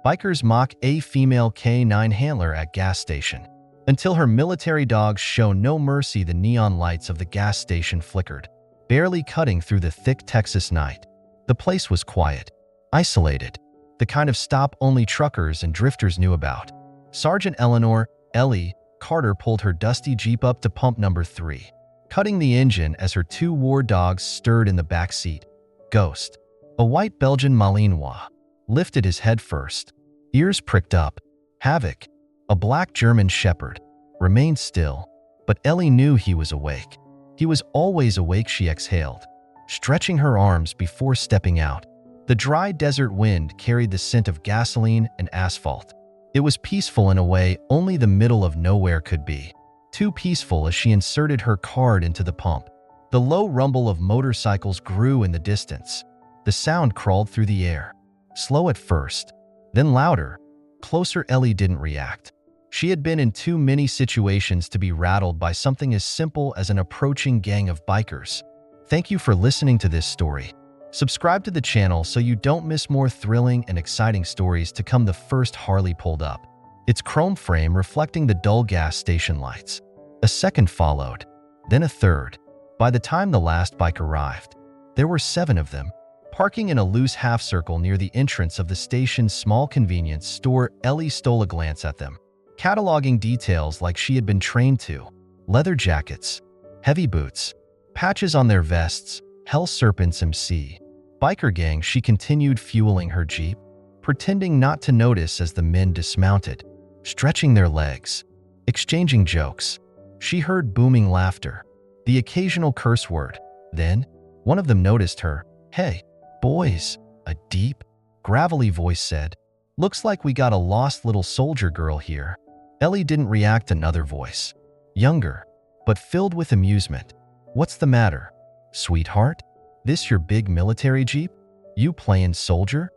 Bikers mock a female K9 handler at gas station. Until her military dogs show no mercy, the neon lights of the gas station flickered, barely cutting through the thick Texas night. The place was quiet, isolated, the kind of stop only truckers and drifters knew about. Sergeant Eleanor, Ellie, Carter pulled her dusty Jeep up to pump number 3, cutting the engine as her 2 war dogs stirred in the back seat. Ghost, a white Belgian Malinois, lifted his head first, ears pricked up. Havoc, a black German shepherd, remained still, but Ellie knew he was awake. He was always awake, she exhaled, stretching her arms before stepping out. The dry desert wind carried the scent of gasoline and asphalt. It was peaceful in a way only the middle of nowhere could be. Too peaceful as she inserted her card into the pump. The low rumble of motorcycles grew in the distance. The sound crawled through the air. Slow at first, then louder. Closer. Ellie didn't react. She had been in too many situations to be rattled by something as simple as an approaching gang of bikers. Thank you for listening to this story. Subscribe to the channel so you don't miss more thrilling and exciting stories to come. The first Harley pulled up, its chrome frame reflecting the dull gas station lights. A second followed, then a third. By the time the last bike arrived, there were 7 of them, parking in a loose half-circle near the entrance of the station's small convenience store. Ellie stole a glance at them, cataloging details like she had been trained to. Leather jackets, heavy boots, patches on their vests, Hell Serpents MC. Biker gang. She continued fueling her Jeep, pretending not to notice as the men dismounted, stretching their legs, exchanging jokes. She heard booming laughter, the occasional curse word. Then, one of them noticed her. "Hey, boys," a deep, gravelly voice said. "Looks like we got a lost little soldier girl here." Ellie didn't react. Another voice, younger, but filled with amusement. "What's the matter, sweetheart? This your big military Jeep? You playin' soldier?"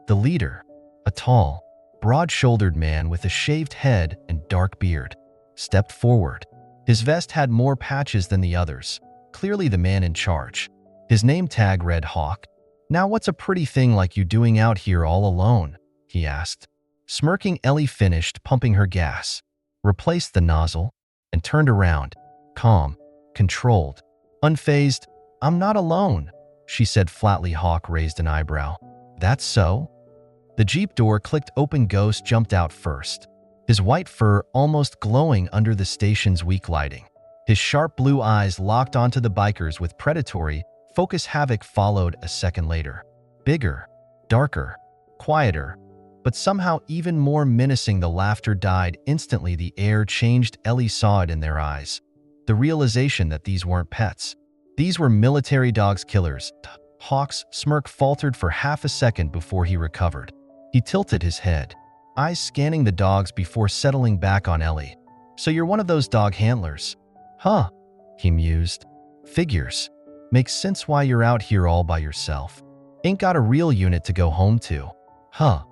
The leader, a tall, broad-shouldered man with a shaved head and dark beard, stepped forward. His vest had more patches than the others, clearly the man in charge. His name tag read Hawk. "Now what's a pretty thing like you doing out here all alone?" he asked. Smirking, Ellie finished pumping her gas, replaced the nozzle, and turned around, calm, controlled, unfazed. "I'm not alone," she said flatly. Hawk raised an eyebrow. "That's so?" The Jeep door clicked open. Ghost jumped out first, his white fur almost glowing under the station's weak lighting. His sharp blue eyes locked onto the bikers with predatory focus. Havoc followed a second later, bigger, darker, quieter, but somehow even more menacing. The laughter died instantly. The air changed. Ellie saw it in their eyes, the realization that these weren't pets. These were military dogs, killers. Hawk's smirk faltered for half a second before he recovered. He tilted his head, eyes scanning the dogs before settling back on Ellie. "So you're one of those dog handlers, huh?" he mused. "Figures. Makes sense why you're out here all by yourself. Ain't got a real unit to go home to, huh?"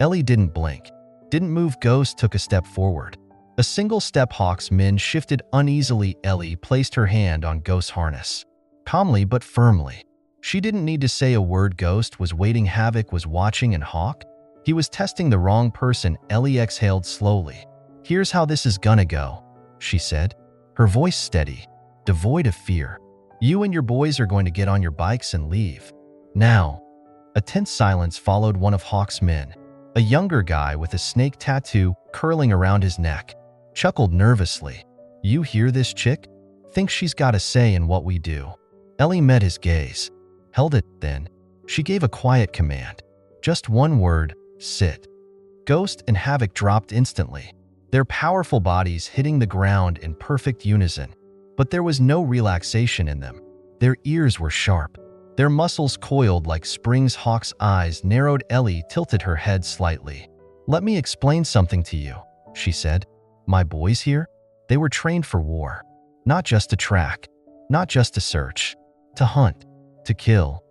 Ellie didn't blink, didn't move. Ghost took a step forward. A single step. Hawk's men shifted uneasily. Ellie placed her hand on Ghost's harness, calmly but firmly. She didn't need to say a word. Ghost was waiting. Havoc was watching, and Hawk? He was testing the wrong person. Ellie exhaled slowly. "Here's how this is gonna go," she said, her voice steady, devoid of fear. "You and your boys are going to get on your bikes and leave. Now." A tense silence followed. One of Hawk's men, a younger guy with a snake tattoo curling around his neck, chuckled nervously. "You hear this chick? Thinks she's got a say in what we do." Ellie met his gaze, held it, then she gave a quiet command. Just one word, "Sit." Ghost and Havoc dropped instantly, their powerful bodies hitting the ground in perfect unison. But there was no relaxation in them. Their ears were sharp, their muscles coiled like springs. Hawk's eyes narrowed. Ellie tilted her head slightly. "Let me explain something to you," she said. "My boys here, they were trained for war. Not just to track, not just to search, to hunt, to kill."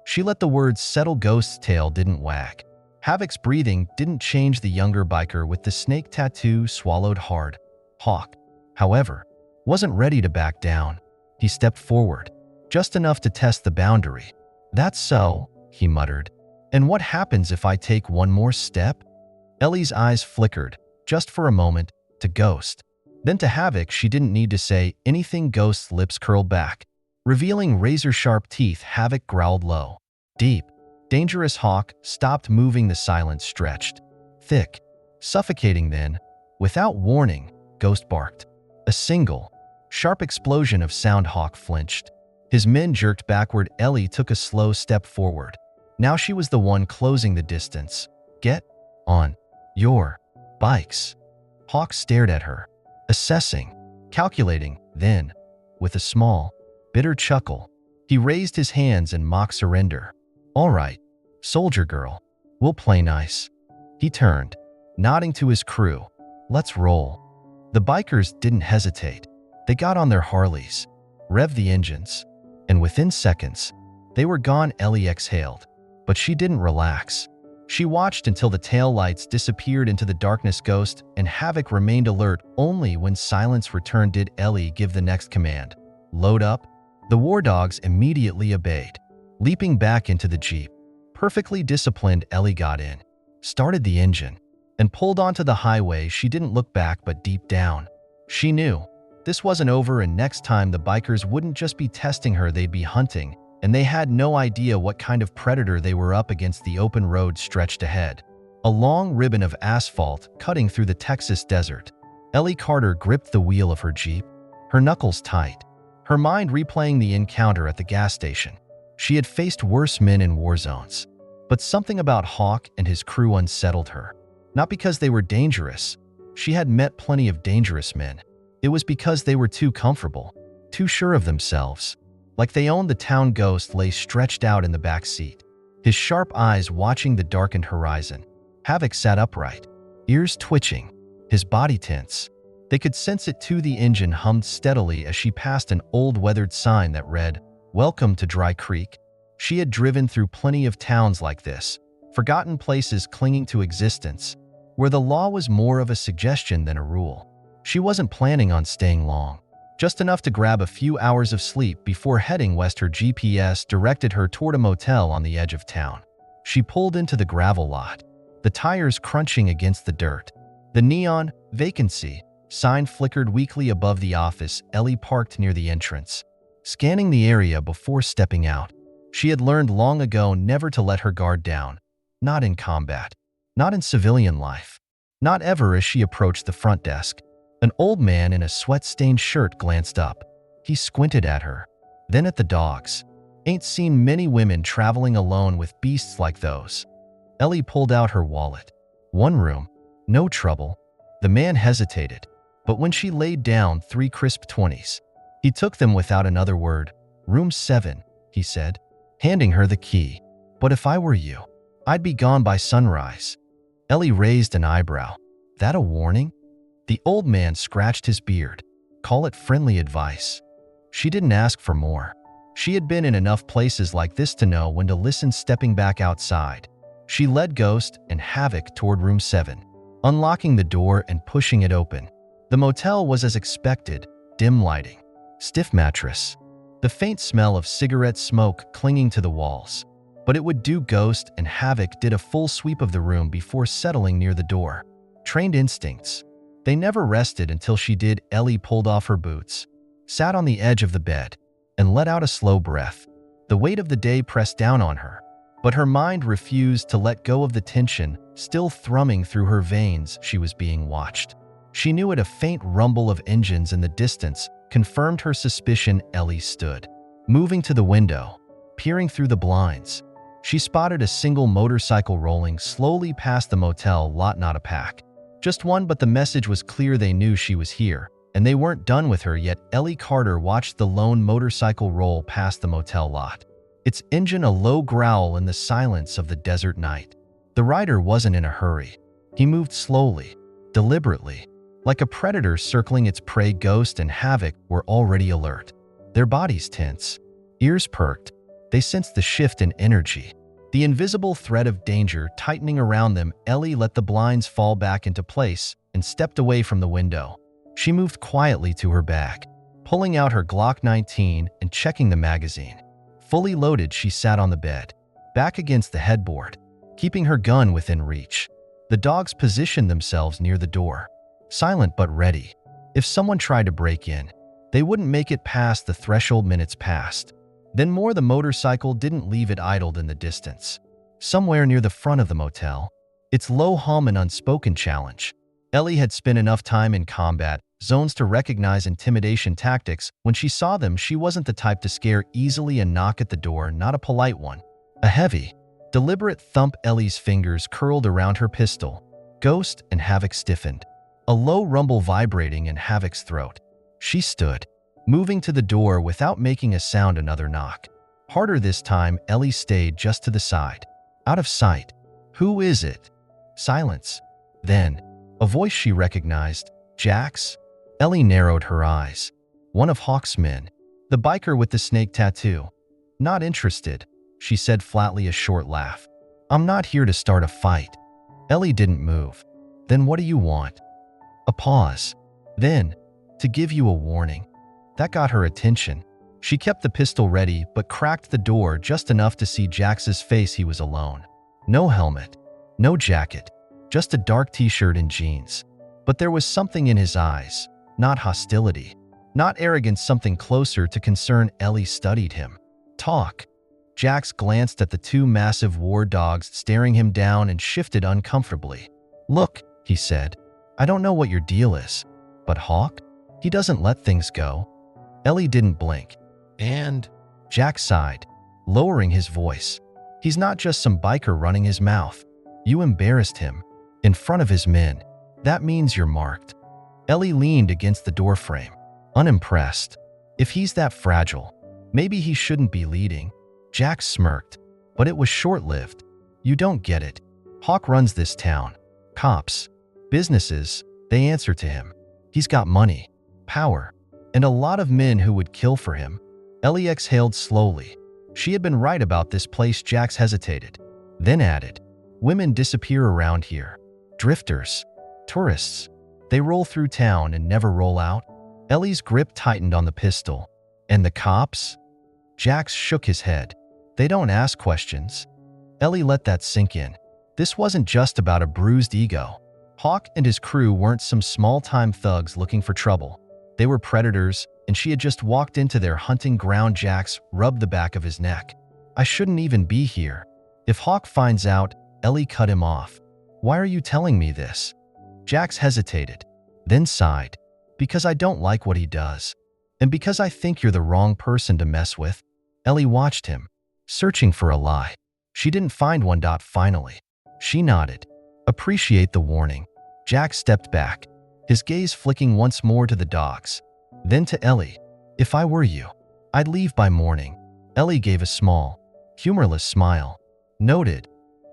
She let the words settle. Ghost's tail didn't wag. Havoc's breathing didn't change. The younger biker with the snake tattoo swallowed hard. Hawk, however, wasn't ready to back down. He stepped forward, just enough to test the boundary. "That's so," he muttered. "And what happens if I take one more step?" Ellie's eyes flickered, just for a moment, to Ghost. Then to Havoc. She didn't need to say anything. Ghost's lips curled back, revealing razor-sharp teeth. Havoc growled low, deep, dangerous. Hawk stopped moving. The silence stretched, thick, suffocating. Then, without warning, Ghost barked. A single, sharp explosion of sound. Hawk flinched. His men jerked backward. Ellie took a slow step forward. Now she was the one closing the distance. Get on your bikes. Hawk stared at her, assessing, calculating. Then, with a small, bitter chuckle, he raised his hands in mock surrender. All right, soldier girl, we'll play nice. He turned, nodding to his crew. Let's roll. The bikers didn't hesitate. They got on their Harleys, revved the engines, and within seconds, they were gone. Ellie exhaled, but she didn't relax. She watched until the taillights disappeared into the darkness. Ghost and Havoc remained alert. Only when silence returned did Ellie give the next command. Load up. The war dogs immediately obeyed, leaping back into the Jeep. Perfectly disciplined, Ellie got in, started the engine, and pulled onto the highway. She didn't look back, but deep down, she knew this wasn't over, and next time the bikers wouldn't just be testing her, they'd be hunting. And they had no idea what kind of predator they were up against. The open road stretched ahead, a long ribbon of asphalt cutting through the Texas desert. Ellie Carter gripped the wheel of her Jeep, her knuckles tight, her mind replaying the encounter at the gas station. She had faced worse men in war zones, but something about Hawk and his crew unsettled her. Not because they were dangerous. She had met plenty of dangerous men. It was because they were too comfortable, too sure of themselves. Like they owned the town. Ghost lay stretched out in the back seat, his sharp eyes watching the darkened horizon. Havoc sat upright, ears twitching, his body tense. They could sense it too. The engine hummed steadily as she passed an old weathered sign that read, "Welcome to Dry Creek." She had driven through plenty of towns like this, forgotten places clinging to existence, where the law was more of a suggestion than a rule. She wasn't planning on staying long. Just enough to grab a few hours of sleep before heading west. Her GPS directed her toward a motel on the edge of town. She pulled into the gravel lot, the tires crunching against the dirt. The neon vacancy sign flickered weakly above the office. Ellie parked near the entrance, scanning the area before stepping out. She had learned long ago never to let her guard down, not in combat, not in civilian life, not ever. As she approached the front desk, an old man in a sweat-stained shirt glanced up. He squinted at her, then at the dogs. Ain't seen many women traveling alone with beasts like those. Ellie pulled out her wallet. One room, no trouble. The man hesitated, but when she laid down 3 crisp 20s, he took them without another word. "Room 7, he said, handing her the key. "But if I were you, I'd be gone by sunrise." Ellie raised an eyebrow. That a warning? The old man scratched his beard. Call it friendly advice. She didn't ask for more. She had been in enough places like this to know when to listen. Stepping back outside, she led Ghost and Havoc toward room 7, unlocking the door and pushing it open. The motel was as expected, dim lighting, stiff mattress, the faint smell of cigarette smoke clinging to the walls. But it would do. Ghost and Havoc did a full sweep of the room before settling near the door. Trained instincts. They never rested until she did. Ellie pulled off her boots, sat on the edge of the bed, and let out a slow breath. The weight of the day pressed down on her, but her mind refused to let go of the tension still thrumming through her veins. She was being watched. She knew it. A faint rumble of engines in the distance confirmed her suspicion. Ellie stood, moving to the window, peering through the blinds. She spotted a single motorcycle rolling slowly past the motel lot. Not a pack, just one, but the message was clear. They knew she was here, and they weren't done with her yet. Ellie Carter watched the lone motorcycle roll past the motel lot, its engine a low growl in the silence of the desert night. The rider wasn't in a hurry. He moved slowly, deliberately, like a predator circling its prey. Ghost and Havoc were already alert, their bodies tense, ears perked. They sensed the shift in energy, the invisible threat of danger tightening around them. Ellie let the blinds fall back into place and stepped away from the window. She moved quietly to her bag, pulling out her Glock 19 and checking the magazine. Fully loaded, she sat on the bed, back against the headboard, keeping her gun within reach. The dogs positioned themselves near the door, silent but ready. If someone tried to break in, they wouldn't make it past the threshold. Minutes passed. Then the motorcycle didn't leave it idled in the distance. Somewhere near the front of the motel, its low hum and unspoken challenge. Ellie had spent enough time in combat zones to recognize intimidation tactics. When she saw them, she wasn't the type to scare easily and knock at the door, not a polite one. A heavy, deliberate thump. Ellie's fingers curled around her pistol. Ghost and Havoc stiffened, a low rumble vibrating in Havoc's throat. She stood, moving to the door without making a sound. Another knock. Harder this time. Ellie stayed just to the side, out of sight. Who is it? Silence. Then, a voice she recognized. Jax? Ellie narrowed her eyes. One of Hawk's men. The biker with the snake tattoo. Not interested, she said flatly, a short laugh. I'm not here to start a fight. Ellie didn't move. Then what do you want? A pause. Then, to give you a warning. That got her attention. She kept the pistol ready but cracked the door just enough to see Jax's face. He was alone. No helmet, no jacket, just a dark t-shirt and jeans. But there was something in his eyes, not hostility, not arrogance, something closer to concern. Ellie studied him. Talk. Jax glanced at the two massive war dogs staring him down and shifted uncomfortably. Look, he said, I don't know what your deal is, but Hawk? He doesn't let things go. Ellie didn't blink. And? Jax sighed, lowering his voice. He's not just some biker running his mouth. You embarrassed him, in front of his men. That means you're marked. Ellie leaned against the doorframe, unimpressed. If he's that fragile, maybe he shouldn't be leading. Jax smirked, but it was short-lived. You don't get it. Hawk runs this town. Cops, businesses, they answer to him. He's got money, power, and a lot of men who would kill for him. Ellie exhaled slowly. She had been right about this place. Jax hesitated, then added, women disappear around here. Drifters, tourists. They roll through town and never roll out. Ellie's grip tightened on the pistol. And the cops? Jax shook his head. They don't ask questions. Ellie let that sink in. This wasn't just about a bruised ego. Hawk and his crew weren't some small-time thugs looking for trouble. They were predators, and she had just walked into their hunting ground. Jax rubbed the back of his neck. I shouldn't even be here. If Hawk finds out, Ellie cut him off. Why are you telling me this? Jax hesitated, then sighed. Because I don't like what he does. And because I think you're the wrong person to mess with. Ellie watched him, searching for a lie. She didn't find one. Finally, she nodded. Appreciate the warning. Jax stepped back, his gaze flicking once more to the dogs. Then to Ellie. If I were you, I'd leave by morning. Ellie gave a small, humorless smile. Noted.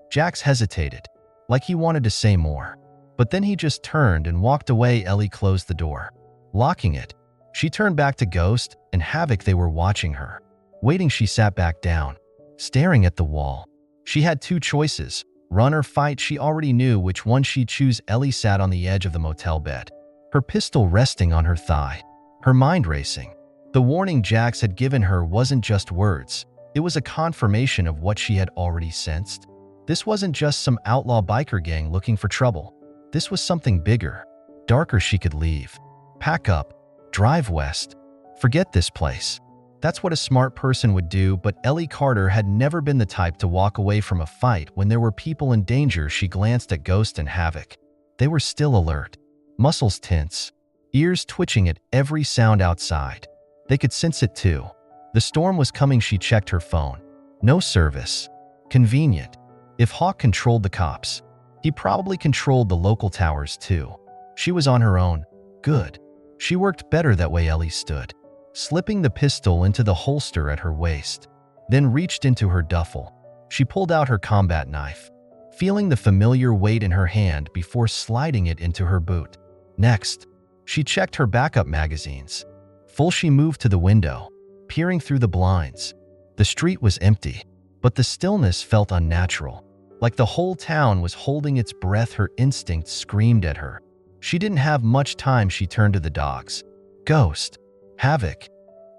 Jax hesitated, like he wanted to say more. But then he just turned and walked away. Ellie closed the door, locking it. She turned back to Ghost and Havoc. They were watching her. Waiting. She sat back down, staring at the wall. She had two choices, run or fight. She already knew which one she'd choose. Ellie sat on the edge of the motel bed, her pistol resting on her thigh, her mind racing. The warning Jax had given her wasn't just words. It was a confirmation of what she had already sensed. This wasn't just some outlaw biker gang looking for trouble. This was something bigger, darker. She could leave, pack up, drive west, forget this place. That's what a smart person would do, but Ellie Carter had never been the type to walk away from a fight when there were people in danger. She glanced at Ghost and Havoc. They were still alert, muscles tense, ears twitching at every sound outside. They could sense it too. The storm was coming. She checked her phone. No service. Convenient. If Hawk controlled the cops, he probably controlled the local towers too. She was on her own. Good. She worked better that way. Ellie stood, slipping the pistol into the holster at her waist, then reached into her duffel. She pulled out her combat knife, feeling the familiar weight in her hand before sliding it into her boot. Next, she checked her backup magazines. Full. She moved to the window, peering through the blinds. The street was empty, but the stillness felt unnatural, like the whole town was holding its breath. Her instincts screamed at her. She didn't have much time. She turned to the dogs. Ghost, Havoc.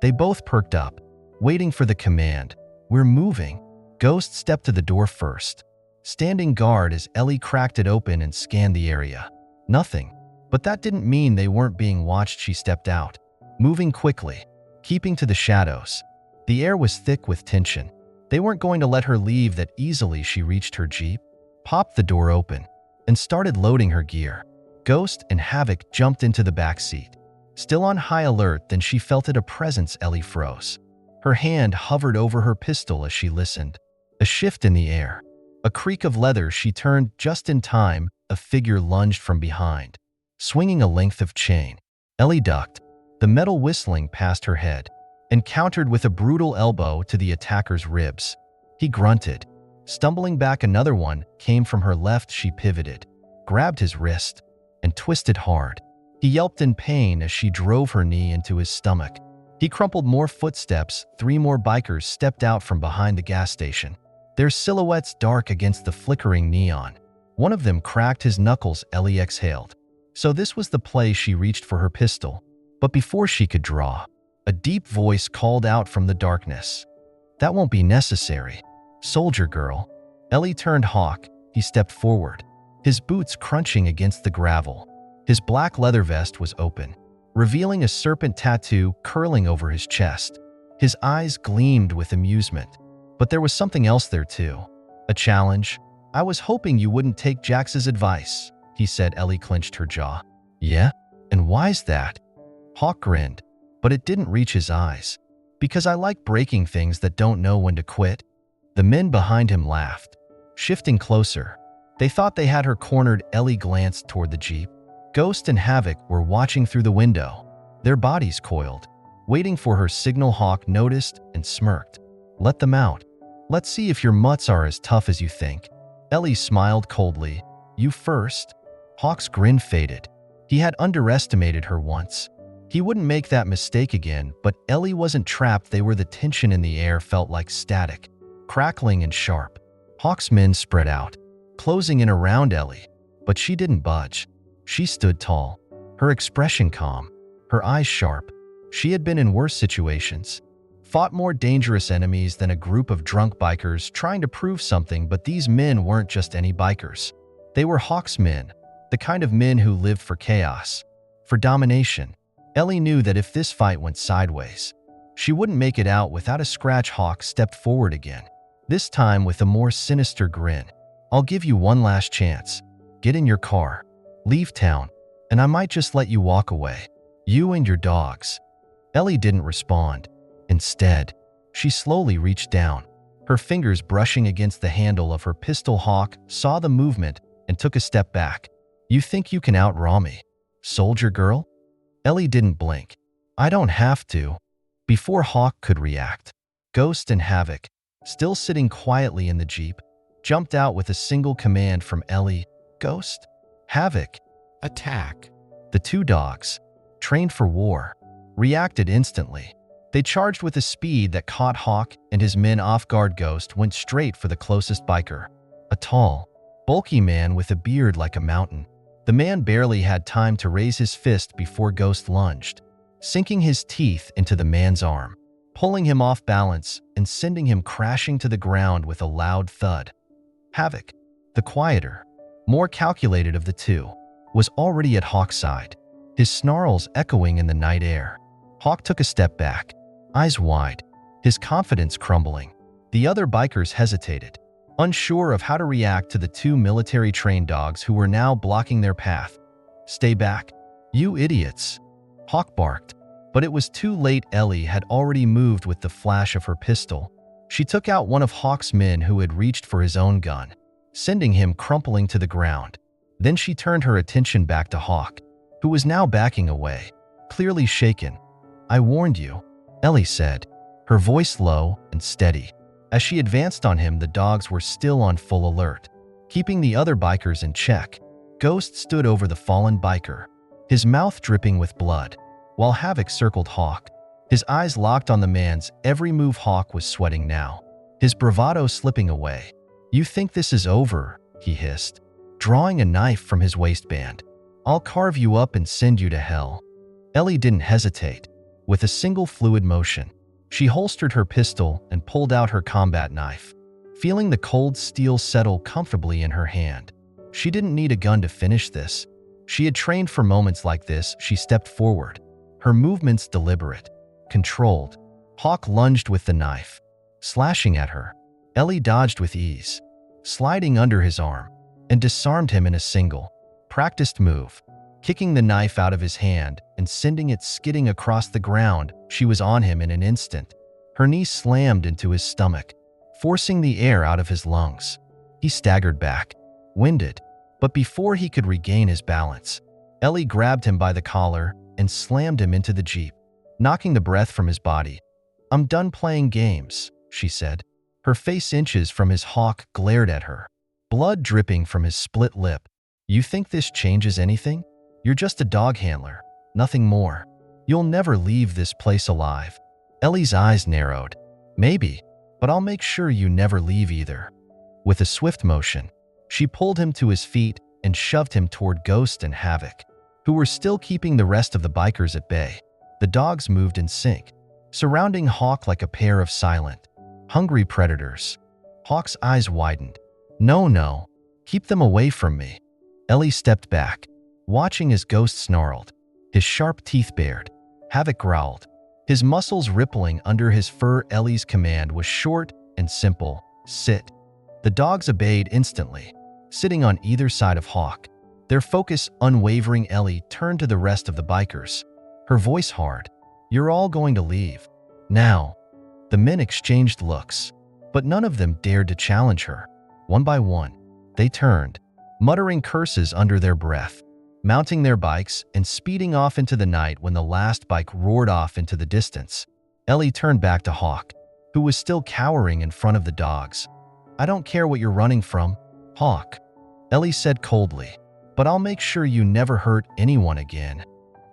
They both perked up, waiting for the command. We're moving. Ghost stepped to the door first, standing guard as Ellie cracked it open and scanned the area. Nothing. But that didn't mean they weren't being watched. She stepped out, moving quickly, keeping to the shadows. The air was thick with tension. They weren't going to let her leave that easily. She reached her Jeep, popped the door open, and started loading her gear. Ghost and Havoc jumped into the back seat. Still on high alert, then she felt it a presence. Ellie froze. Her hand hovered over her pistol as she listened. A shift in the air. A creak of leather. She turned just in time. A figure lunged from behind, swinging a length of chain. Ellie ducked, the metal whistling past her head, and countered with a brutal elbow to the attacker's ribs. He grunted. Stumbling back, another one came from her left. She pivoted, grabbed his wrist, and twisted hard. He yelped in pain as she drove her knee into his stomach. He crumpled. More footsteps. 3 more bikers stepped out from behind the gas station, their silhouettes dark against the flickering neon. One of them cracked his knuckles. Ellie exhaled. So this was the play. She reached for her pistol, but before she could draw, a deep voice called out from the darkness. "That won't be necessary, soldier girl." Ellie turned. Hawk. He stepped forward, his boots crunching against the gravel. His black leather vest was open, revealing a serpent tattoo curling over his chest. His eyes gleamed with amusement. But there was something else there too. A challenge. "I was hoping you wouldn't take Jax's advice," he said. Ellie clenched her jaw. "Yeah? And why's that?" Hawk grinned, but it didn't reach his eyes. "Because I like breaking things that don't know when to quit." The men behind him laughed, shifting closer. They thought they had her cornered. Ellie glanced toward the Jeep. Ghost and Havoc were watching through the window, their bodies coiled, waiting for her signal. Hawk noticed and smirked. "Let them out. Let's see if your mutts are as tough as you think." Ellie smiled coldly. "You first." Hawk's grin faded. He had underestimated her once. He wouldn't make that mistake again, but Ellie wasn't trapped. They were. The tension in the air felt like static, crackling and sharp. Hawk's men spread out, closing in around Ellie, but she didn't budge. She stood tall, her expression calm, her eyes sharp. She had been in worse situations, fought more dangerous enemies than a group of drunk bikers trying to prove something, but these men weren't just any bikers. They were Hawk's men, the kind of men who lived for chaos, for domination. Ellie knew that if this fight went sideways, she wouldn't make it out without a scratch. Hawk stepped forward again, this time with a more sinister grin. "I'll give you one last chance. Get in your car, leave town, and I might just let you walk away. You and your dogs." Ellie didn't respond. Instead, she slowly reached down, her fingers brushing against the handle of her pistol. Hawk saw the movement and took a step back. "You think you can outraw me, soldier girl?" Ellie didn't blink. "I don't have to." Before Hawk could react, Ghost and Havoc, still sitting quietly in the Jeep, jumped out with a single command from Ellie. "Ghost, Havoc, attack." The 2 dogs, trained for war, reacted instantly. They charged with a speed that caught Hawk and his men off guard. Ghost went straight for the closest biker, a tall, bulky man with a beard like a mountain. The man barely had time to raise his fist before Ghost lunged, sinking his teeth into the man's arm, pulling him off balance and sending him crashing to the ground with a loud thud. Havoc, the quieter, more calculated of the 2, was already at Hawk's side, his snarls echoing in the night air. Hawk took a step back, eyes wide, his confidence crumbling. The other bikers hesitated, unsure of how to react to the 2 military-trained dogs who were now blocking their path. "Stay back, you idiots," Hawk barked. But it was too late. Ellie had already moved with the flash of her pistol. She took out one of Hawk's men who had reached for his own gun, sending him crumpling to the ground. Then she turned her attention back to Hawk, who was now backing away, clearly shaken. "I warned you," Ellie said, her voice low and steady. As she advanced on him, the dogs were still on full alert, keeping the other bikers in check. Ghost stood over the fallen biker, his mouth dripping with blood, while Havoc circled Hawk, his eyes locked on the man's every move. Hawk was sweating now, his bravado slipping away. "You think this is over?" he hissed, drawing a knife from his waistband. "I'll carve you up and send you to hell." Ellie didn't hesitate. With a single fluid motion, she holstered her pistol and pulled out her combat knife. feeling the cold steel settle comfortably in her hand. She didn't need a gun to finish this. She had trained for moments like this. She stepped forward, her movements deliberate, controlled. Hawk lunged with the knife, slashing at her. Ellie dodged with ease, sliding under his arm, and disarmed him in a single, practiced move. Kicking the knife out of his hand and sending it skidding across the ground, she was on him in an instant. Her knee slammed into his stomach, forcing the air out of his lungs. He staggered back, winded, but before he could regain his balance, Ellie grabbed him by the collar and slammed him into the Jeep, knocking the breath from his body. "I'm done playing games," she said. Her face inches from his. Hawk glared at her, blood dripping from his split lip. "You think this changes anything? You're just a dog handler, nothing more. You'll never leave this place alive." Ellie's eyes narrowed. "Maybe, but I'll make sure you never leave either." With a swift motion, she pulled him to his feet and shoved him toward Ghost and Havoc, who were still keeping the rest of the bikers at bay. The dogs moved in sync, surrounding Hawk like a pair of silent, hungry predators. Hawk's eyes widened. No, keep them away from me." Ellie stepped back, watching as Ghost snarled, his sharp teeth bared. Havoc growled, his muscles rippling under his fur. Ellie's command was short and simple: sit. The dogs obeyed instantly, sitting on either side of Hawk, their focus unwavering. Ellie turned to the rest of the bikers, her voice hard. "You're all going to leave now." The men exchanged looks, but none of them dared to challenge her. One by one, they turned, muttering curses under their breath, mounting their bikes and speeding off into the night. When the last bike roared off into the distance, Ellie turned back to Hawk, who was still cowering in front of the dogs. "I don't care what you're running from, Hawk," Ellie said coldly, "but I'll make sure you never hurt anyone again."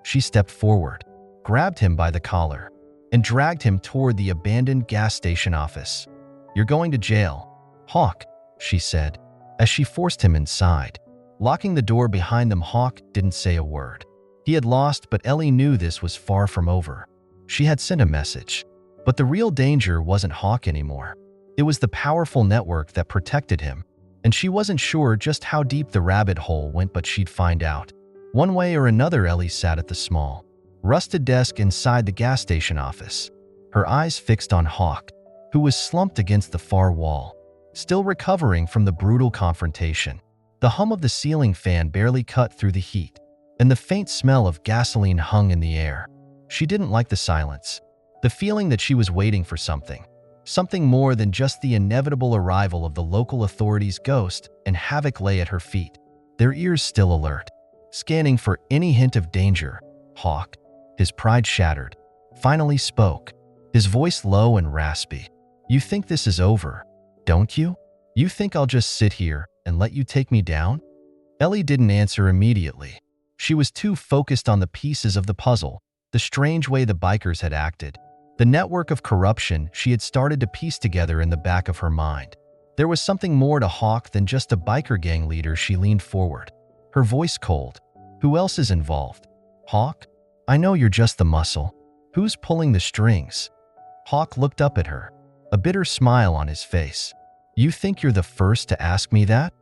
She stepped forward, grabbed him by the collar, and dragged him toward the abandoned gas station office. "You're going to jail, Hawk," she said, as she forced him inside. Locking the door behind them, Hawk didn't say a word. He had lost, but Ellie knew this was far from over. She had sent a message, but the real danger wasn't Hawk anymore. It was the powerful network that protected him, and she wasn't sure just how deep the rabbit hole went, but she'd find out. One way or another. Ellie sat at the small, rusted desk inside the gas station office, her eyes fixed on Hawk, who was slumped against the far wall, still recovering from the brutal confrontation. The hum of the ceiling fan barely cut through the heat, and the faint smell of gasoline hung in the air. She didn't like the silence, the feeling that she was waiting for something more than just the inevitable arrival of the local authorities. Ghost and Havoc lay at her feet, their ears still alert, scanning for any hint of danger. Hawk, his pride shattered, finally spoke, his voice low and raspy. "You think this is over, don't you? You think I'll just sit here and let you take me down?" Ellie didn't answer immediately. She was too focused on the pieces of the puzzle, the strange way the bikers had acted, the network of corruption she had started to piece together in the back of her mind. There was something more to Hawk than just a biker gang leader. She leaned forward, her voice cold. "Who else is involved, Hawk? I know you're just the muscle. Who's pulling the strings?" Hawk looked up at her, a bitter smile on his face. "You think you're the first to ask me that?"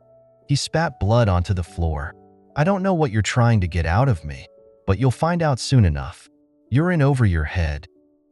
He spat blood onto the floor. "I don't know what you're trying to get out of me, but you'll find out soon enough. You're in over your head."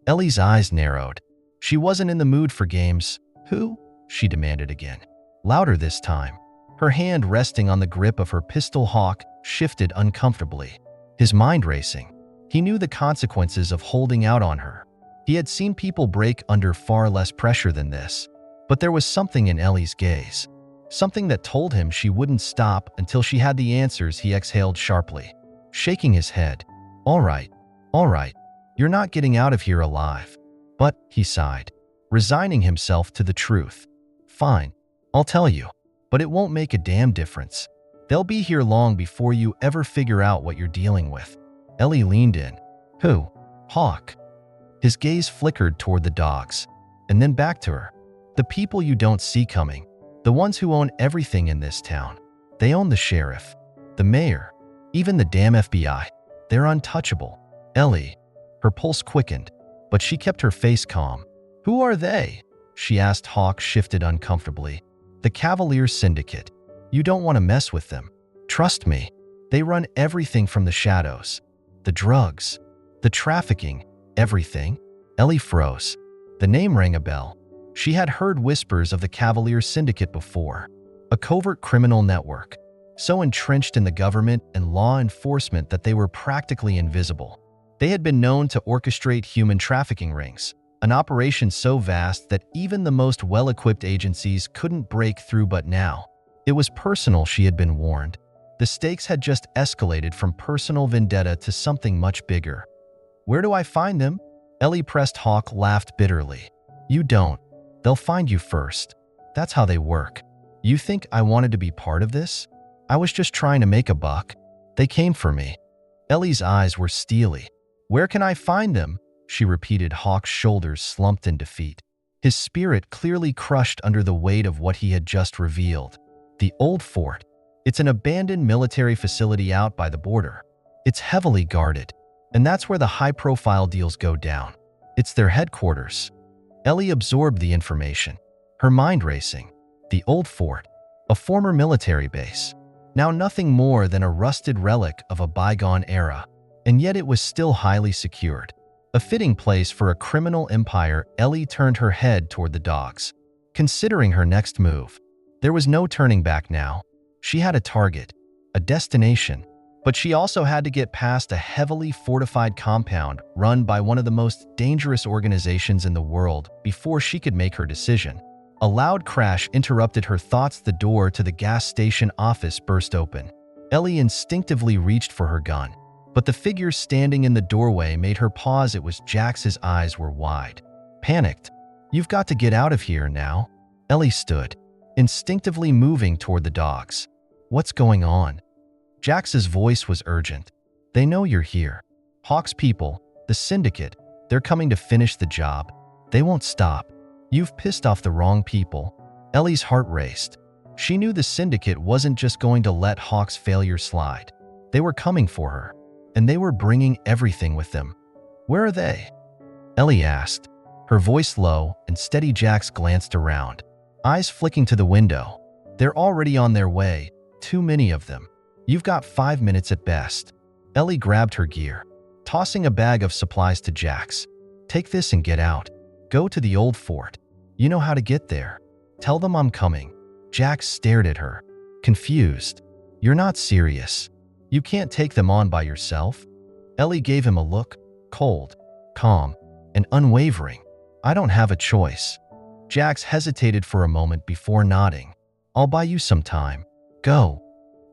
Ellie's eyes narrowed. She wasn't in the mood for games. "Who?" she demanded again, louder this time. Her hand resting on the grip of her pistol. Hawk shifted uncomfortably, his mind racing. He knew the consequences of holding out on her. He had seen people break under far less pressure than this. But there was something in Ellie's gaze, something that told him she wouldn't stop until she had the answers. He exhaled sharply, shaking his head. All right, you're not getting out of here alive." "But," he sighed, resigning himself to the truth. "Fine, I'll tell you, but it won't make a damn difference. They'll be here long before you ever figure out what you're dealing with." Ellie leaned in. "Who?" "Hawk." His gaze flickered toward the dogs, and then back to her. "The people you don't see coming, the ones who own everything in this town. They own the sheriff, the mayor, even the damn FBI. They're untouchable." Ellie, her pulse quickened, but she kept her face calm. "Who are they?" she asked. Hawk shifted uncomfortably. The Cavaliers Syndicate. You don't want to mess with them. Trust me. They run everything from the shadows. The drugs. The trafficking. Everything. Ellie froze. The name rang a bell. She had heard whispers of the Cavaliers Syndicate before. A covert criminal network, so entrenched in the government and law enforcement that they were practically invisible. They had been known to orchestrate human trafficking rings, an operation so vast that even the most well-equipped agencies couldn't break through. But now, it was personal. She had been warned. The stakes had just escalated from personal vendetta to something much bigger. Where do I find them? Ellie pressed. Hawk laughed bitterly. You don't. They'll find you first. That's how they work. You think I wanted to be part of this? I was just trying to make a buck. They came for me. Ellie's eyes were steely. Where can I find them? She repeated. Hawk's shoulders slumped in defeat. His spirit clearly crushed under the weight of what he had just revealed. The old fort. It's an abandoned military facility out by the border. It's heavily guarded, and that's where the high-profile deals go down. It's their headquarters. Ellie absorbed the information, her mind racing. The old fort, a former military base, now nothing more than a rusted relic of a bygone era, and yet it was still highly secured. A fitting place for a criminal empire. Ellie turned her head toward the dogs, considering her next move. There was no turning back now. She had a target, a destination, but she also had to get past a heavily fortified compound run by one of the most dangerous organizations in the world before she could make her decision. A loud crash interrupted her thoughts. The door to the gas station office burst open. Ellie instinctively reached for her gun, but the figure standing in the doorway made her pause. It was Jax. His eyes were wide. Panicked. You've got to get out of here now. Ellie stood, instinctively moving toward the dogs. What's going on? Jax's voice was urgent. They know you're here. Hawk's people, the Syndicate, they're coming to finish the job. They won't stop. You've pissed off the wrong people. Ellie's heart raced. She knew the Syndicate wasn't just going to let Hawk's failure slide. They were coming for her, and they were bringing everything with them. Where are they? Ellie asked, her voice low and steady. Jax glanced around, eyes flicking to the window. They're already on their way, too many of them. You've got 5 minutes at best. Ellie grabbed her gear, tossing a bag of supplies to Jax. Take this and get out. Go to the old fort. You know how to get there. Tell them I'm coming. Jax stared at her, confused. You're not serious. You can't take them on by yourself? Ellie gave him a look, cold, calm, and unwavering. I don't have a choice. Jax hesitated for a moment before nodding. I'll buy you some time. Go.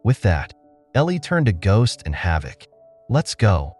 With that, Ellie turned to Ghost and Havoc. Let's go.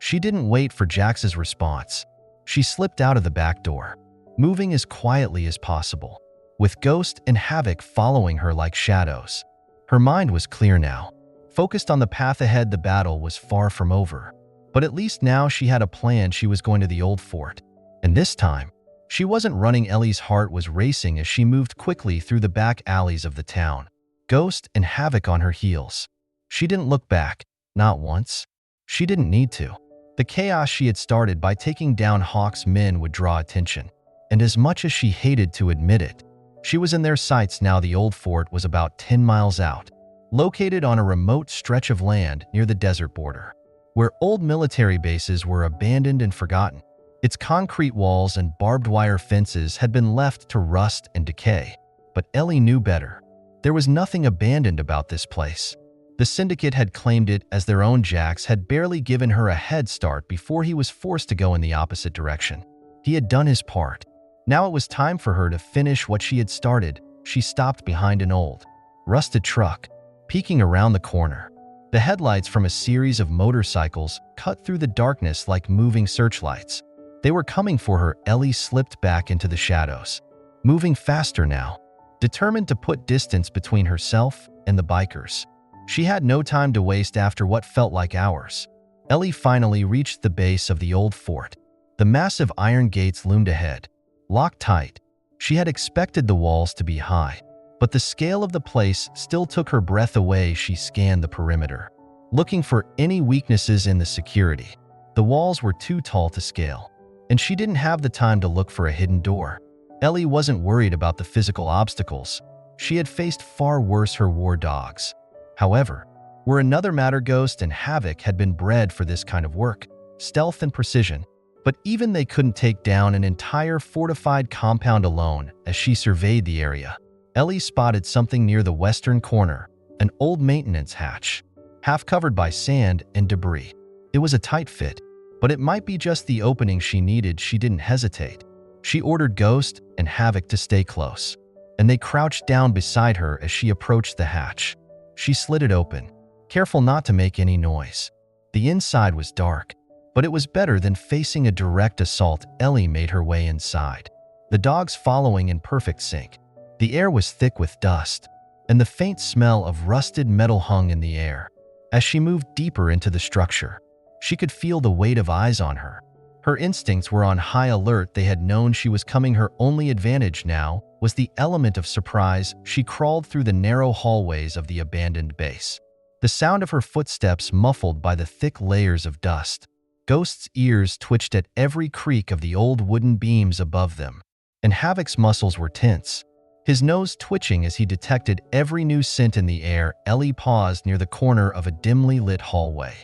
She didn't wait for Jax's response. She slipped out of the back door, moving as quietly as possible, with Ghost and Havoc following her like shadows. Her mind was clear now, focused on the path ahead. The battle was far from over, but at least now she had a plan. She was going to the old fort, and this time, she wasn't running. Ellie's heart was racing as she moved quickly through the back alleys of the town, Ghost and Havoc on her heels. She didn't look back, not once. She didn't need to. The chaos she had started by taking down Hawk's men would draw attention, and as much as she hated to admit it, she was in their sights now. The old fort was about 10 miles out, located on a remote stretch of land near the desert border, where old military bases were abandoned and forgotten. Its concrete walls and barbed wire fences had been left to rust and decay, but Ellie knew better. There was nothing abandoned about this place. The Syndicate had claimed it as their own. Jax had barely given her a head start before he was forced to go in the opposite direction. He had done his part. Now it was time for her to finish what she had started. She stopped behind an old, rusted truck, peeking around the corner. The headlights from a series of motorcycles cut through the darkness like moving searchlights. They were coming for her. Ellie slipped back into the shadows, moving faster now, determined to put distance between herself and the bikers. She had no time to waste after what felt like hours. Ellie finally reached the base of the old fort. The massive iron gates loomed ahead, locked tight. She had expected the walls to be high, but the scale of the place still took her breath away. She scanned the perimeter, looking for any weaknesses in the security. The walls were too tall to scale, and she didn't have the time to look for a hidden door. Ellie wasn't worried about the physical obstacles. She had faced far worse her war dogs. However, where another matter Ghost and Havoc had been bred for this kind of work, stealth and precision, but even they couldn't take down an entire fortified compound alone. As she surveyed the area, Ellie spotted something near the western corner, an old maintenance hatch, half covered by sand and debris. It was a tight fit, but it might be just the opening she needed. She didn't hesitate. She ordered Ghost and Havoc to stay close, and they crouched down beside her as she approached the hatch. She slid it open, careful not to make any noise. The inside was dark, but it was better than facing a direct assault. Ellie made her way inside, the dogs following in perfect sync. The air was thick with dust, and the faint smell of rusted metal hung in the air. As she moved deeper into the structure, she could feel the weight of eyes on her. Her instincts were on high alert. They had known she was coming. Her only advantage now was the element of surprise. She crawled through the narrow hallways of the abandoned base, the sound of her footsteps muffled by the thick layers of dust. Ghost's ears twitched at every creak of the old wooden beams above them, and Havoc's muscles were tense, his nose twitching as he detected every new scent in the air. Ellie paused near the corner of a dimly lit hallway.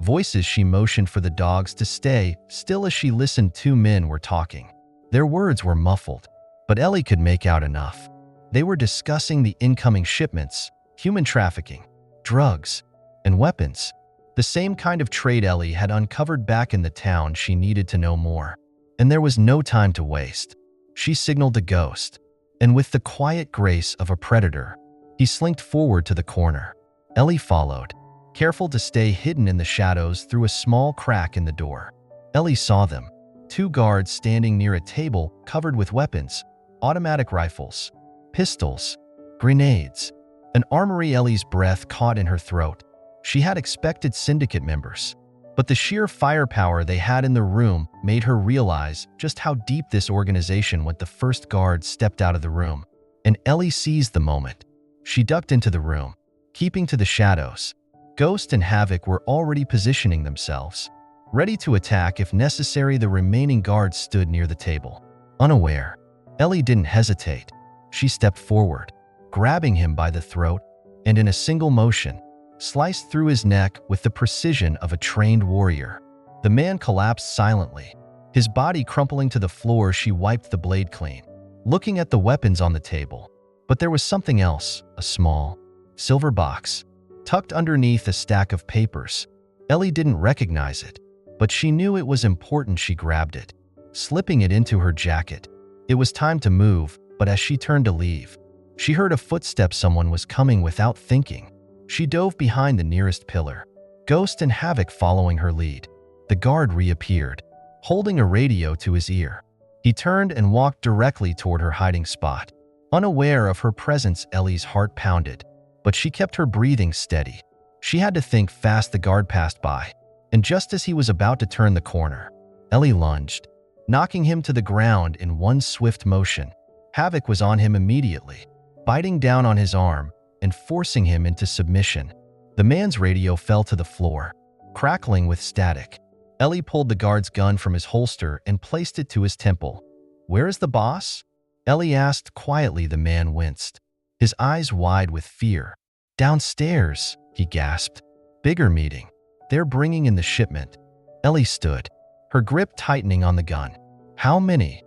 Voices. She motioned for the dogs to stay still as she listened. Two men were talking. Their words were muffled, but Ellie could make out enough. They were discussing the incoming shipments, human trafficking, drugs, and weapons. The same kind of trade Ellie had uncovered back in the town. She needed to know more, and there was no time to waste. She signaled to Ghost, and with the quiet grace of a predator, he slinked forward to the corner. Ellie followed, careful to stay hidden in the shadows. Through a small crack in the door, Ellie saw them, two guards standing near a table covered with weapons, automatic rifles, pistols, grenades, an armory. Ellie's breath caught in her throat. She had expected syndicate members, but the sheer firepower they had in the room made her realize just how deep this organization went. The first guard stepped out of the room, and Ellie seized the moment. She ducked into the room, keeping to the shadows. Ghost and Havoc were already positioning themselves, ready to attack if necessary. The remaining guards stood near the table, unaware. Ellie didn't hesitate. She stepped forward, grabbing him by the throat, and in a single motion, sliced through his neck with the precision of a trained warrior. The man collapsed silently, his body crumpling to the floor. She wiped the blade clean, looking at the weapons on the table. But there was something else, a small, silver box, tucked underneath a stack of papers. Ellie didn't recognize it, but she knew it was important. She grabbed it, slipping it into her jacket. It was time to move, but as she turned to leave, she heard a footstep. Someone was coming. Without thinking, she dove behind the nearest pillar, Ghost and Havoc following her lead. The guard reappeared, holding a radio to his ear. He turned and walked directly toward her hiding spot. Unaware of her presence, Ellie's heart pounded, but she kept her breathing steady. She had to think fast. The guard passed by, and just as he was about to turn the corner, Ellie lunged, knocking him to the ground in one swift motion. Havoc was on him immediately, biting down on his arm and forcing him into submission. The man's radio fell to the floor, crackling with static. Ellie pulled the guard's gun from his holster and placed it to his temple. "Where is the boss?" Ellie asked quietly. The man winced, his eyes wide with fear. "Downstairs," he gasped. "Bigger meeting. They're bringing in the shipment." Ellie stood, her grip tightening on the gun. "How many?"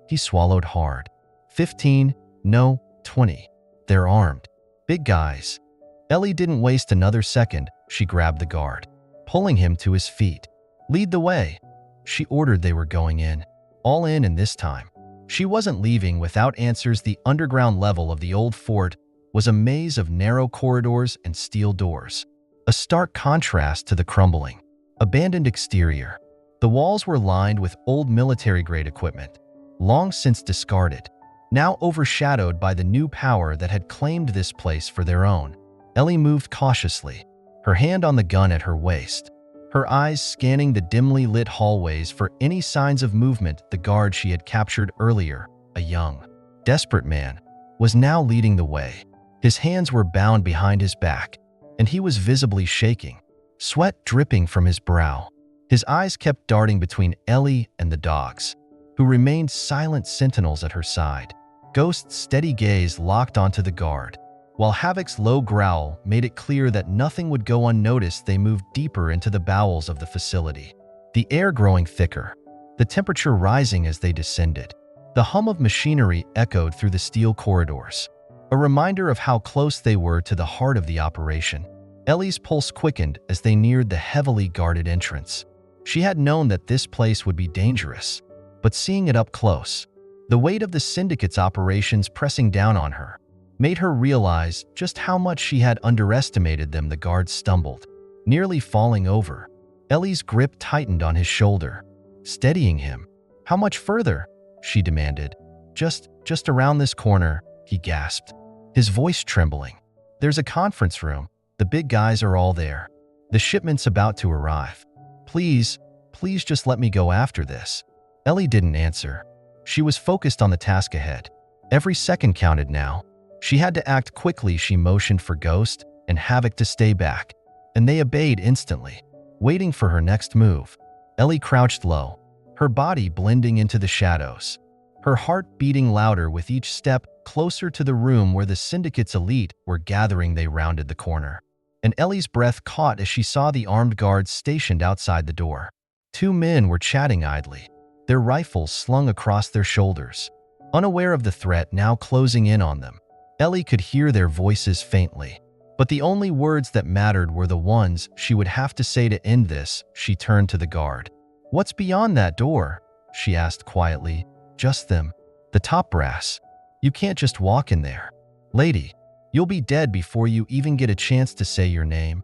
He swallowed hard. 15, no, 20. They're armed. Big guys." Ellie didn't waste another second. She grabbed the guard, pulling him to his feet. "Lead the way," she ordered. They were going in, all in, and this time, she wasn't leaving without answers. The underground level of the old fort was a maze of narrow corridors and steel doors, a stark contrast to the crumbling, abandoned exterior. The walls were lined with old military-grade equipment, long since discarded, now overshadowed by the new power that had claimed this place for their own. Ellie moved cautiously, her hand on the gun at her waist, her eyes scanning the dimly lit hallways for any signs of movement. The guard she had captured earlier, a young, desperate man, was now leading the way. His hands were bound behind his back, and he was visibly shaking, sweat dripping from his brow. His eyes kept darting between Ellie and the dogs, who remained silent sentinels at her side. Ghost's steady gaze locked onto the guard. While Havoc's low growl made it clear that nothing would go unnoticed, they moved deeper into the bowels of the facility. The air growing thicker, the temperature rising as they descended. The hum of machinery echoed through the steel corridors, a reminder of how close they were to the heart of the operation. Ellie's pulse quickened as they neared the heavily guarded entrance. She had known that this place would be dangerous, but seeing it up close, the weight of the Syndicate's operations pressing down on her, made her realize just how much she had underestimated them. The guard stumbled, nearly falling over. Ellie's grip tightened on his shoulder, steadying him. "How much further?" she demanded. Just around this corner," he gasped, his voice trembling. "There's a conference room. The big guys are all there. The shipment's about to arrive. Please just let me go after this." Ellie didn't answer. She was focused on the task ahead. Every second counted now. She had to act quickly. She motioned for Ghost and Havoc to stay back, and they obeyed instantly, waiting for her next move. Ellie crouched low, her body blending into the shadows, her heart beating louder with each step closer to the room where the Syndicate's elite were gathering. They rounded the corner, and Ellie's breath caught as she saw the armed guards stationed outside the door. Two men were chatting idly, their rifles slung across their shoulders, unaware of the threat now closing in on them. Ellie could hear their voices faintly, but the only words that mattered were the ones she would have to say to end this. She turned to the guard. "What's beyond that door?" she asked quietly. "Just them. The top brass. You can't just walk in there. Lady, you'll be dead before you even get a chance to say your name."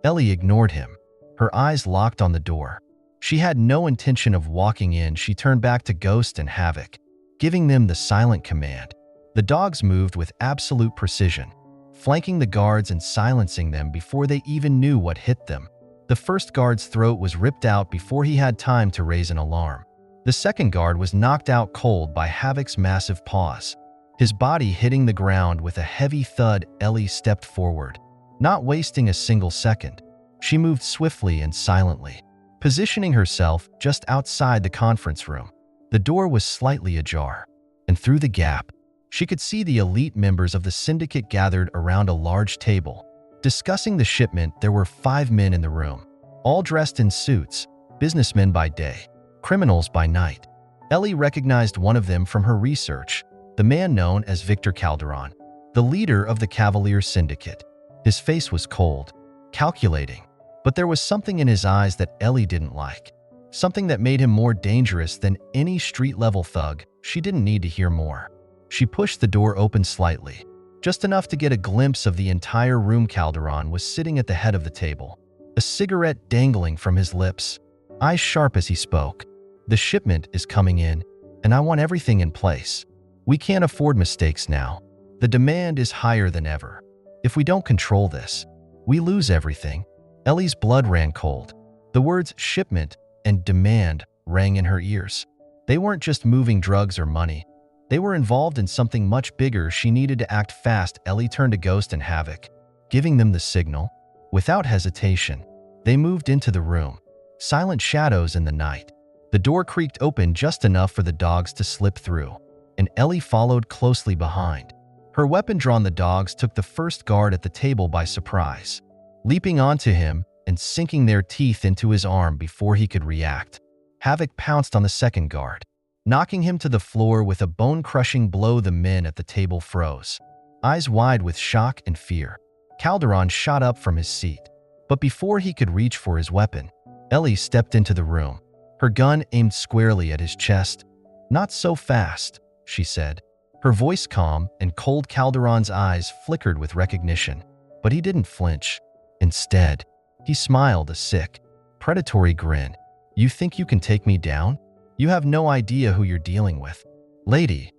Ellie ignored him, her eyes locked on the door. She had no intention of walking in. She turned back to Ghost and Havoc, giving them the silent command. The dogs moved with absolute precision, flanking the guards and silencing them before they even knew what hit them. The first guard's throat was ripped out before he had time to raise an alarm. The second guard was knocked out cold by Havoc's massive paws, his body hitting the ground with a heavy thud. Ellie stepped forward, not wasting a single second. She moved swiftly and silently, positioning herself just outside the conference room. The door was slightly ajar, and through the gap, she could see the elite members of the Syndicate gathered around a large table, discussing the shipment. There were 5 men in the room, all dressed in suits, businessmen by day, criminals by night. Ellie recognized one of them from her research, the man known as Victor Calderon, the leader of the Cavaliers Syndicate. His face was cold, calculating, but there was something in his eyes that Ellie didn't like, something that made him more dangerous than any street-level thug. She didn't need to hear more. She pushed the door open slightly, just enough to get a glimpse of the entire room. Calderon was sitting at the head of the table, a cigarette dangling from his lips, eyes sharp as he spoke. "The shipment is coming in, and I want everything in place. We can't afford mistakes now. The demand is higher than ever. If we don't control this, we lose everything." Ellie's blood ran cold. The words shipment and demand rang in her ears. They weren't just moving drugs or money. They were involved in something much bigger. She needed to act fast. Ellie turned to Ghost and Havoc, giving them the signal. Without hesitation, they moved into the room, silent shadows in the night. The door creaked open just enough for the dogs to slip through, and Ellie followed closely behind. Her weapon drawn, the dogs took the first guard at the table by surprise, leaping onto him and sinking their teeth into his arm before he could react. Havoc pounced on the second guard, knocking him to the floor with a bone-crushing blow. The men at the table froze, eyes wide with shock and fear. Calderon shot up from his seat, but before he could reach for his weapon, Ellie stepped into the room, her gun aimed squarely at his chest. "Not so fast," she said, her voice calm and cold. Calderon's eyes flickered with recognition, but he didn't flinch. Instead, he smiled, a sick, predatory grin. "You think you can take me down? You have no idea who you're dealing with, lady."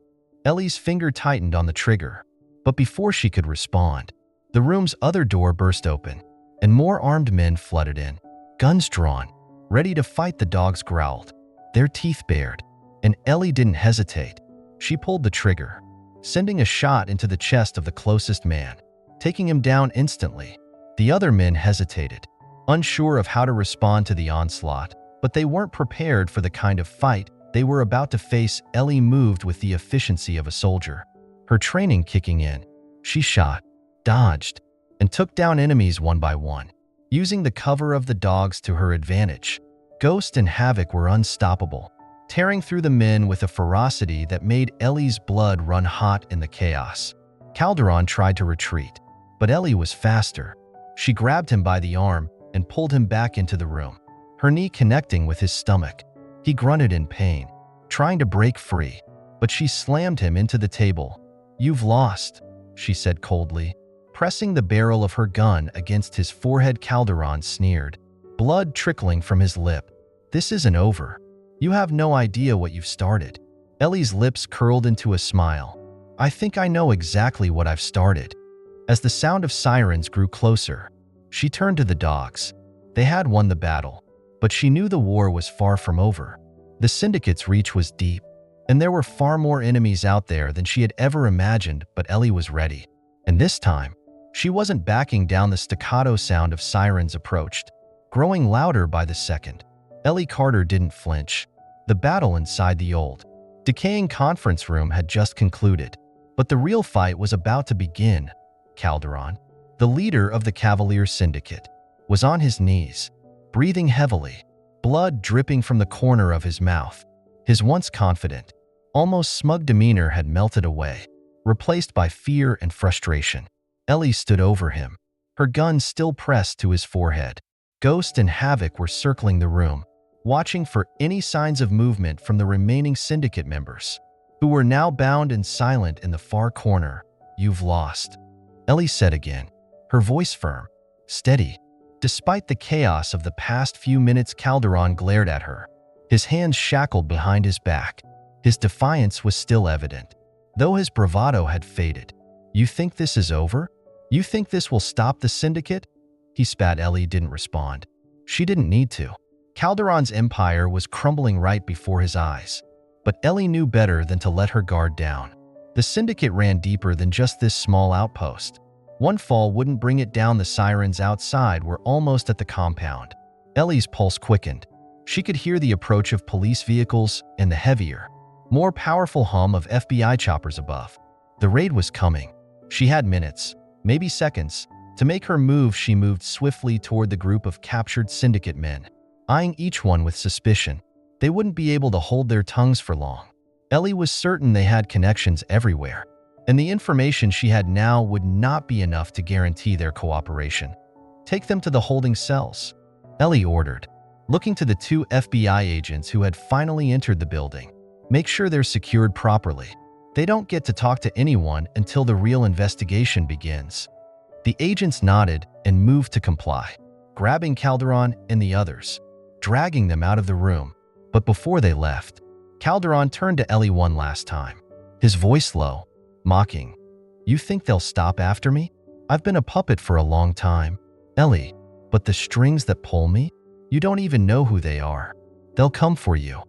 Ellie's finger tightened on the trigger, but before she could respond, the room's other door burst open, and more armed men flooded in, guns drawn, ready to fight. The dogs growled, their teeth bared, and Ellie didn't hesitate. She pulled the trigger, sending a shot into the chest of the closest man, taking him down instantly. The other men hesitated, unsure of how to respond to the onslaught, but they weren't prepared for the kind of fight they were about to face, Ellie moved with the efficiency of a soldier. Her training kicking in, she shot, dodged, and took down enemies one by one, using the cover of the dogs to her advantage. Ghost and Havoc were unstoppable, tearing through the men with a ferocity that made Ellie's blood run hot in the chaos. Calderon tried to retreat, but Ellie was faster. She grabbed him by the arm and pulled him back into the room, her knee connecting with his stomach. He grunted in pain, trying to break free, but she slammed him into the table. "You've lost," she said coldly, pressing the barrel of her gun against his forehead. Calderon sneered, blood trickling from his lip. "This isn't over. You have no idea what you've started." Ellie's lips curled into a smile. "I think I know exactly what I've started." As the sound of sirens grew closer, she turned to the dogs. They had won the battle, but she knew the war was far from over. The Syndicate's reach was deep, and there were far more enemies out there than she had ever imagined, but Ellie was ready. And this time, she wasn't backing down. The staccato sound of sirens approached, growing louder by the second. Ellie Carter didn't flinch. The battle inside the old, decaying conference room had just concluded, but the real fight was about to begin. Calderon, the leader of the Cavaliers Syndicate, was on his knees, breathing heavily, blood dripping from the corner of his mouth. His once confident, almost smug demeanor had melted away, replaced by fear and frustration. Ellie stood over him, her gun still pressed to his forehead. Ghost and Havoc were circling the room, watching for any signs of movement from the remaining Syndicate members, who were now bound and silent in the far corner. "You've lost," Ellie said again, her voice firm, steady. Despite the chaos of the past few minutes, Calderon glared at her, his hands shackled behind his back. His defiance was still evident, though his bravado had faded. "You think this is over? You think this will stop the Syndicate?" He spat. Ellie didn't respond. She didn't need to. Calderon's empire was crumbling right before his eyes, but Ellie knew better than to let her guard down. The Syndicate ran deeper than just this small outpost. One fall wouldn't bring it down. The sirens outside were almost at the compound. Ellie's pulse quickened. She could hear the approach of police vehicles and the heavier, more powerful hum of FBI choppers above. The raid was coming. She had minutes, maybe seconds, to make her move. She moved swiftly toward the group of captured Syndicate men, eyeing each one with suspicion. They wouldn't be able to hold their tongues for long. Ellie was certain they had connections everywhere, and the information she had now would not be enough to guarantee their cooperation. "Take them to the holding cells," Ellie ordered, looking to the two FBI agents who had finally entered the building. "Make sure they're secured properly. They don't get to talk to anyone until the real investigation begins." The agents nodded and moved to comply, grabbing Calderon and the others, dragging them out of the room. But before they left, Calderon turned to Ellie one last time, his voice low, mocking. "You think they'll stop after me? I've been a puppet for a long time, Ellie, but the strings that pull me, you don't even know who they are. They'll come for you."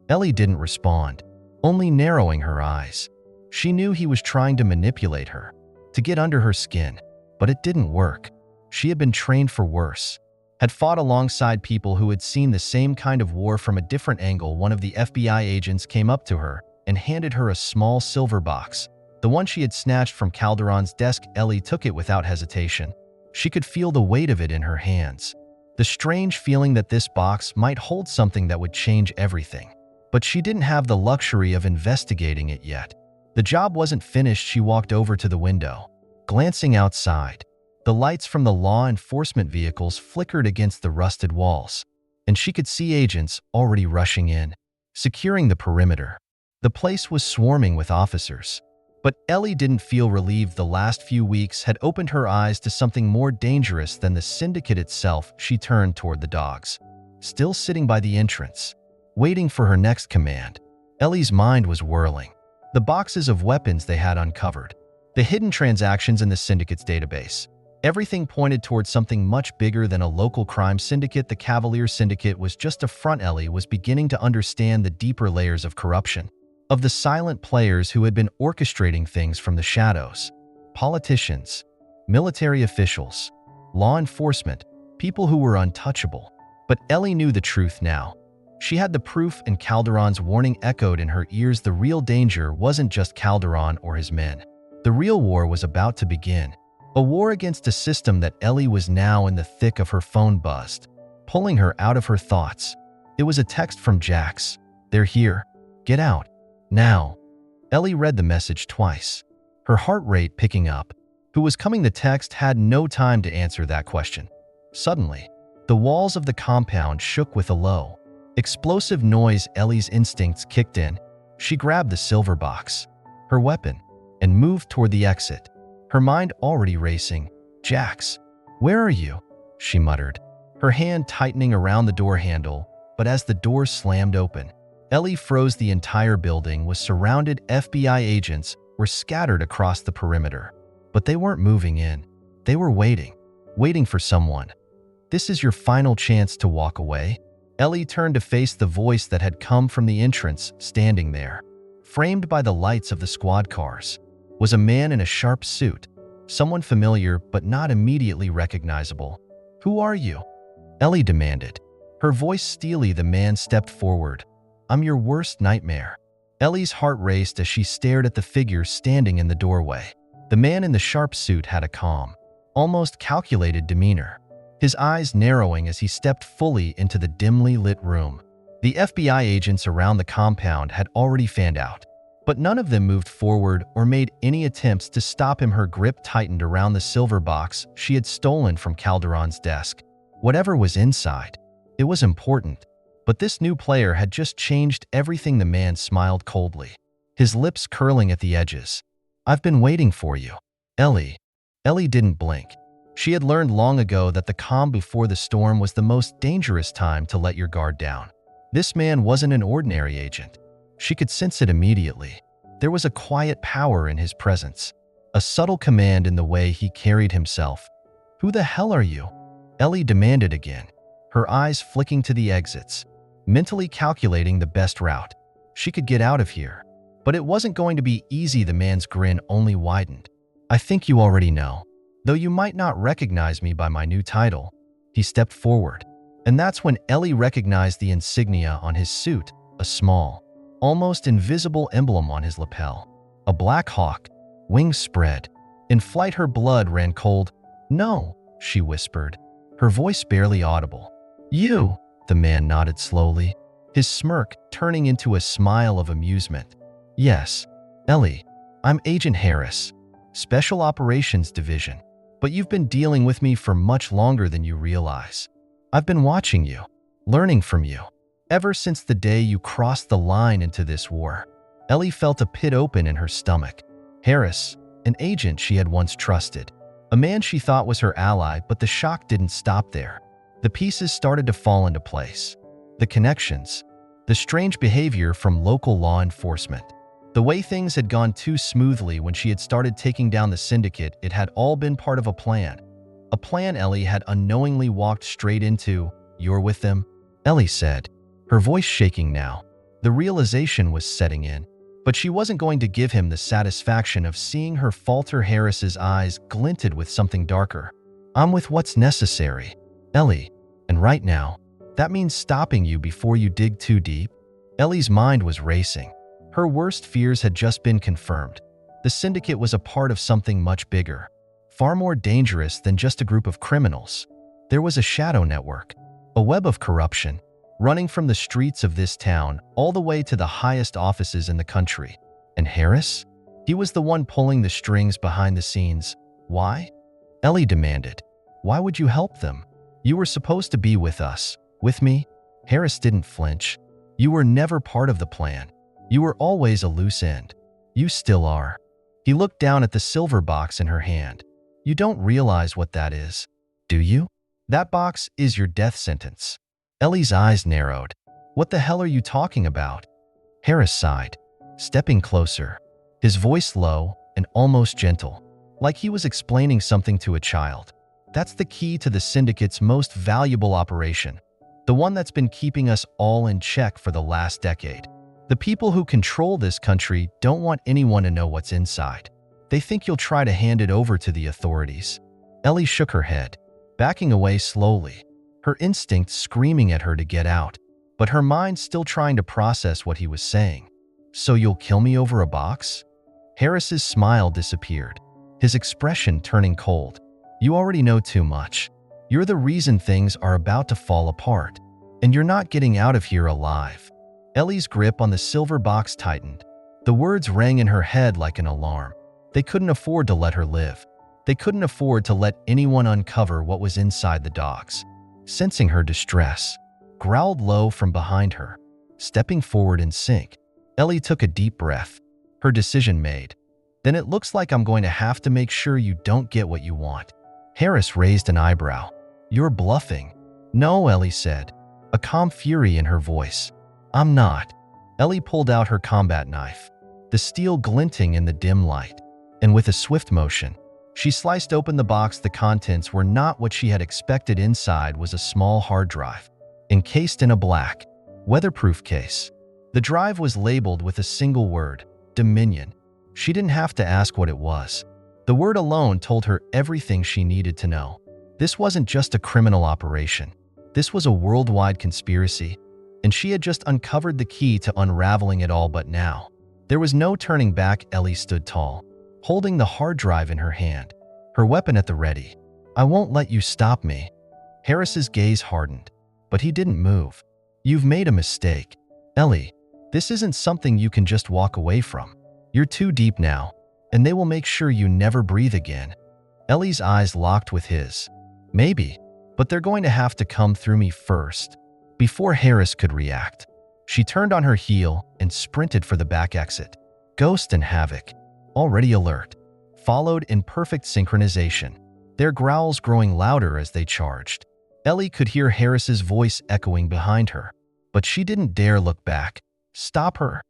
Ellie didn't respond, only narrowing her eyes. She knew he was trying to manipulate her, to get under her skin, but it didn't work. She had been trained for worse, had fought alongside people who had seen the same kind of war from a different angle. One of the FBI agents came up to her and handed her a small silver box, the one she had snatched from Calderon's desk. Ellie took it without hesitation. She could feel the weight of it in her hands, the strange feeling that this box might hold something that would change everything. But she didn't have the luxury of investigating it yet. The job wasn't finished. She walked over to the window, glancing outside. The lights from the law enforcement vehicles flickered against the rusted walls, and she could see agents already rushing in, securing the perimeter. The place was swarming with officers. But Ellie didn't feel relieved. The last few weeks had opened her eyes to something more dangerous than the Syndicate itself. She turned toward the dogs, still sitting by the entrance, waiting for her next command. Ellie's mind was whirling. The boxes of weapons they had uncovered, the hidden transactions in the Syndicate's database. Everything pointed towards something much bigger than a local crime syndicate. The Cavaliers Syndicate was just a front. Ellie was beginning to understand the deeper layers of corruption, of the silent players who had been orchestrating things from the shadows. Politicians, military officials, law enforcement, people who were untouchable. But Ellie knew the truth now. She had the proof, and Calderon's warning echoed in her ears. The real danger wasn't just Calderon or his men. The real war was about to begin. A war against a system that Ellie was now in the thick of. Her phone buzzed, pulling her out of her thoughts. It was a text from Jax. "They're here. Get out. Now." Ellie read the message twice, her heart rate picking up. Who was coming? The text had no time to answer that question. Suddenly, the walls of the compound shook with a low, explosive noise. Ellie's instincts kicked in. She grabbed the silver box, her weapon, and moved toward the exit, her mind already racing. "Jax, where are you?" she muttered, her hand tightening around the door handle. But as the door slammed open, Ellie froze. The entire building was surrounded. FBI agents were scattered across the perimeter. But they weren't moving in. They were waiting for someone. "This is your final chance to walk away." Ellie turned to face the voice that had come from the entrance. Standing there, framed by the lights of the squad cars, was a man in a sharp suit, someone familiar but not immediately recognizable. "Who are you?" Ellie demanded, her voice steely. The man stepped forward. "I'm your worst nightmare." Ellie's heart raced as she stared at the figure standing in the doorway. The man in the sharp suit had a calm, almost calculated demeanor, his eyes narrowing as he stepped fully into the dimly lit room. The FBI agents around the compound had already fanned out, but none of them moved forward or made any attempts to stop him. Her grip tightened around the silver box she had stolen from Calderon's desk. Whatever was inside, it was important. But this new player had just changed everything. The man smiled coldly, his lips curling at the edges. "I've been waiting for you, Ellie." Ellie didn't blink. She had learned long ago that the calm before the storm was the most dangerous time to let your guard down. This man wasn't an ordinary agent. She could sense it immediately. There was a quiet power in his presence, a subtle command in the way he carried himself. "Who the hell are you?" Ellie demanded again, her eyes flicking to the exits, mentally calculating the best route. She could get out of here, but it wasn't going to be easy. The man's grin only widened. "I think you already know, though you might not recognize me by my new title." He stepped forward, and that's when Ellie recognized the insignia on his suit, a small, almost invisible emblem on his lapel. A black hawk, wings spread. In flight, her blood ran cold. "No," she whispered, her voice barely audible. "You?" The man nodded slowly, his smirk turning into a smile of amusement. "Yes, Ellie, I'm Agent Harris, Special Operations Division. But you've been dealing with me for much longer than you realize. I've been watching you, learning from you, ever since the day you crossed the line into this war." Ellie felt a pit open in her stomach. Harris, an agent she had once trusted, a man she thought was her ally. But the shock didn't stop there. The pieces started to fall into place. The connections, the strange behavior from local law enforcement, the way things had gone too smoothly when she had started taking down the syndicate. It had all been part of a plan. A plan Ellie had unknowingly walked straight into. "You're with them?" Ellie said, her voice shaking now. The realization was setting in, but she wasn't going to give him the satisfaction of seeing her falter. Harris's eyes glinted with something darker. "I'm with what's necessary, Ellie, and right now, that means stopping you before you dig too deep." Ellie's mind was racing. Her worst fears had just been confirmed. The syndicate was a part of something much bigger, far more dangerous than just a group of criminals. There was a shadow network, a web of corruption, running from the streets of this town all the way to the highest offices in the country. And Harris? He was the one pulling the strings behind the scenes. "Why?" Ellie demanded. "Why would you help them? You were supposed to be with us, with me." Harris didn't flinch. "You were never part of the plan. You were always a loose end. You still are." He looked down at the silver box in her hand. "You don't realize what that is, do you? That box is your death sentence." Ellie's eyes narrowed. "What the hell are you talking about?" Harris sighed, stepping closer, his voice low and almost gentle, like he was explaining something to a child. "That's the key to the syndicate's most valuable operation, the one that's been keeping us all in check for the last decade. The people who control this country don't want anyone to know what's inside. They think you'll try to hand it over to the authorities." Ellie shook her head, backing away slowly, her instincts screaming at her to get out. but her mind still trying to process what he was saying. "So you'll kill me over a box?" Harris's smile disappeared, his expression turning cold. "You already know too much. You're the reason things are about to fall apart, and you're not getting out of here alive." Ellie's grip on the silver box tightened. The words rang in her head like an alarm. They couldn't afford to let her live. They couldn't afford to let anyone uncover what was inside the dogs. Sensing her distress, growled low from behind her. Stepping forward in sync, Ellie took a deep breath, her decision made. "Then it looks like I'm going to have to make sure you don't get what you want." Harris raised an eyebrow. "You're bluffing." "No," Ellie said, a calm fury in her voice. "I'm not." Ellie pulled out her combat knife, the steel glinting in the dim light, and with a swift motion, she sliced open the box. The contents were not what she had expected. Inside was a small hard drive, encased in a black, weatherproof case. The drive was labeled with a single word, Dominion. She didn't have to ask what it was. The word alone told her everything she needed to know. This wasn't just a criminal operation. This was a worldwide conspiracy, and she had just uncovered the key to unraveling it all. But now, there was no turning back. Ellie stood tall, holding the hard drive in her hand, her weapon at the ready. "I won't let you stop me." Harris's gaze hardened, but he didn't move. "You've made a mistake, Ellie. This isn't something you can just walk away from. You're too deep now, and they will make sure you never breathe again." Ellie's eyes locked with his. "Maybe, but they're going to have to come through me first." Before Harris could react, she turned on her heel and sprinted for the back exit. Ghost and Havoc, already alert, followed in perfect synchronization, their growls growing louder as they charged. Ellie could hear Harris's voice echoing behind her, but she didn't dare look back. "Stop her!"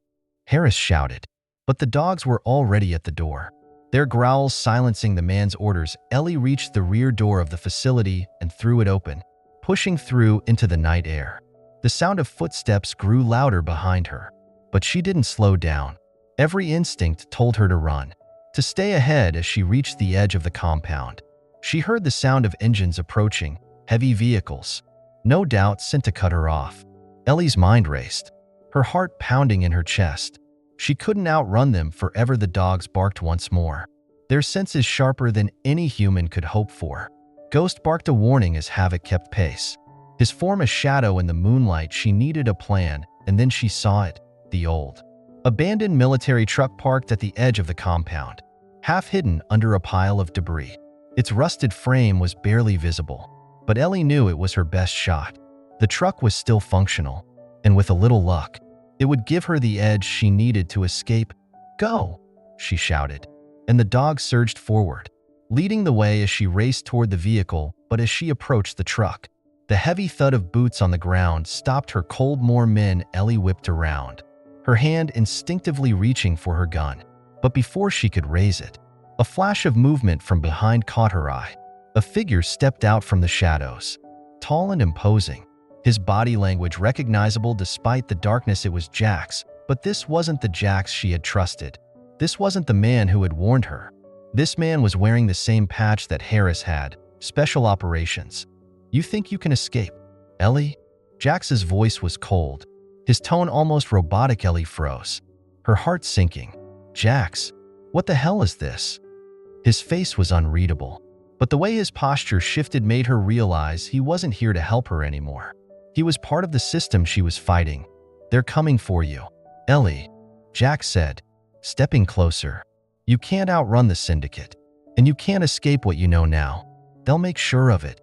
Harris shouted, but the dogs were already at the door, their growls silencing the man's orders. Ellie reached the rear door of the facility and threw it open, pushing through into the night air. The sound of footsteps grew louder behind her, but she didn't slow down. Every instinct told her to run, to stay ahead. As she reached the edge of the compound, she heard the sound of engines approaching, heavy vehicles, no doubt sent to cut her off. Ellie's mind raced, her heart pounding in her chest. She couldn't outrun them forever. The dogs barked once more, their senses sharper than any human could hope for. Ghost barked a warning as Havoc kept pace, his form a shadow in the moonlight. She needed a plan, and then she saw it. The old, abandoned military truck parked at the edge of the compound, half hidden under a pile of debris. Its rusted frame was barely visible, but Ellie knew it was her best shot. The truck was still functional, and with a little luck, it would give her the edge she needed to escape. "Go!" she shouted, and the dog surged forward, leading the way as she raced toward the vehicle. But as she approached the truck, the heavy thud of boots on the ground stopped her cold. More men. Ellie whipped around, her hand instinctively reaching for her gun. But before she could raise it, a flash of movement from behind caught her eye. A figure stepped out from the shadows, tall and imposing, his body language recognizable despite the darkness. It was Jax, but this wasn't the Jax she had trusted. This wasn't the man who had warned her. This man was wearing the same patch that Harris had, Special Operations. "You think you can escape, Ellie?" Jax's voice was cold, his tone almost robotic. Ellie froze, her heart sinking. "Jax, what the hell is this?" His face was unreadable, but the way his posture shifted made her realize he wasn't here to help her anymore. He was part of the system she was fighting. "They're coming for you, Ellie," Jax said, stepping closer. "You can't outrun the Syndicate, and you can't escape what you know now. They'll make sure of it."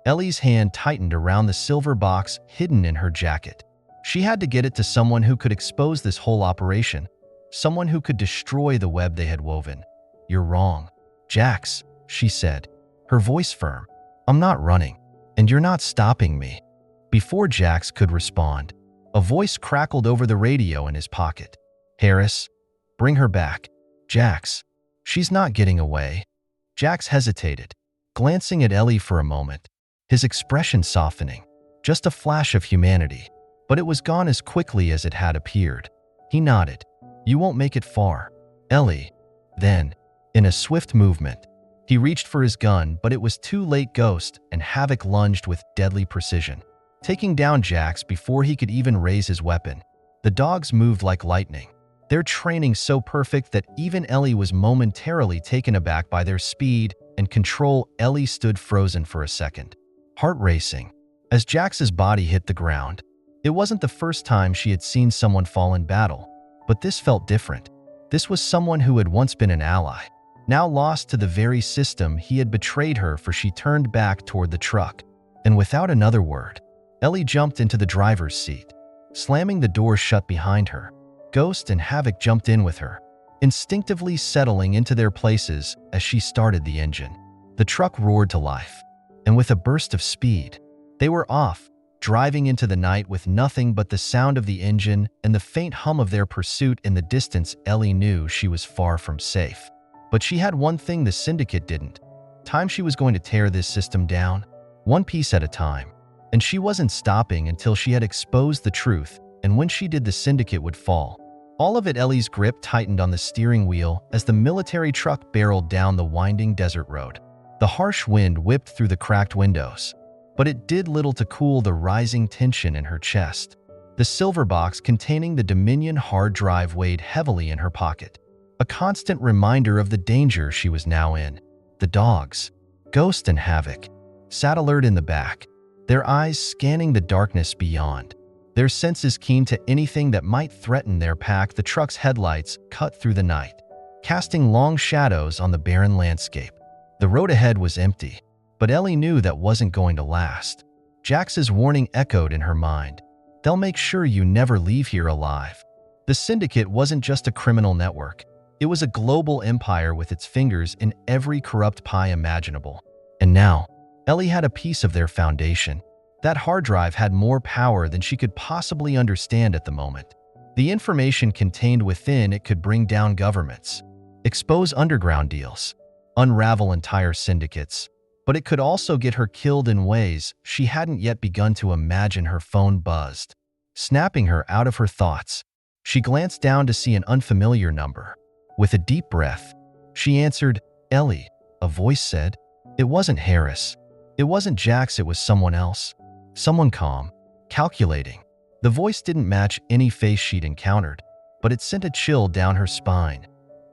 Ellie's hand tightened around the silver box hidden in her jacket. She had to get it to someone who could expose this whole operation, someone who could destroy the web they had woven. "You're wrong, Jax," she said, her voice firm. "I'm not running, and you're not stopping me." Before Jax could respond, a voice crackled over the radio in his pocket. "Harris, bring her back. Jax, she's not getting away." Jax hesitated, glancing at Ellie for a moment, his expression softening. Just a flash of humanity, but it was gone as quickly as it had appeared. He nodded. "You won't make it far, Ellie." Then, in a swift movement, he reached for his gun, but it was too late. Ghost and Havoc lunged with deadly precision, taking down Jax before he could even raise his weapon. The dogs moved like lightning, their training so perfect that even Ellie was momentarily taken aback by their speed and control. Ellie stood frozen for a second, heart racing, as Jax's body hit the ground. It wasn't the first time she had seen someone fall in battle, but this felt different. This was someone who had once been an ally, now lost to the very system he had betrayed her for. She turned back toward the truck, and without another word, Ellie jumped into the driver's seat, slamming the door shut behind her. Ghost and Havoc jumped in with her, instinctively settling into their places as she started the engine. The truck roared to life, and with a burst of speed, they were off, driving into the night with nothing but the sound of the engine and the faint hum of their pursuit in the distance. Ellie knew she was far from safe. But she had one thing the Syndicate didn't. Time. She was going to tear this system down, one piece at a time. And she wasn't stopping until she had exposed the truth, and when she did, the Syndicate would fall. All of it. Ellie's grip tightened on the steering wheel as the military truck barreled down the winding desert road. The harsh wind whipped through the cracked windows, but it did little to cool the rising tension in her chest. The silver box containing the Dominion hard drive weighed heavily in her pocket, a constant reminder of the danger she was now in. The dogs, Ghost and Havoc, sat alert in the back, their eyes scanning the darkness beyond, their senses keen to anything that might threaten their pack. The truck's headlights cut through the night, casting long shadows on the barren landscape. The road ahead was empty, but Ellie knew that wasn't going to last. Jax's warning echoed in her mind. They'll make sure you never leave here alive. The Syndicate wasn't just a criminal network. It was a global empire with its fingers in every corrupt pie imaginable. And now, Ellie had a piece of their foundation. That hard drive had more power than she could possibly understand at the moment. The information contained within it could bring down governments, expose underground deals, unravel entire syndicates. But it could also get her killed in ways she hadn't yet begun to imagine. Her phone buzzed, snapping her out of her thoughts. She glanced down to see an unfamiliar number. With a deep breath, she answered. Ellie, a voice said. It wasn't Harris. It wasn't Jax. It was someone else. Someone calm, calculating. The voice didn't match any face she'd encountered, but it sent a chill down her spine.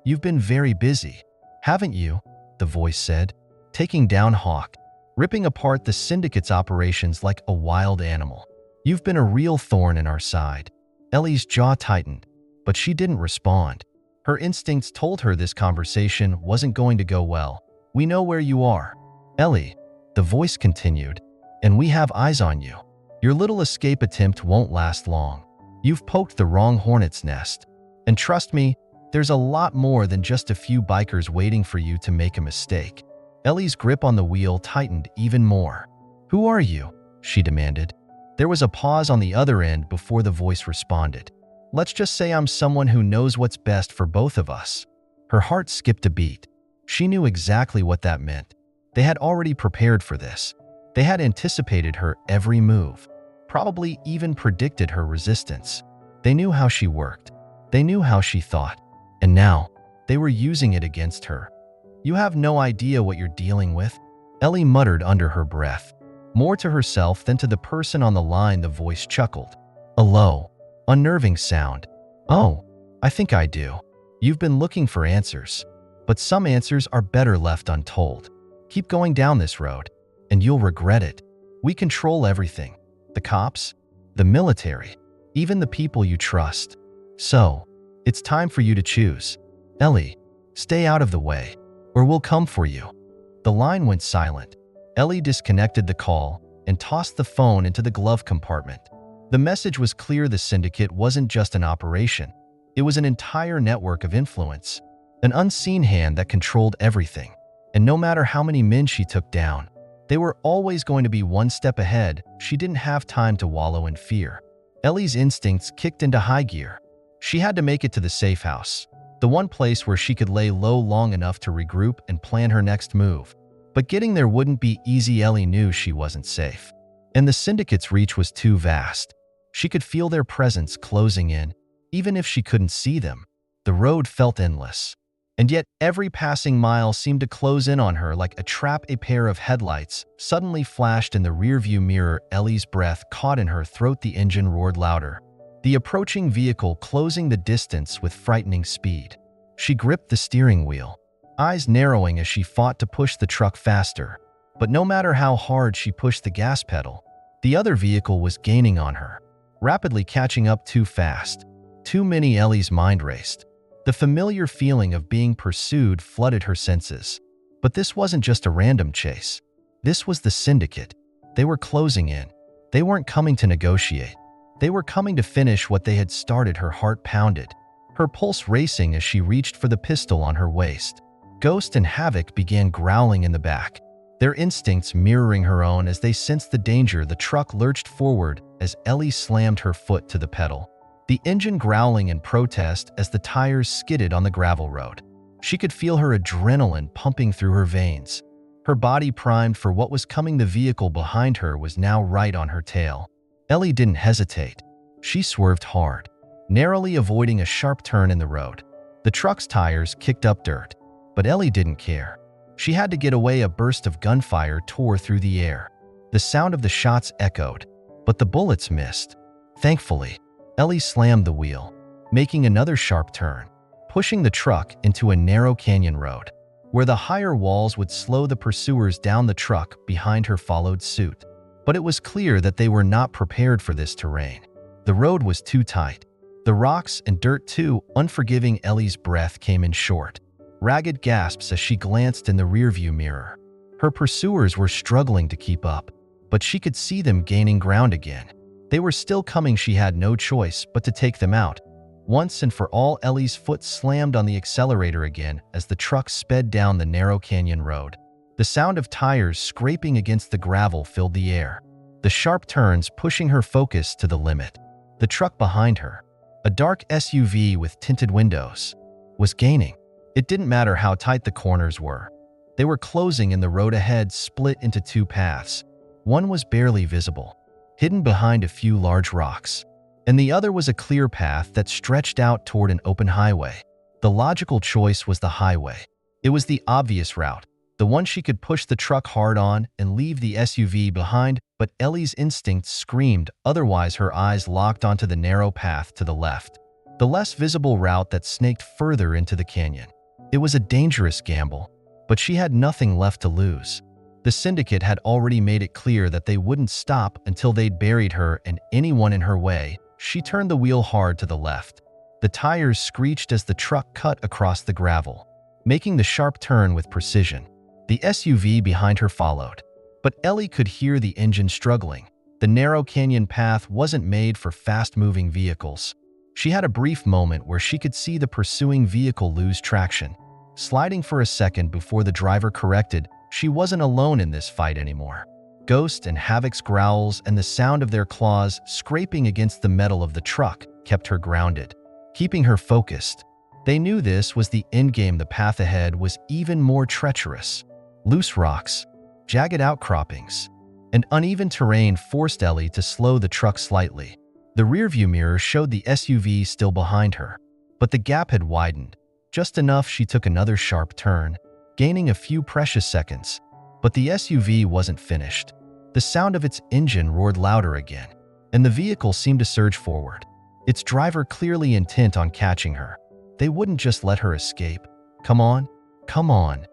You've been very busy, haven't you? The voice said. Taking down Hawk, ripping apart the Syndicate's operations like a wild animal. You've been a real thorn in our side. Ellie's jaw tightened, but she didn't respond. Her instincts told her this conversation wasn't going to go well. We know where you are, Ellie, the voice continued, and we have eyes on you. Your little escape attempt won't last long. You've poked the wrong hornet's nest. And trust me, there's a lot more than just a few bikers waiting for you to make a mistake. Ellie's grip on the wheel tightened even more. Who are you? She demanded. There was a pause on the other end before the voice responded. Let's just say I'm someone who knows what's best for both of us. Her heart skipped a beat. She knew exactly what that meant. They had already prepared for this. They had anticipated her every move, probably even predicted her resistance. They knew how she worked. They knew how she thought. And now, they were using it against her. You have no idea what you're dealing with, Ellie muttered under her breath. More to herself than to the person on the line. The voice chuckled. A low, unnerving sound. Oh, I think I do. You've been looking for answers, but some answers are better left untold. Keep going down this road, and you'll regret it. We control everything. The cops, the military, even the people you trust. So, it's time for you to choose. Ellie, stay out of the way, or we'll come for you. The line went silent. Ellie disconnected the call and tossed the phone into the glove compartment. The message was clear. The Syndicate wasn't just an operation. It was an entire network of influence, an unseen hand that controlled everything. And no matter how many men she took down, they were always going to be one step ahead. She didn't have time to wallow in fear. Ellie's instincts kicked into high gear. She had to make it to the safe house, the one place where she could lay low long enough to regroup and plan her next move. But getting there wouldn't be easy. Ellie knew she wasn't safe, and the Syndicate's reach was too vast. She could feel their presence closing in, even if she couldn't see them. The road felt endless, And yet every passing mile seemed to close in on her like a trap. A pair of headlights suddenly flashed in the rearview mirror. Ellie's breath caught in her throat. The engine roared louder, the approaching vehicle closing the distance with frightening speed. She gripped the steering wheel, eyes narrowing as she fought to push the truck faster. But no matter how hard she pushed the gas pedal, the other vehicle was gaining on her, rapidly catching up too fast. Too many. Ellie's mind raced. The familiar feeling of being pursued flooded her senses. But this wasn't just a random chase. This was the Syndicate. They were closing in. They weren't coming to negotiate. They were coming to finish what they had started. Her heart pounded, her pulse racing as she reached for the pistol on her waist. Ghost and Havoc began growling in the back, their instincts mirroring her own. As they sensed the danger, the truck lurched forward as Ellie slammed her foot to the pedal, the engine growling in protest as the tires skidded on the gravel road. She could feel her adrenaline pumping through her veins, her body primed for what was coming. The vehicle behind her was now right on her tail. Ellie didn't hesitate. She swerved hard, narrowly avoiding a sharp turn in the road. The truck's tires kicked up dirt, but Ellie didn't care. She had to get away. A burst of gunfire tore through the air. The sound of the shots echoed, but the bullets missed. Thankfully, Ellie slammed the wheel, making another sharp turn, pushing the truck into a narrow canyon road, where the higher walls would slow the pursuers down. The truck behind her followed suit, but it was clear that they were not prepared for this terrain. The road was too tight, the rocks and dirt too unforgiving. Ellie's breath came in short, ragged gasps as she glanced in the rearview mirror. Her pursuers were struggling to keep up, but she could see them gaining ground again. They were still coming. She had no choice but to take them out. Once and for all, Ellie's foot slammed on the accelerator again as the truck sped down the narrow canyon road. The sound of tires scraping against the gravel filled the air, the sharp turns pushing her focus to the limit. The truck behind her, a dark SUV with tinted windows, was gaining. It didn't matter how tight the corners were. They were closing, and the road ahead split into two paths. One was barely visible, hidden behind a few large rocks, and the other was a clear path that stretched out toward an open highway. The logical choice was the highway. It was the obvious route, the one she could push the truck hard on and leave the SUV behind, but Ellie's instincts screamed otherwise. Her eyes locked onto the narrow path to the left, the less visible route that snaked further into the canyon. It was a dangerous gamble, but she had nothing left to lose. The Syndicate had already made it clear that they wouldn't stop until they'd buried her and anyone in her way. She turned the wheel hard to the left. The tires screeched as the truck cut across the gravel, making the sharp turn with precision. The SUV behind her followed, but Ellie could hear the engine struggling. The narrow canyon path wasn't made for fast-moving vehicles. She had a brief moment where she could see the pursuing vehicle lose traction, sliding for a second before the driver corrected. She wasn't alone in this fight anymore. Ghost and Havoc's growls and the sound of their claws scraping against the metal of the truck kept her grounded, keeping her focused. They knew this was the endgame. The path ahead was even more treacherous. Loose rocks, jagged outcroppings, and uneven terrain forced Ellie to slow the truck slightly. The rearview mirror showed the SUV still behind her, but the gap had widened, just enough. She took another sharp turn, gaining a few precious seconds. But the SUV wasn't finished. The sound of its engine roared louder again, and the vehicle seemed to surge forward, its driver clearly intent on catching her. They wouldn't just let her escape. "Come on, come on,"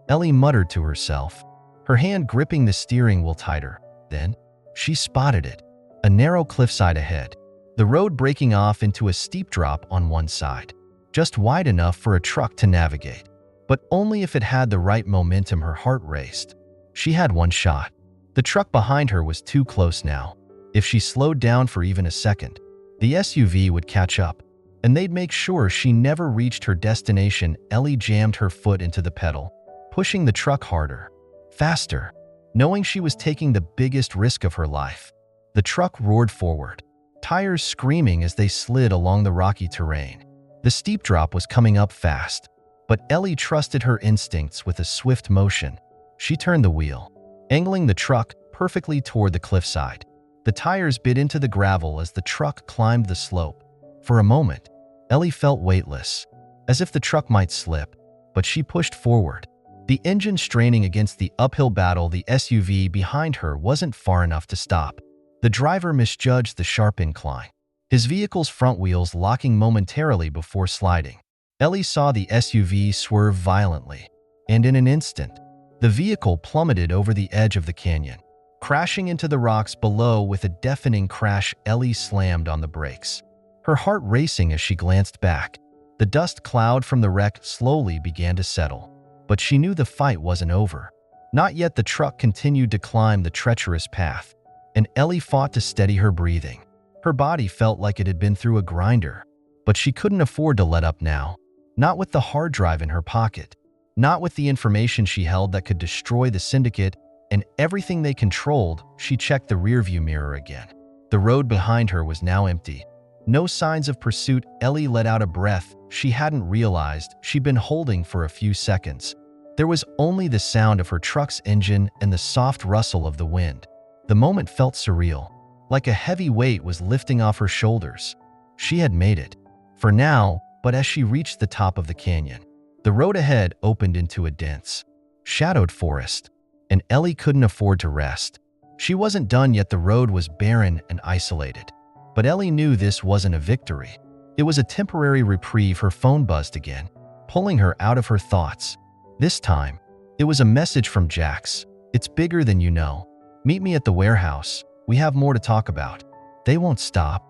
Ellie muttered to herself, her hand gripping the steering wheel tighter. Then, she spotted it, a narrow cliffside ahead, the road breaking off into a steep drop on one side, just wide enough for a truck to navigate. But only if it had the right momentum. Her heart raced. She had one shot. The truck behind her was too close now. If she slowed down for even a second, the SUV would catch up, and they'd make sure she never reached her destination. Ellie jammed her foot into the pedal, pushing the truck harder, faster, knowing she was taking the biggest risk of her life. The truck roared forward, tires screaming as they slid along the rocky terrain. The steep drop was coming up fast, but Ellie trusted her instincts. With a swift motion, she turned the wheel, angling the truck perfectly toward the cliffside. The tires bit into the gravel as the truck climbed the slope. For a moment, Ellie felt weightless, as if the truck might slip. but she pushed forward. The engine straining against the uphill battle, the SUV behind her wasn't far enough to stop. The driver misjudged the sharp incline, his vehicle's front wheels locking momentarily before sliding. Ellie saw the SUV swerve violently, and in an instant, the vehicle plummeted over the edge of the canyon. Crashing into the rocks below with a deafening crash, Ellie slammed on the brakes, her heart racing as she glanced back. The dust cloud from the wreck slowly began to settle, but she knew the fight wasn't over. Not yet. The truck continued to climb the treacherous path, and Ellie fought to steady her breathing. Her body felt like it had been through a grinder, but she couldn't afford to let up now. Not with the hard drive in her pocket, not with the information she held that could destroy the syndicate and everything they controlled. She checked the rearview mirror again. The road behind her was now empty. No signs of pursuit. Ellie let out a breath she hadn't realized she'd been holding for a few seconds. There was only the sound of her truck's engine and the soft rustle of the wind. The moment felt surreal, like a heavy weight was lifting off her shoulders. She had made it, for now, but as she reached the top of the canyon, the road ahead opened into a dense, shadowed forest, and Ellie couldn't afford to rest. She wasn't done yet. The road was barren and isolated. But Ellie knew this wasn't a victory. It was a temporary reprieve. Her phone buzzed again, pulling her out of her thoughts. This time, it was a message from Jax. "It's bigger than you know. Meet me at the warehouse. We have more to talk about." They won't stop.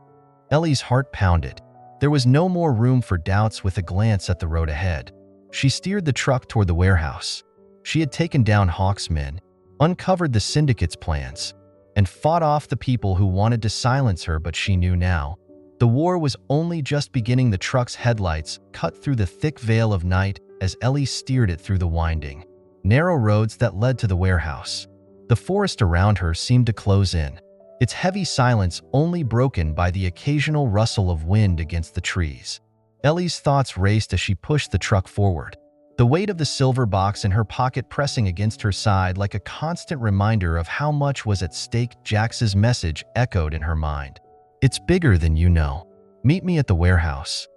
Ellie's heart pounded. There was no more room for doubts. With a glance at the road ahead, she steered the truck toward the warehouse. She had taken down Hawk's men, uncovered the syndicate's plans, and fought off the people who wanted to silence her. But she knew now, the war was only just beginning. The truck's headlights cut through the thick veil of night as Ellie steered it through the winding, narrow roads that led to the warehouse. The forest around her seemed to close in, its heavy silence only broken by the occasional rustle of wind against the trees. Ellie's thoughts raced as she pushed the truck forward, the weight of the silver box in her pocket pressing against her side like a constant reminder of how much was at stake. Jax's message echoed in her mind. "It's bigger than you know. Meet me at the warehouse."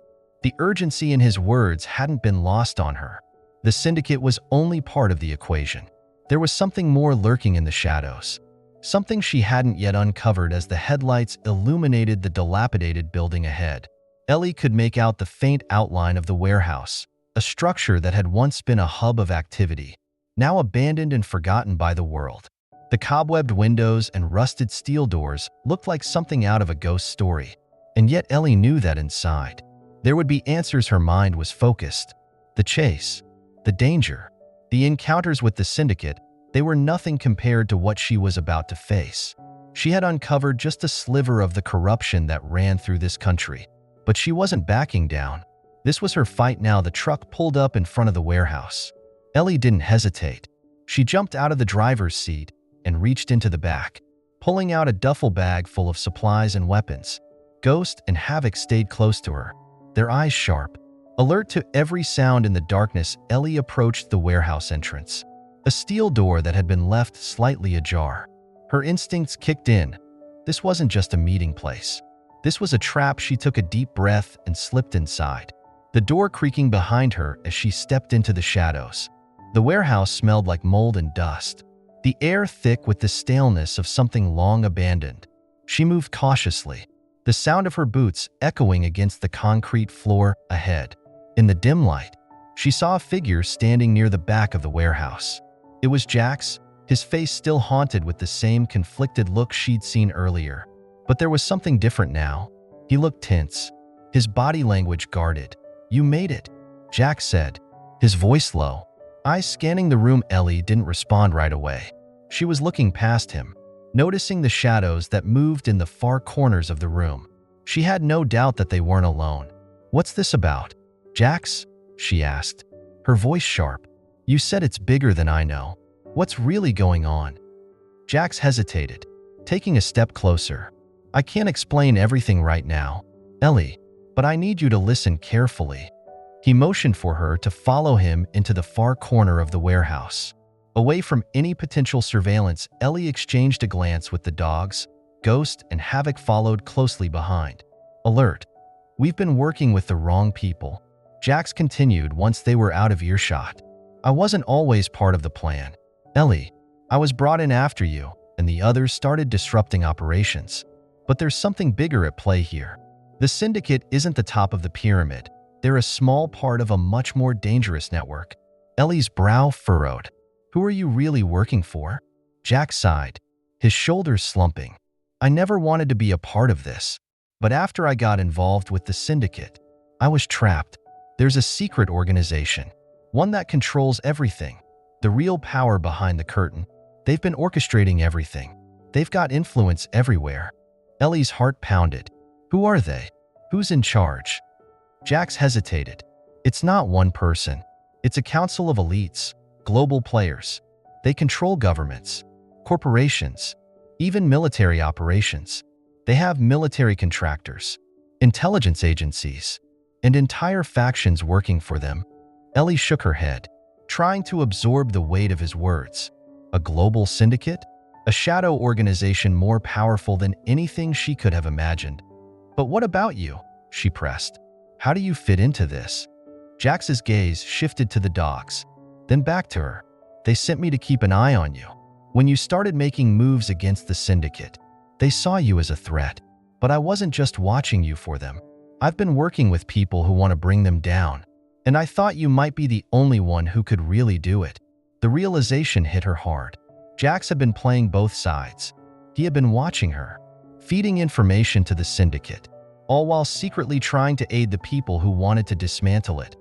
The urgency in his words hadn't been lost on her. The syndicate was only part of the equation. There was something more lurking in the shadows, something she hadn't yet uncovered. As the headlights illuminated the dilapidated building ahead, Ellie could make out the faint outline of the warehouse, a structure that had once been a hub of activity, now abandoned and forgotten by the world. The cobwebbed windows and rusted steel doors looked like something out of a ghost story, and yet Ellie knew that inside there would be answers. Her mind was focused. The chase, the danger, the encounters with the syndicate, they were nothing compared to what she was about to face. She had uncovered just a sliver of the corruption that ran through this country, but she wasn't backing down. This was her fight now. The truck pulled up in front of the warehouse. Ellie didn't hesitate. She jumped out of the driver's seat and reached into the back, pulling out a duffel bag full of supplies and weapons. Ghost and Havoc stayed close to her, their eyes sharp, alert to every sound in the darkness. Ellie approached the warehouse entrance, a steel door that had been left slightly ajar. Her instincts kicked in. This wasn't just a meeting place. This was a trap. She took a deep breath and slipped inside, the door creaking behind her as she stepped into the shadows. The warehouse smelled like mold and dust, the air thick with the staleness of something long abandoned. She moved cautiously, the sound of her boots echoing against the concrete floor ahead. In the dim light, she saw a figure standing near the back of the warehouse. It was Jax, his face still haunted with the same conflicted look she'd seen earlier. But there was something different now. He looked tense, his body language guarded. "You made it," Jax said, his voice low, eyes scanning the room. Ellie didn't respond right away. She was looking past him, noticing the shadows that moved in the far corners of the room. She had no doubt that they weren't alone. "What's this about, Jax?" she asked, her voice sharp. "You said it's bigger than I know. What's really going on?" Jax hesitated, taking a step closer. "I can't explain everything right now, Ellie, but I need you to listen carefully." He motioned for her to follow him into the far corner of the warehouse. Away from any potential surveillance, Ellie exchanged a glance with the dogs. Ghost and Havoc followed closely behind, alert. "We've been working with the wrong people," Jax continued once they were out of earshot. I wasn't always part of the plan. Ellie, I was brought in after you, and the others started disrupting operations. But there's something bigger at play here. The Syndicate isn't the top of the pyramid. They're a small part of a much more dangerous network. Ellie's brow furrowed. Who are you really working for? Jax sighed, his shoulders slumping. I never wanted to be a part of this. But after I got involved with the Syndicate, I was trapped. There's a secret organization, one that controls everything. The real power behind the curtain. They've been orchestrating everything. They've got influence everywhere. Ellie's heart pounded. Who are they? Who's in charge? Jax hesitated. It's not one person. It's a council of elites, global players. They control governments, corporations, even military operations. They have military contractors, intelligence agencies, and entire factions working for them. Ellie shook her head, trying to absorb the weight of his words. A global syndicate? A shadow organization more powerful than anything she could have imagined. But what about you? She pressed. How do you fit into this? Jax's gaze shifted to the dogs, then back to her. They sent me to keep an eye on you. When you started making moves against the Syndicate, they saw you as a threat. But I wasn't just watching you for them. I've been working with people who want to bring them down. And I thought you might be the only one who could really do it. The realization hit her hard. Jax had been playing both sides. He had been watching her, feeding information to the Syndicate, all while secretly trying to aid the people who wanted to dismantle it.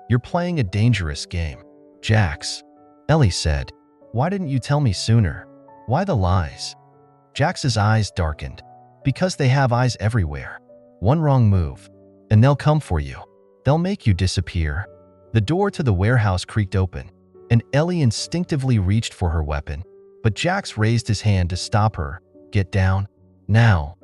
You're playing a dangerous game, Jax. Ellie said, why didn't you tell me sooner? Why the lies? Jax's eyes darkened. Because they have eyes everywhere. One wrong move, and they'll come for you. They'll make you disappear. The door to the warehouse creaked open, and Ellie instinctively reached for her weapon. But Jax raised his hand to stop her. Get down. Now.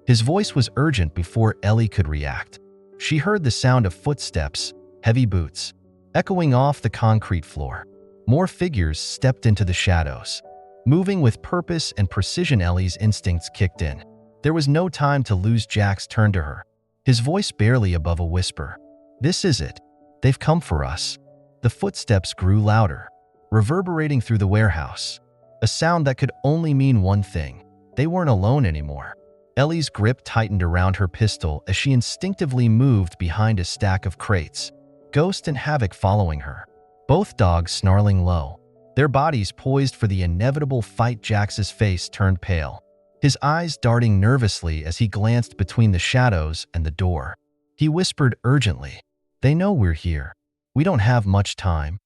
His voice was urgent before Ellie could react. She heard the sound of footsteps, heavy boots, echoing off the concrete floor. More figures stepped into the shadows. Moving with purpose and precision, Ellie's instincts kicked in. There was no time to lose. Jax turned to her, his voice barely above a whisper. This is it. They've come for us. The footsteps grew louder, reverberating through the warehouse. A sound that could only mean one thing. They weren't alone anymore. Ellie's grip tightened around her pistol as she instinctively moved behind a stack of crates, Ghost and Havoc following her, both dogs snarling low, their bodies poised for the inevitable fight. Jax's face turned pale, his eyes darting nervously as he glanced between the shadows and the door. He whispered urgently, they know we're here. We don't have much time.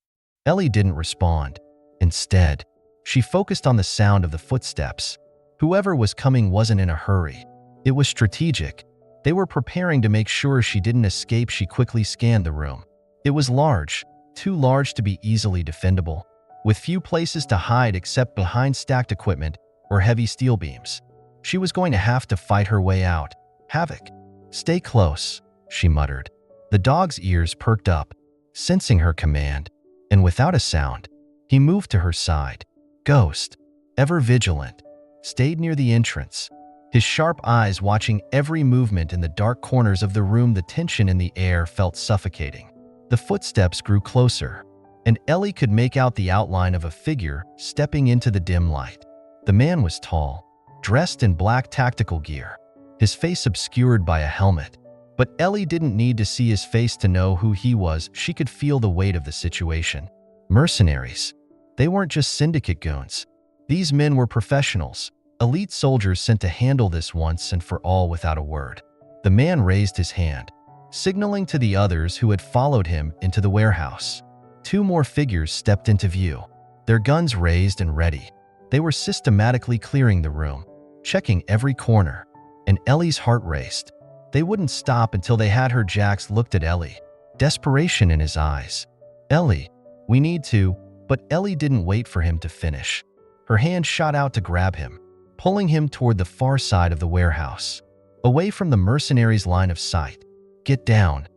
Ellie didn't respond. Instead, she focused on the sound of the footsteps. Whoever was coming wasn't in a hurry. It was strategic. They were preparing to make sure she didn't escape. She quickly scanned the room. It was large, too large to be easily defendable, with few places to hide except behind stacked equipment or heavy steel beams. She was going to have to fight her way out. Havoc. Stay close, she muttered. The dog's ears perked up, sensing her command, and without a sound, he moved to her side. Ghost, ever vigilant, stayed near the entrance, his sharp eyes watching every movement in the dark corners of the room. The tension in the air felt suffocating. The footsteps grew closer, and Ellie could make out the outline of a figure stepping into the dim light. The man was tall, dressed in black tactical gear, his face obscured by a helmet. But Ellie didn't need to see his face to know who he was. She could feel the weight of the situation. Mercenaries. They weren't just syndicate goons. These men were professionals, elite soldiers sent to handle this once and for all without a word. The man raised his hand, signaling to the others who had followed him into the warehouse. Two more figures stepped into view, their guns raised and ready. They were systematically clearing the room, checking every corner, and Ellie's heart raced. They wouldn't stop until they had her. Jax looked at Ellie, desperation in his eyes. Ellie, we need to, but Ellie didn't wait for him to finish. Her hand shot out to grab him, pulling him toward the far side of the warehouse, away from the mercenaries' line of sight. Get down.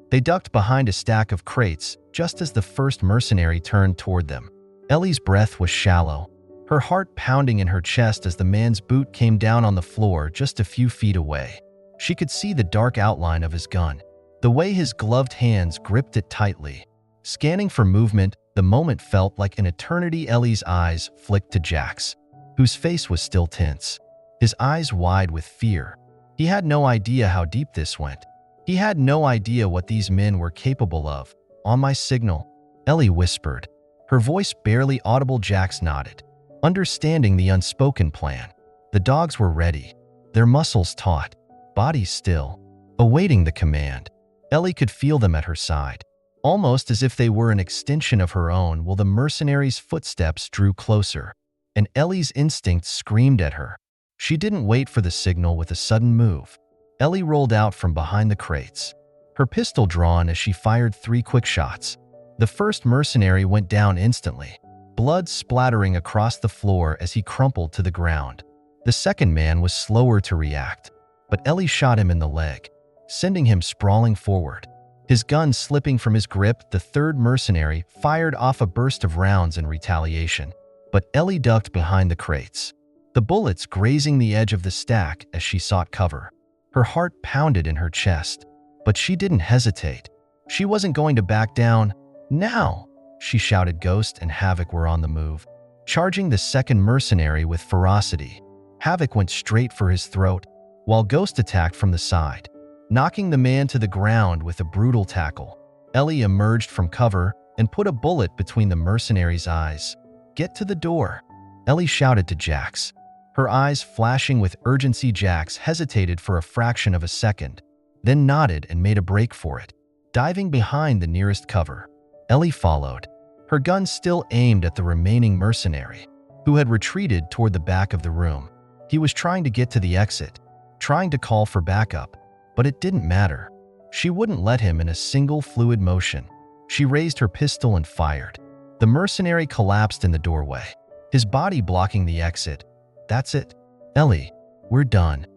They ducked behind a stack of crates just as the first mercenary turned toward them. Ellie's breath was shallow, her heart pounding in her chest as the man's boot came down on the floor just a few feet away. She could see the dark outline of his gun, The way his gloved hands gripped it tightly. Scanning for movement, the moment felt like an eternity. Ellie's eyes flicked to Jack's, whose face was still tense, his eyes wide with fear. He had no idea how deep this went. He had no idea what these men were capable of. "On my signal," Ellie whispered, her voice barely audible. Jax nodded, understanding the unspoken plan. The dogs were ready, their muscles taut, bodies still, awaiting the command. Ellie could feel them at her side, almost as if they were an extension of her own. While the mercenaries' footsteps drew closer, and Ellie's instincts screamed at her. She didn't wait for the signal. With a sudden move, Ellie rolled out from behind the crates, her pistol drawn as she fired 3 quick shots. The first mercenary went down instantly, blood splattering across the floor as he crumpled to the ground. The second man was slower to react, but Ellie shot him in the leg, sending him sprawling forward, his gun slipping from his grip. The third mercenary fired off a burst of rounds in retaliation, but Ellie ducked behind the crates, the bullets grazing the edge of the stack as she sought cover. Her heart pounded in her chest, but she didn't hesitate. She wasn't going to back down. "Now!" she shouted. Ghost and Havoc were on the move, charging the second mercenary with ferocity. Havoc went straight for his throat, while Ghost attacked from the side, knocking the man to the ground with a brutal tackle. Ellie emerged from cover and put a bullet between the mercenary's eyes. "Get to the door," Ellie shouted to Jax, her eyes flashing with urgency. Jax hesitated for a fraction of a second, then nodded and made a break for it, diving behind the nearest cover. Ellie followed, her gun still aimed at the remaining mercenary, who had retreated toward the back of the room. He was trying to get to the exit, trying to call for backup, but it didn't matter. She wouldn't let him in a single fluid motion. She raised her pistol and fired. The mercenary collapsed in the doorway, his body blocking the exit. "That's it, Ellie. We're done."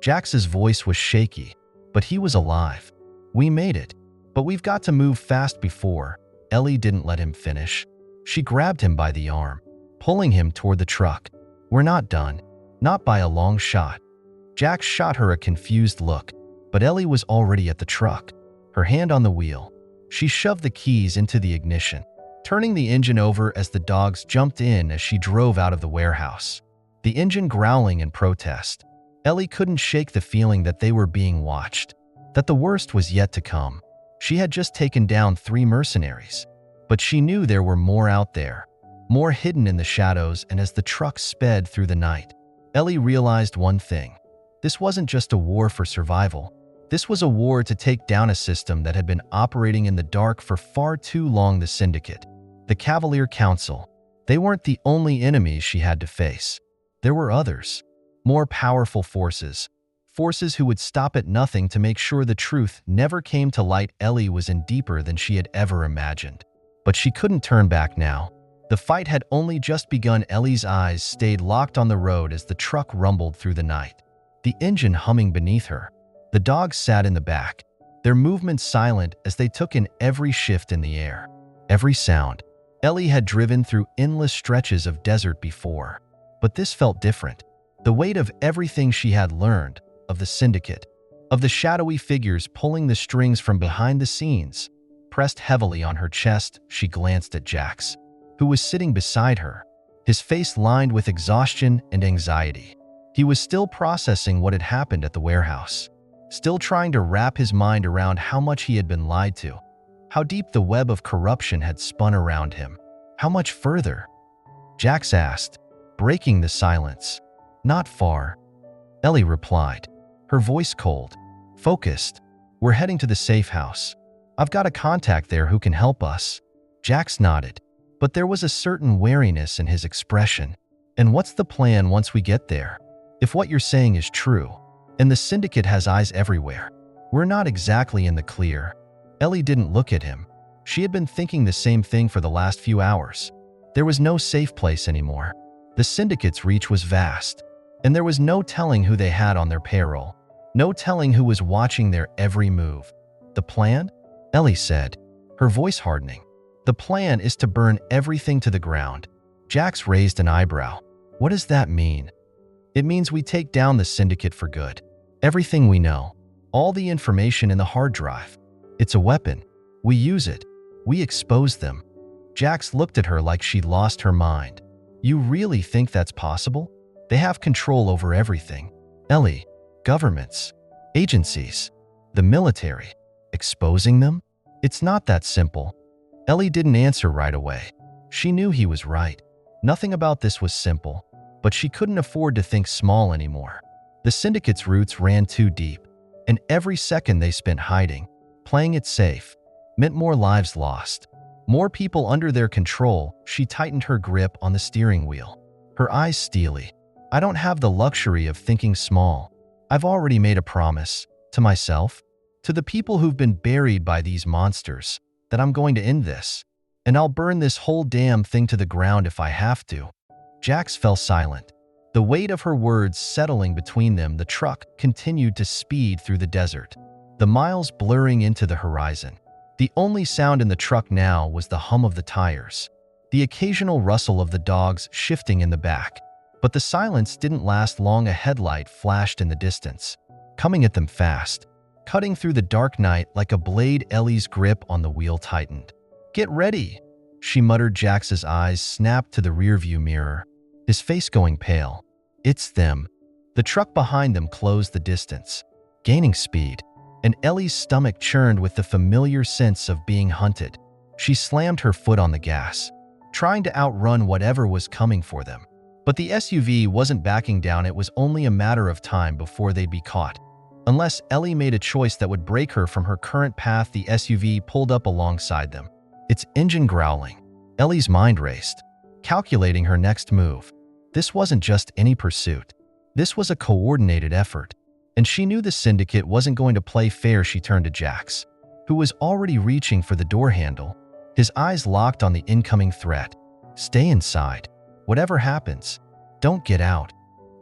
Jax's voice was shaky, but he was alive. "We made it, but we've got to move fast before..." Ellie didn't let him finish. She grabbed him by the arm, pulling him toward the truck. "We're not done. Not by a long shot." Jax shot her a confused look, but Ellie was already at the truck, her hand on the wheel. She shoved the keys into the ignition, turning the engine over as the dogs jumped in as she drove out of the warehouse, the engine growling in protest. Ellie couldn't shake the feeling that they were being watched, that the worst was yet to come. She had just taken down 3 mercenaries, but she knew there were more out there, more hidden in the shadows. And as the truck sped through the night, Ellie realized one thing. This wasn't just a war for survival. This was a war to take down a system that had been operating in the dark for far too long. The Syndicate, the Cavalier Council, they weren't the only enemies she had to face. There were others, more powerful forces who would stop at nothing to make sure the truth never came to light. Ellie was in deeper than she had ever imagined, but she couldn't turn back now. The fight had only just begun. Ellie's eyes stayed locked on the road as the truck rumbled through the night, the engine humming beneath her. The dogs sat in the back, their movements silent as they took in every shift in the air, every sound. Ellie had driven through endless stretches of desert before, but this felt different. The weight of everything she had learned, of the Syndicate, of the shadowy figures pulling the strings from behind the scenes, pressed heavily on her chest. She glanced at Jax, who was sitting beside her, his face lined with exhaustion and anxiety. He was still processing what had happened at the warehouse, still trying to wrap his mind around how much he had been lied to, how deep the web of corruption had spun around him. "How much further?" Jax asked, breaking the silence. "Not far," Ellie replied, her voice cold, focused. "We're heading to the safe house. I've got a contact there who can help us." Jax nodded, but there was a certain wariness in his expression. "And what's the plan once we get there? If what you're saying is true, and the Syndicate has eyes everywhere, we're not exactly in the clear." Ellie didn't look at him. She had been thinking the same thing for the last few hours. There was no safe place anymore. The Syndicate's reach was vast, and there was no telling who they had on their payroll, no telling who was watching their every move. "The plan?" Ellie said, her voice hardening. "The plan is to burn everything to the ground." Jax raised an eyebrow. "What does that mean?" "It means we take down the Syndicate for good. Everything we know, all the information in the hard drive, It's a weapon. We use it. We expose them. Jax looked at her like she'd lost her mind. You really think that's possible? They have control over everything. Ellie, governments, agencies, the military. Exposing them? It's not that simple. Ellie didn't answer right away. She knew he was right. Nothing about this was simple, but she couldn't afford to think small anymore. The Syndicate's roots ran too deep, and every second they spent hiding, playing it safe, meant more lives lost. More people under their control. She tightened her grip on the steering wheel, her eyes steely. I don't have the luxury of thinking small. I've already made a promise, to myself, to the people who've been buried by these monsters, that I'm going to end this. And I'll burn this whole damn thing to the ground if I have to. Jax fell silent. The weight of her words settling between them. The truck continued to speed through the desert, the miles blurring into the horizon. The only sound in the truck now was the hum of the tires, the occasional rustle of the dogs shifting in the back. But the silence didn't last long. A headlight flashed in the distance, coming at them fast, cutting through the dark night like a blade. Ellie's grip on the wheel tightened. Get ready, she muttered. Jax's eyes snapped to the rearview mirror, his face going pale. It's them. The truck behind them closed the distance, gaining speed, and Ellie's stomach churned with the familiar sense of being hunted. She slammed her foot on the gas, trying to outrun whatever was coming for them. But the SUV wasn't backing down. It was only a matter of time before they'd be caught. Unless Ellie made a choice that would break her from her current path. The SUV pulled up alongside them, its engine growling. Ellie's mind raced, calculating her next move. This wasn't just any pursuit. This was a coordinated effort, and she knew the Syndicate wasn't going to play fair. She turned to Jax, who was already reaching for the door handle, his eyes locked on the incoming threat. Stay inside. Whatever happens, don't get out.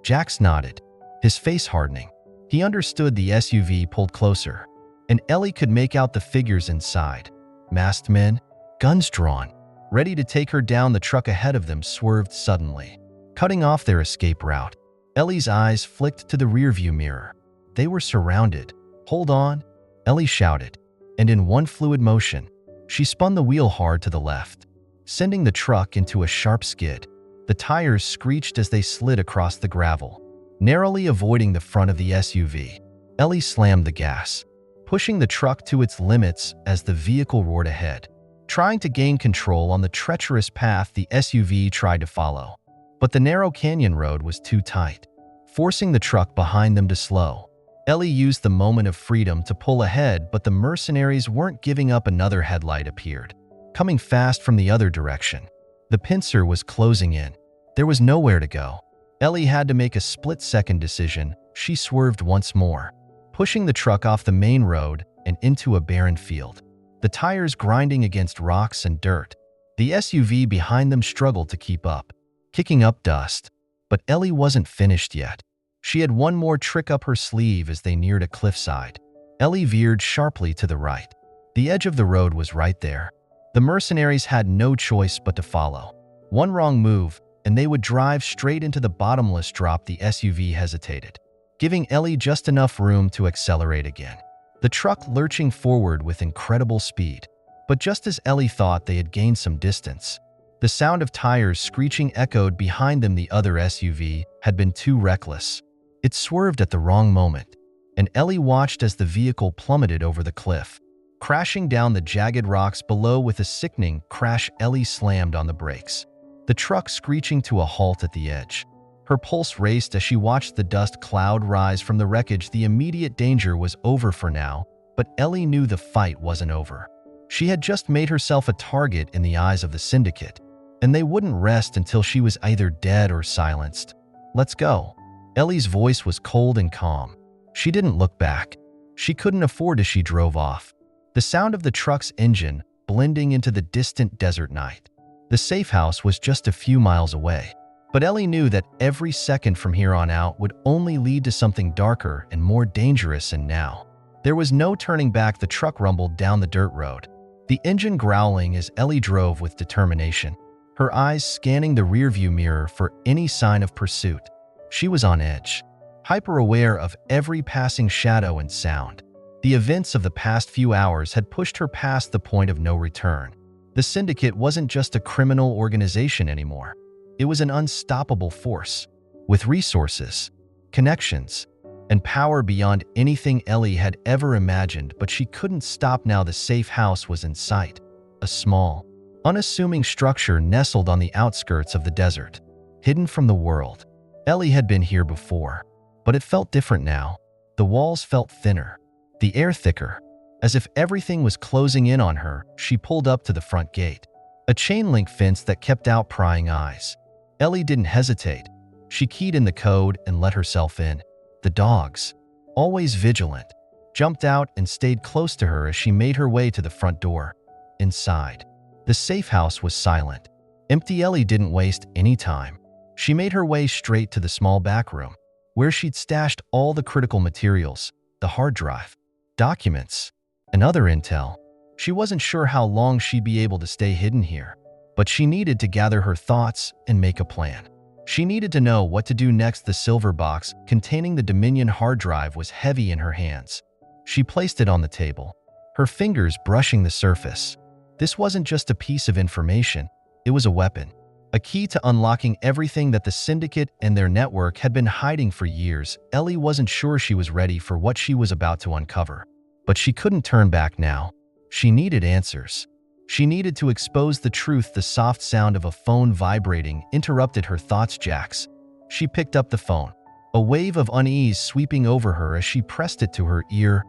Jax nodded, his face hardening. He understood. The SUV pulled closer, and Ellie could make out the figures inside. Masked men, guns drawn, ready to take her down. The truck ahead of them swerved suddenly, cutting off their escape route. Ellie's eyes flicked to the rearview mirror. They were surrounded. Hold on, Ellie shouted, and in one fluid motion, she spun the wheel hard to the left, sending the truck into a sharp skid. The tires screeched as they slid across the gravel, narrowly avoiding the front of the SUV. Ellie slammed the gas, pushing the truck to its limits as the vehicle roared ahead. Trying to gain control on the treacherous path the SUV tried to follow, but the narrow canyon road was too tight, forcing the truck behind them to slow. Ellie used the moment of freedom to pull ahead, but the mercenaries weren't giving up. Another headlight appeared, coming fast from the other direction. The pincer was closing in. There was nowhere to go. Ellie had to make a split-second decision. She swerved once more, pushing the truck off the main road and into a barren field, the tires grinding against rocks and dirt. The SUV behind them struggled to keep up, kicking up dust. But Ellie wasn't finished yet. She had one more trick up her sleeve. As they neared a cliffside, Ellie veered sharply to the right. The edge of the road was right there. The mercenaries had no choice but to follow. One wrong move, and they would drive straight into the bottomless drop. The SUV hesitated, giving Ellie just enough room to accelerate again, the truck lurching forward with incredible speed. But just as Ellie thought they had gained some distance, the sound of tires screeching echoed behind them. The other SUV had been too reckless. It swerved at the wrong moment, and Ellie watched as the vehicle plummeted over the cliff, crashing down the jagged rocks below. With a sickening crash, Ellie slammed on the brakes, the truck screeching to a halt at the edge. Her pulse raced as she watched the dust cloud rise from the wreckage. The immediate danger was over for now, but Ellie knew the fight wasn't over. She had just made herself a target in the eyes of the Syndicate, and they wouldn't rest until she was either dead or silenced. Let's go. Ellie's voice was cold and calm. She didn't look back. She couldn't afford to. She drove off, the sound of the truck's engine blending into the distant desert night. The safe house was just a few miles away, but Ellie knew that every second from here on out would only lead to something darker and more dangerous. And now, there was no turning back. The truck rumbled down the dirt road, the engine growling as Ellie drove with determination, her eyes scanning the rearview mirror for any sign of pursuit. She was on edge, hyper-aware of every passing shadow and sound. The events of the past few hours had pushed her past the point of no return. The Syndicate wasn't just a criminal organization anymore. It was an unstoppable force, with resources, connections, and power beyond anything Ellie had ever imagined, but she couldn't stop now the safe house was in sight. A small, unassuming structure nestled on the outskirts of the desert, hidden from the world. Ellie had been here before, but it felt different now. The walls felt thinner, the air thicker. As if everything was closing in on her, she pulled up to the front gate, a chain-link fence that kept out prying eyes. Ellie didn't hesitate. She keyed in the code and let herself in. The dogs, always vigilant, jumped out and stayed close to her as she made her way to the front door. Inside, the safe house was silent. Empty. Ellie didn't waste any time. She made her way straight to the small back room, where she'd stashed all the critical materials, the hard drive, documents, and other intel. She wasn't sure how long she'd be able to stay hidden here, but she needed to gather her thoughts and make a plan. She needed to know what to do next. The silver box containing the Dominion hard drive was heavy in her hands. She placed it on the table, her fingers brushing the surface. This wasn't just a piece of information, it was a weapon, a key to unlocking everything that the Syndicate and their network had been hiding for years. Ellie wasn't sure she was ready for what she was about to uncover. But she couldn't turn back now. She needed answers. She needed to expose the truth. The soft sound of a phone vibrating interrupted her thoughts. Jax. She picked up the phone, a wave of unease sweeping over her as she pressed it to her ear.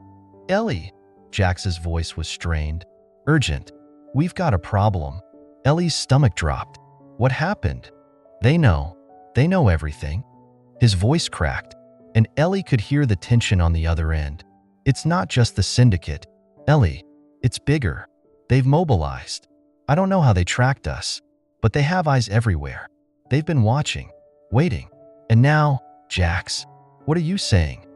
Ellie. Jax's voice was strained. Urgent. We've got a problem. Ellie's stomach dropped. What happened? They know. They know everything. His voice cracked, and Ellie could hear the tension on the other end. It's not just the Syndicate, Ellie. It's bigger. They've mobilized. I don't know how they tracked us, but they have eyes everywhere. They've been watching, waiting. And now, Jax, what are you saying?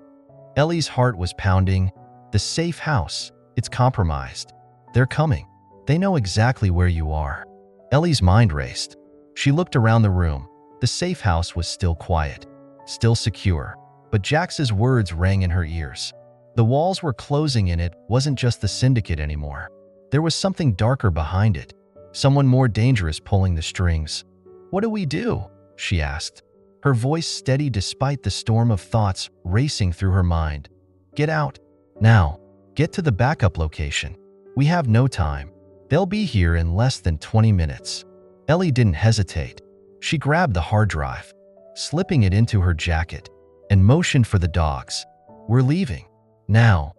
Ellie's heart was pounding. The safe house, it's compromised. They're coming. They know exactly where you are. Ellie's mind raced. She looked around the room. The safe house was still quiet, still secure, but Jax's words rang in her ears. The walls were closing in. It wasn't just the Syndicate anymore. There was something darker behind it, someone more dangerous pulling the strings. What do we do? She asked, her voice steady despite the storm of thoughts racing through her mind. Get out. Now. Get to the backup location. We have no time. They'll be here in less than 20 minutes. Ellie didn't hesitate. She grabbed the hard drive, slipping it into her jacket, and motioned for the dogs. We're leaving. Now.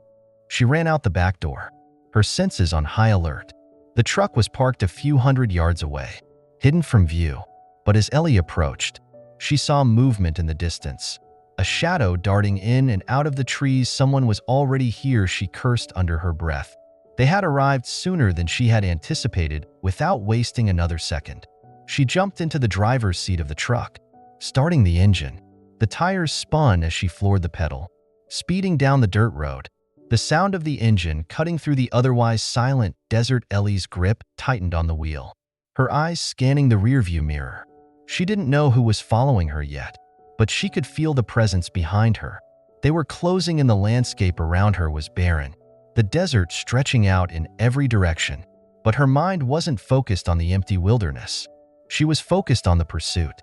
She ran out the back door, her senses on high alert. The truck was parked a few hundred yards away, hidden from view. But as Ellie approached, she saw movement in the distance. A shadow darting in and out of the trees. Someone was already here. She cursed under her breath. They had arrived sooner than she had anticipated. Without wasting another second, she jumped into the driver's seat of the truck, starting the engine. The tires spun as she floored the pedal, speeding down the dirt road. The sound of the engine cutting through the otherwise silent desert. Ellie's grip tightened on the wheel, her eyes scanning the rearview mirror. She didn't know who was following her yet, but she could feel the presence behind her. They were closing in. The landscape around her was barren, the desert stretching out in every direction. But her mind wasn't focused on the empty wilderness. She was focused on the pursuit.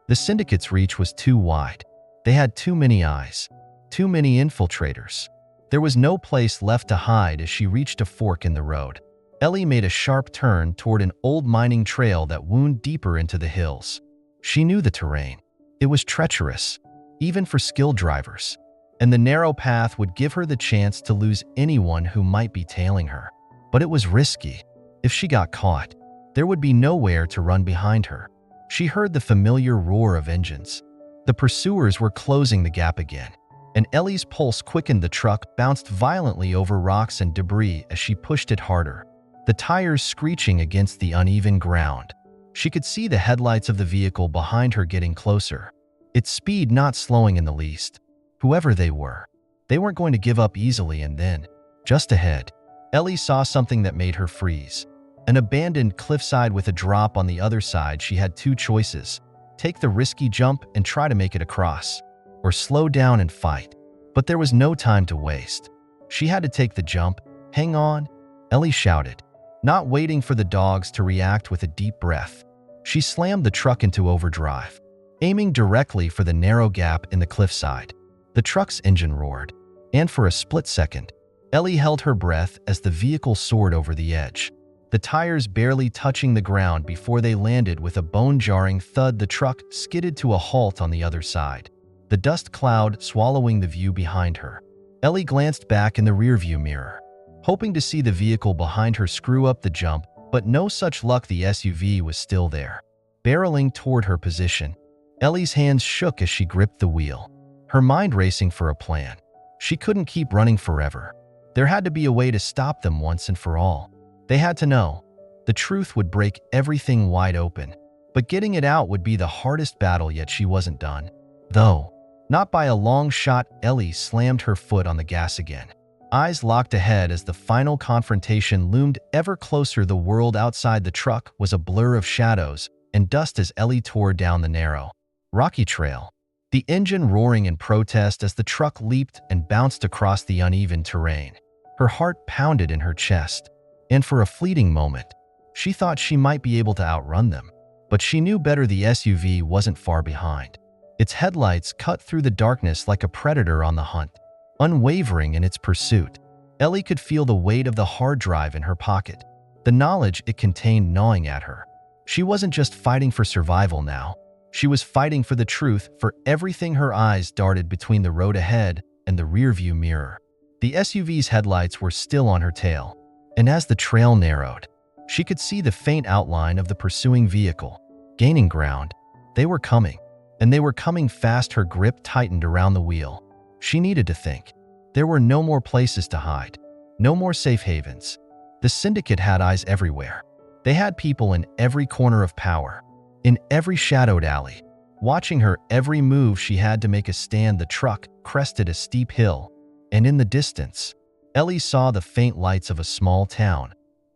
The Syndicate's reach was too wide. They had too many eyes, too many infiltrators. There was no place left to hide. As she reached a fork in the road, Ellie made a sharp turn toward an old mining trail that wound deeper into the hills. She knew the terrain. It was treacherous, even for skilled drivers, and the narrow path would give her the chance to lose anyone who might be tailing her. But it was risky. If she got caught, there would be nowhere to run behind her. She heard the familiar roar of engines. The pursuers were closing the gap again, and Ellie's pulse quickened. The truck bounced violently over rocks and debris as she pushed it harder, the tires screeching against the uneven ground. She could see the headlights of the vehicle behind her getting closer, its speed not slowing in the least. Whoever they weren't going to give up easily. And then, just ahead, Ellie saw something that made her freeze. An abandoned cliffside with a drop on the other side. She had two choices: take the risky jump and try to make it across, or slow down and fight. But there was no time to waste. She had to take the jump. "Hang on," Ellie shouted, not waiting for the dogs to react with a deep breath. She slammed the truck into overdrive, aiming directly for the narrow gap in the cliffside. The truck's engine roared, and for a split second, Ellie held her breath as the vehicle soared over the edge. The tires barely touching the ground before they landed with a bone-jarring thud. The truck skidded to a halt on the other side, the dust cloud swallowing the view behind her. Ellie glanced back in the rearview mirror, hoping to see the vehicle behind her screw up the jump, but no such luck. The SUV was still there, barreling toward her position. Ellie's hands shook as she gripped the wheel, her mind racing for a plan. She couldn't keep running forever. There had to be a way to stop them once and for all. They had to know. The truth would break everything wide open, but getting it out would be the hardest battle. Yet she wasn't done. Though, not by a long shot. Ellie slammed her foot on the gas again, eyes locked ahead as the final confrontation loomed ever closer. The world outside the truck was a blur of shadows and dust as Ellie tore down the narrow, rocky trail, the engine roaring in protest as the truck leaped and bounced across the uneven terrain. Her heart pounded in her chest, and for a fleeting moment, she thought she might be able to outrun them. But she knew better. The SUV wasn't far behind. Its headlights cut through the darkness like a predator on the hunt, unwavering in its pursuit. Ellie could feel the weight of the hard drive in her pocket, the knowledge it contained gnawing at her. She wasn't just fighting for survival now. She was fighting for the truth, for everything. Her eyes darted between the road ahead and the rearview mirror. The SUV's headlights were still on her tail, and as the trail narrowed, she could see the faint outline of the pursuing vehicle, gaining ground. They were coming, and they were coming fast. Her grip tightened around the wheel. She needed to think. There were no more places to hide, no more safe havens. The Syndicate had eyes everywhere. They had people in every corner of power, in every shadowed alley, watching her every move. She had to make a stand. The truck crested a steep hill, and in the distance, Ellie saw the faint lights of a small town,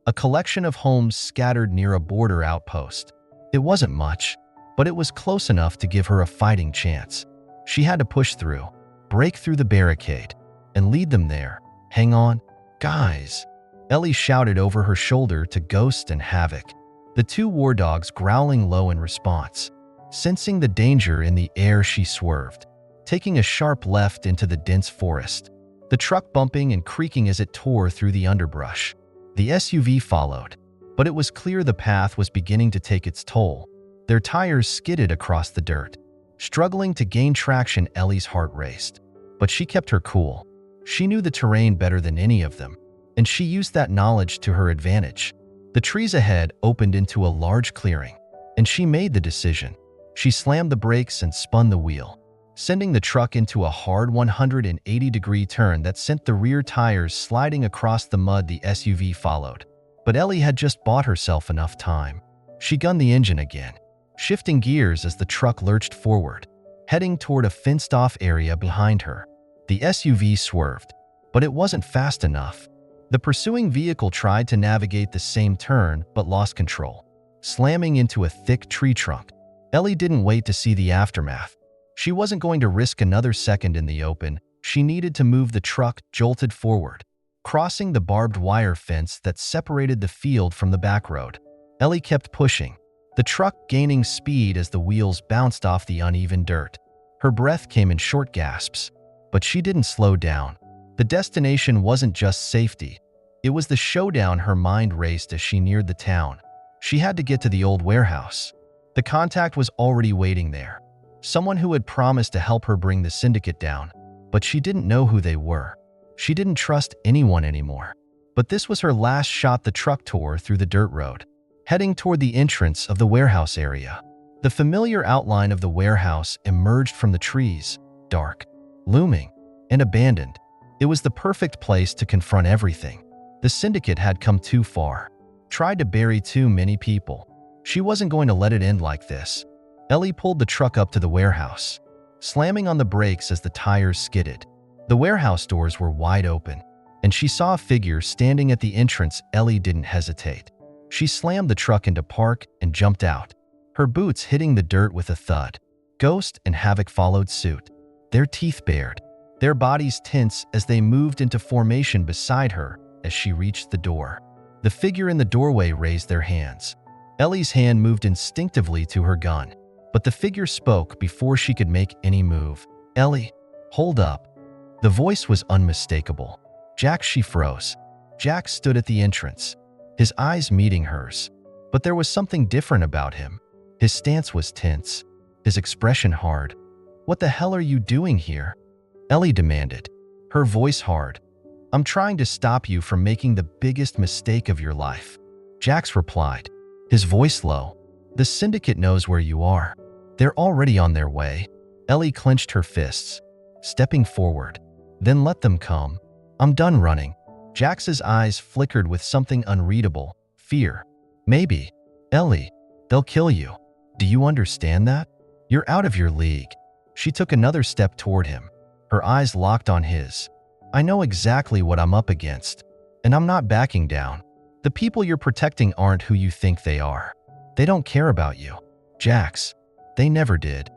a collection of homes scattered near a border outpost. It wasn't much, but it was close enough to give her a fighting chance. She had to push through, break through the barricade, and lead them there. "Hang on, guys," Ellie shouted over her shoulder to Ghost and Havoc, the two war dogs growling low in response. Sensing the danger in the air, she swerved, taking a sharp left into the dense forest, the truck bumping and creaking as it tore through the underbrush. The SUV followed, but it was clear the path was beginning to take its toll. Their tires skidded across the dirt, struggling to gain traction. Ellie's heart raced, but she kept her cool. She knew the terrain better than any of them, and she used that knowledge to her advantage. The trees ahead opened into a large clearing, and she made the decision. She slammed the brakes and spun the wheel, sending the truck into a hard 180-degree turn that sent the rear tires sliding across the mud. The SUV followed, but Ellie had just bought herself enough time. She gunned the engine again, shifting gears as the truck lurched forward, heading toward a fenced-off area behind her. The SUV swerved, but it wasn't fast enough. The pursuing vehicle tried to navigate the same turn but lost control, slamming into a thick tree trunk. Ellie didn't wait to see the aftermath. She wasn't going to risk another second in the open. She needed to move. The truck jolted forward, crossing the barbed wire fence that separated the field from the back road. Ellie kept pushing, the truck gaining speed as the wheels bounced off the uneven dirt. Her breath came in short gasps, but she didn't slow down. The destination wasn't just safety. It was the showdown. Her mind raced as she neared the town. She had to get to the old warehouse. The contact was already waiting there, someone who had promised to help her bring the Syndicate down, but she didn't know who they were. She didn't trust anyone anymore. But this was her last shot. The truck tore through the dirt road, heading toward the entrance of the warehouse area. The familiar outline of the warehouse emerged from the trees, dark, looming, and abandoned. It was the perfect place to confront everything. The Syndicate had come too far, tried to bury too many people. She wasn't going to let it end like this. Ellie pulled the truck up to the warehouse, slamming on the brakes as the tires skidded. The warehouse doors were wide open, and she saw a figure standing at the entrance. Ellie didn't hesitate. She slammed the truck into park and jumped out, her boots hitting the dirt with a thud. Ghost and Havoc followed suit, their teeth bared, their bodies tense as they moved into formation beside her as she reached the door. The figure in the doorway raised their hands. Ellie's hand moved instinctively to her gun, but the figure spoke before she could make any move. "Ellie, hold up." The voice was unmistakable. "Jack," she froze. Jack stood at the entrance, his eyes meeting hers. But there was something different about him. His stance was tense, his expression hard. "What the hell are you doing here?" Ellie demanded, her voice hard. "I'm trying to stop you from making the biggest mistake of your life." Jax replied, his voice low. "The Syndicate knows where you are. They're already on their way." Ellie clenched her fists, stepping forward. "Then let them come. I'm done running." Jax's eyes flickered with something unreadable, fear. "Maybe. Ellie, they'll kill you. Do you understand that? You're out of your league." She took another step toward him, her eyes locked on his. "I know exactly what I'm up against, and I'm not backing down. The people you're protecting aren't who you think they are. They don't care about you, Jax. They never did."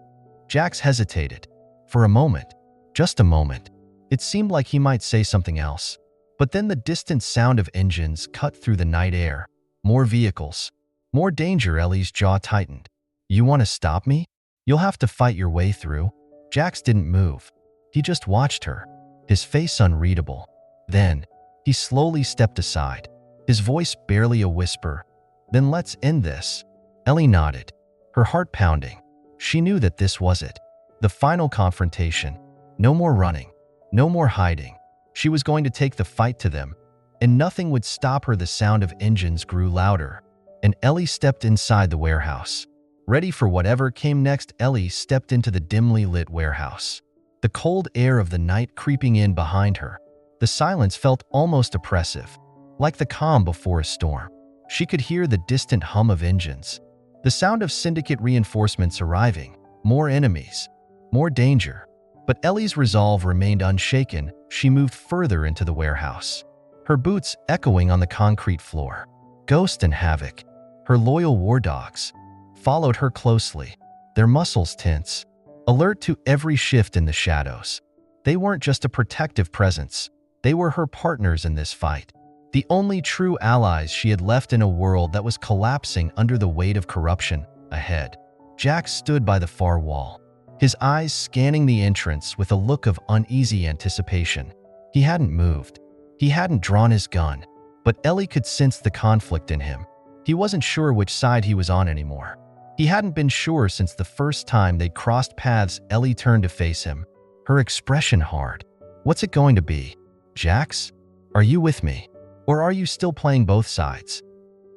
Jax hesitated. For a moment, just a moment, it seemed like he might say something else. But then the distant sound of engines cut through the night air. More vehicles. More danger. Ellie's jaw tightened. "You want to stop me? You'll have to fight your way through." Jax didn't move. He just watched her, his face unreadable. Then, he slowly stepped aside, his voice barely a whisper. "Then let's end this." Ellie nodded, her heart pounding. She knew that this was it. The final confrontation. No more running. No more hiding. She was going to take the fight to them, and nothing would stop her. The sound of engines grew louder, and Ellie stepped inside the warehouse. Ready for whatever came next, Ellie stepped into the dimly lit warehouse. The cold air of the night creeping in behind her. The silence felt almost oppressive, like the calm before a storm. She could hear the distant hum of engines, the sound of Syndicate reinforcements arriving, more enemies, more danger. But Ellie's resolve remained unshaken. She moved further into the warehouse, her boots echoing on the concrete floor. Ghost and Havoc, her loyal war dogs, followed her closely, their muscles tense, alert to every shift in the shadows. They weren't just a protective presence. They were her partners in this fight, the only true allies she had left in a world that was collapsing under the weight of corruption. Ahead, Jax stood by the far wall, his eyes scanning the entrance with a look of uneasy anticipation. He hadn't moved. He hadn't drawn his gun, but Ellie could sense the conflict in him. He wasn't sure which side he was on anymore. He hadn't been sure since the first time they'd crossed paths. Ellie turned to face him, her expression hard. "What's it going to be, Jax? Are you with me? Or are you still playing both sides?"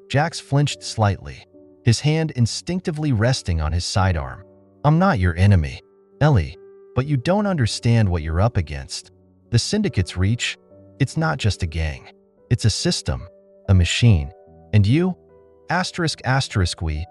Jax flinched slightly, his hand instinctively resting on his sidearm. "I'm not your enemy, Ellie, but you don't understand what you're up against. The Syndicate's reach, it's not just a gang. It's a system, a machine. And you, we,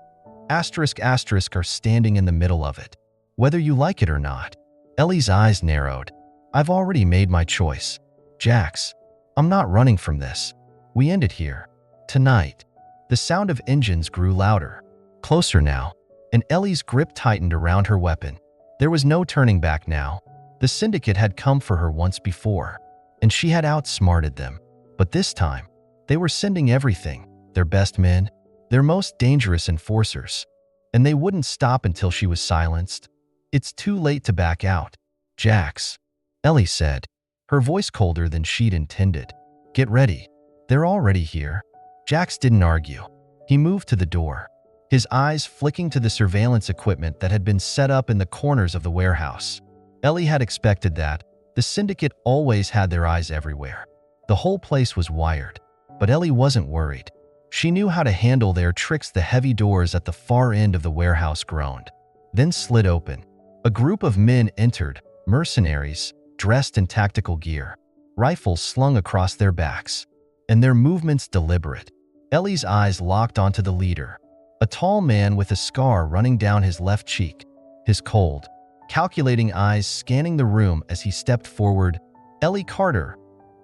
are standing in the middle of it, whether you like it or not." Ellie's eyes narrowed. "I've already made my choice, Jax. I'm not running from this. We end it here, tonight." The sound of engines grew louder, closer now, and Ellie's grip tightened around her weapon. There was no turning back now. The Syndicate had come for her once before, and she had outsmarted them. But this time, they were sending everything, their best men, their most dangerous enforcers, and they wouldn't stop until she was silenced. "It's too late to back out, Jax," Ellie said, her voice colder than she'd intended. "Get ready. They're already here." Jax didn't argue. He moved to the door, his eyes flicking to the surveillance equipment that had been set up in the corners of the warehouse. Ellie had expected that. The Syndicate always had their eyes everywhere. The whole place was wired, but Ellie wasn't worried. She knew how to handle their tricks. The heavy doors at the far end of the warehouse groaned, then slid open. A group of men entered, mercenaries, dressed in tactical gear, rifles slung across their backs, and their movements deliberate. Ellie's eyes locked onto the leader, a tall man with a scar running down his left cheek, his cold, calculating eyes scanning the room as he stepped forward. "Ellie Carter,"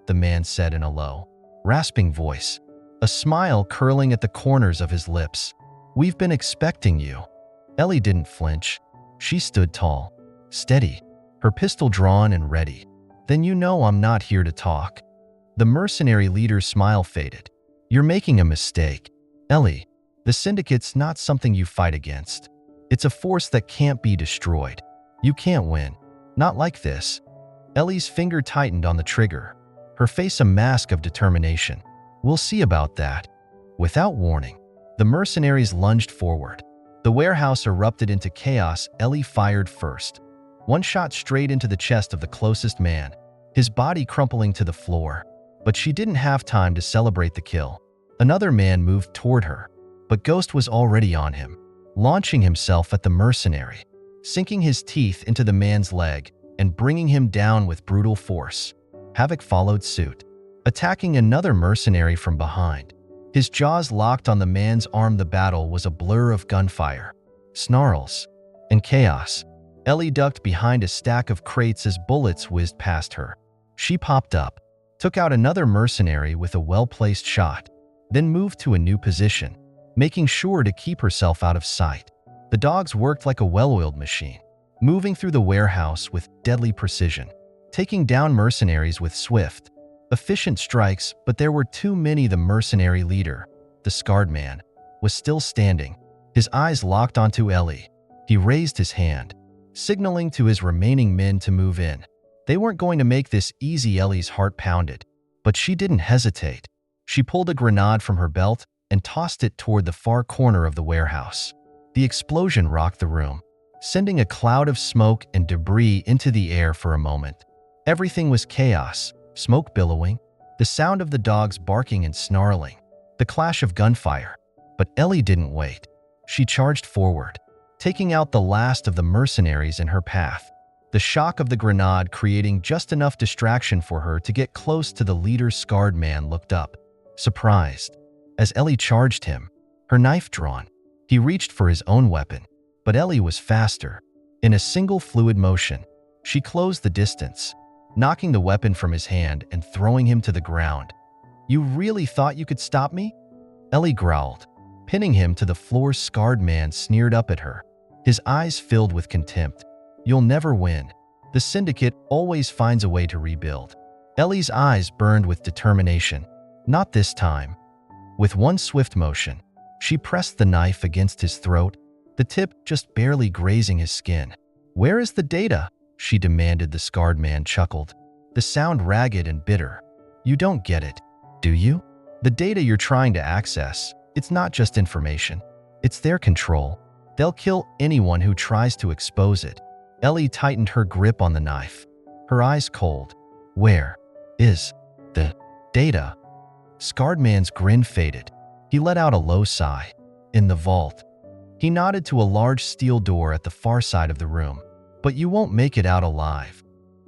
the man said in a low, rasping voice, a smile curling at the corners of his lips. "We've been expecting you." Ellie didn't flinch. She stood tall, steady, her pistol drawn and ready. Then you know I'm not here to talk. The mercenary leader's smile faded. You're making a mistake. Ellie, the Syndicate's not something you fight against. It's a force that can't be destroyed. You can't win. Not like this. Ellie's finger tightened on the trigger, her face a mask of determination. We'll see about that. Without warning, the mercenaries lunged forward. The warehouse erupted into chaos. Ellie fired first. One shot straight into the chest of the closest man, his body crumpling to the floor. But she didn't have time to celebrate the kill. Another man moved toward her, but Ghost was already on him, launching himself at the mercenary, sinking his teeth into the man's leg and bringing him down with brutal force. Havoc followed suit, attacking another mercenary from behind. His jaws locked on the man's arm. The battle was a blur of gunfire, snarls, and chaos. Ellie ducked behind a stack of crates as bullets whizzed past her. She popped up, took out another mercenary with a well-placed shot, then moved to a new position, making sure to keep herself out of sight. The dogs worked like a well-oiled machine, moving through the warehouse with deadly precision, taking down mercenaries with swift, efficient strikes, but there were too many. The mercenary leader, the scarred man, was still standing, his eyes locked onto Ellie. He raised his hand, signaling to his remaining men to move in. They weren't going to make this easy. Ellie's heart pounded, but she didn't hesitate. She pulled a grenade from her belt and tossed it toward the far corner of the warehouse. The explosion rocked the room, sending a cloud of smoke and debris into the air. For a moment, everything was chaos, smoke billowing, the sound of the dogs barking and snarling, the clash of gunfire. But Ellie didn't wait. She charged forward, taking out the last of the mercenaries in her path. The shock of the grenade creating just enough distraction for her to get close to the leader's scarred man. Looked up, surprised, as Ellie charged him, her knife drawn. He reached for his own weapon, but Ellie was faster. In a single fluid motion, she closed the distance, knocking the weapon from his hand and throwing him to the ground. You really thought you could stop me? Ellie growled, pinning him to the floor. Scarred man sneered up at her, his eyes filled with contempt. You'll never win. The Syndicate always finds a way to rebuild. Ellie's eyes burned with determination. Not this time. With one swift motion, she pressed the knife against his throat, the tip just barely grazing his skin. Where is the data? She demanded. The scarred man chuckled, the sound ragged and bitter. You don't get it, do you? The data you're trying to access, it's not just information. It's their control. They'll kill anyone who tries to expose it. Ellie tightened her grip on the knife, her eyes cold. Where is the data? Scarred man's grin faded. He let out a low sigh. In the vault. He nodded to a large steel door at the far side of the room. But you won't make it out alive.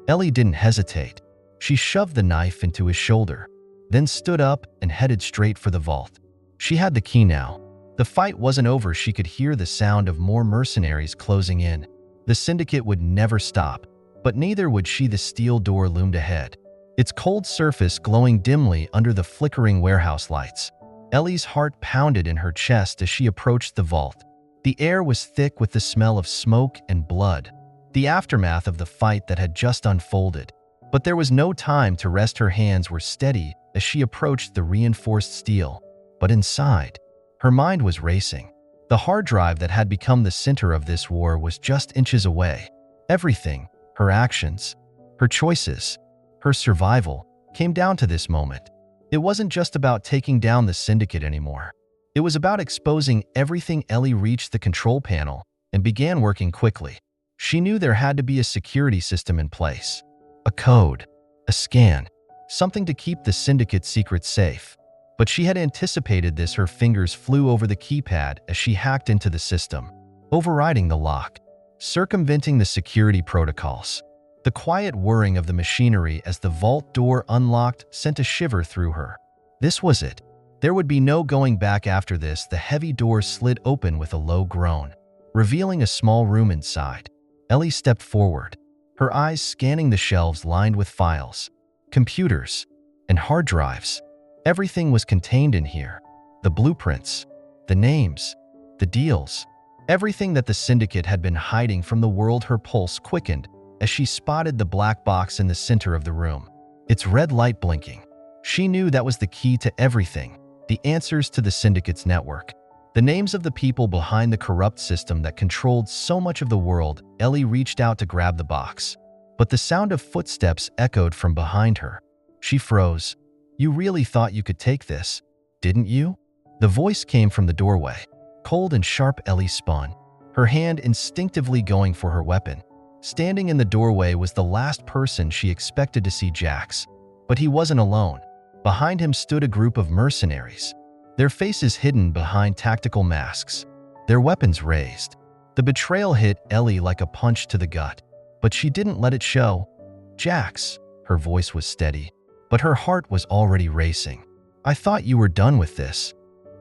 Ellie didn't hesitate. She shoved the knife into his shoulder, then stood up and headed straight for the vault. She had the key now. The fight wasn't over. She could hear the sound of more mercenaries closing in. The Syndicate would never stop, but neither would she. The steel door loomed ahead, its cold surface glowing dimly under the flickering warehouse lights. Ellie's heart pounded in her chest as she approached the vault. The air was thick with the smell of smoke and blood, the aftermath of the fight that had just unfolded. But there was no time to rest. Her hands were steady as she approached the reinforced steel. But inside, her mind was racing. The hard drive that had become the center of this war was just inches away. Everything, her actions, her choices, her survival, came down to this moment. It wasn't just about taking down the Syndicate anymore. It was about exposing everything. Ellie reached the control panel and began working quickly. She knew there had to be a security system in place. A code, a scan, something to keep the Syndicate secrets safe. But she had anticipated this. Her fingers flew over the keypad as she hacked into the system, overriding the lock, circumventing the security protocols. The quiet whirring of the machinery as the vault door unlocked sent a shiver through her. This was it. There would be no going back after this. The heavy door slid open with a low groan, revealing a small room inside. Ellie stepped forward, her eyes scanning the shelves lined with files, computers, and hard drives. Everything was contained in here. The blueprints, the names, the deals, everything that the Syndicate had been hiding from the world. Her pulse quickened as she spotted the black box in the center of the room, its red light blinking. She knew that was the key to everything, the answers to the Syndicate's network. The names of the people behind the corrupt system that controlled so much of the world. Ellie reached out to grab the box, but the sound of footsteps echoed from behind her. She froze. "You really thought you could take this, didn't you?" The voice came from the doorway. Cold and sharp, Ellie spun, her hand instinctively going for her weapon. Standing in the doorway was the last person she expected to see, Jax. But he wasn't alone. Behind him stood a group of mercenaries, their faces hidden behind tactical masks, their weapons raised. The betrayal hit Ellie like a punch to the gut, but she didn't let it show. "Jax," her voice was steady, but her heart was already racing. "I thought you were done with this."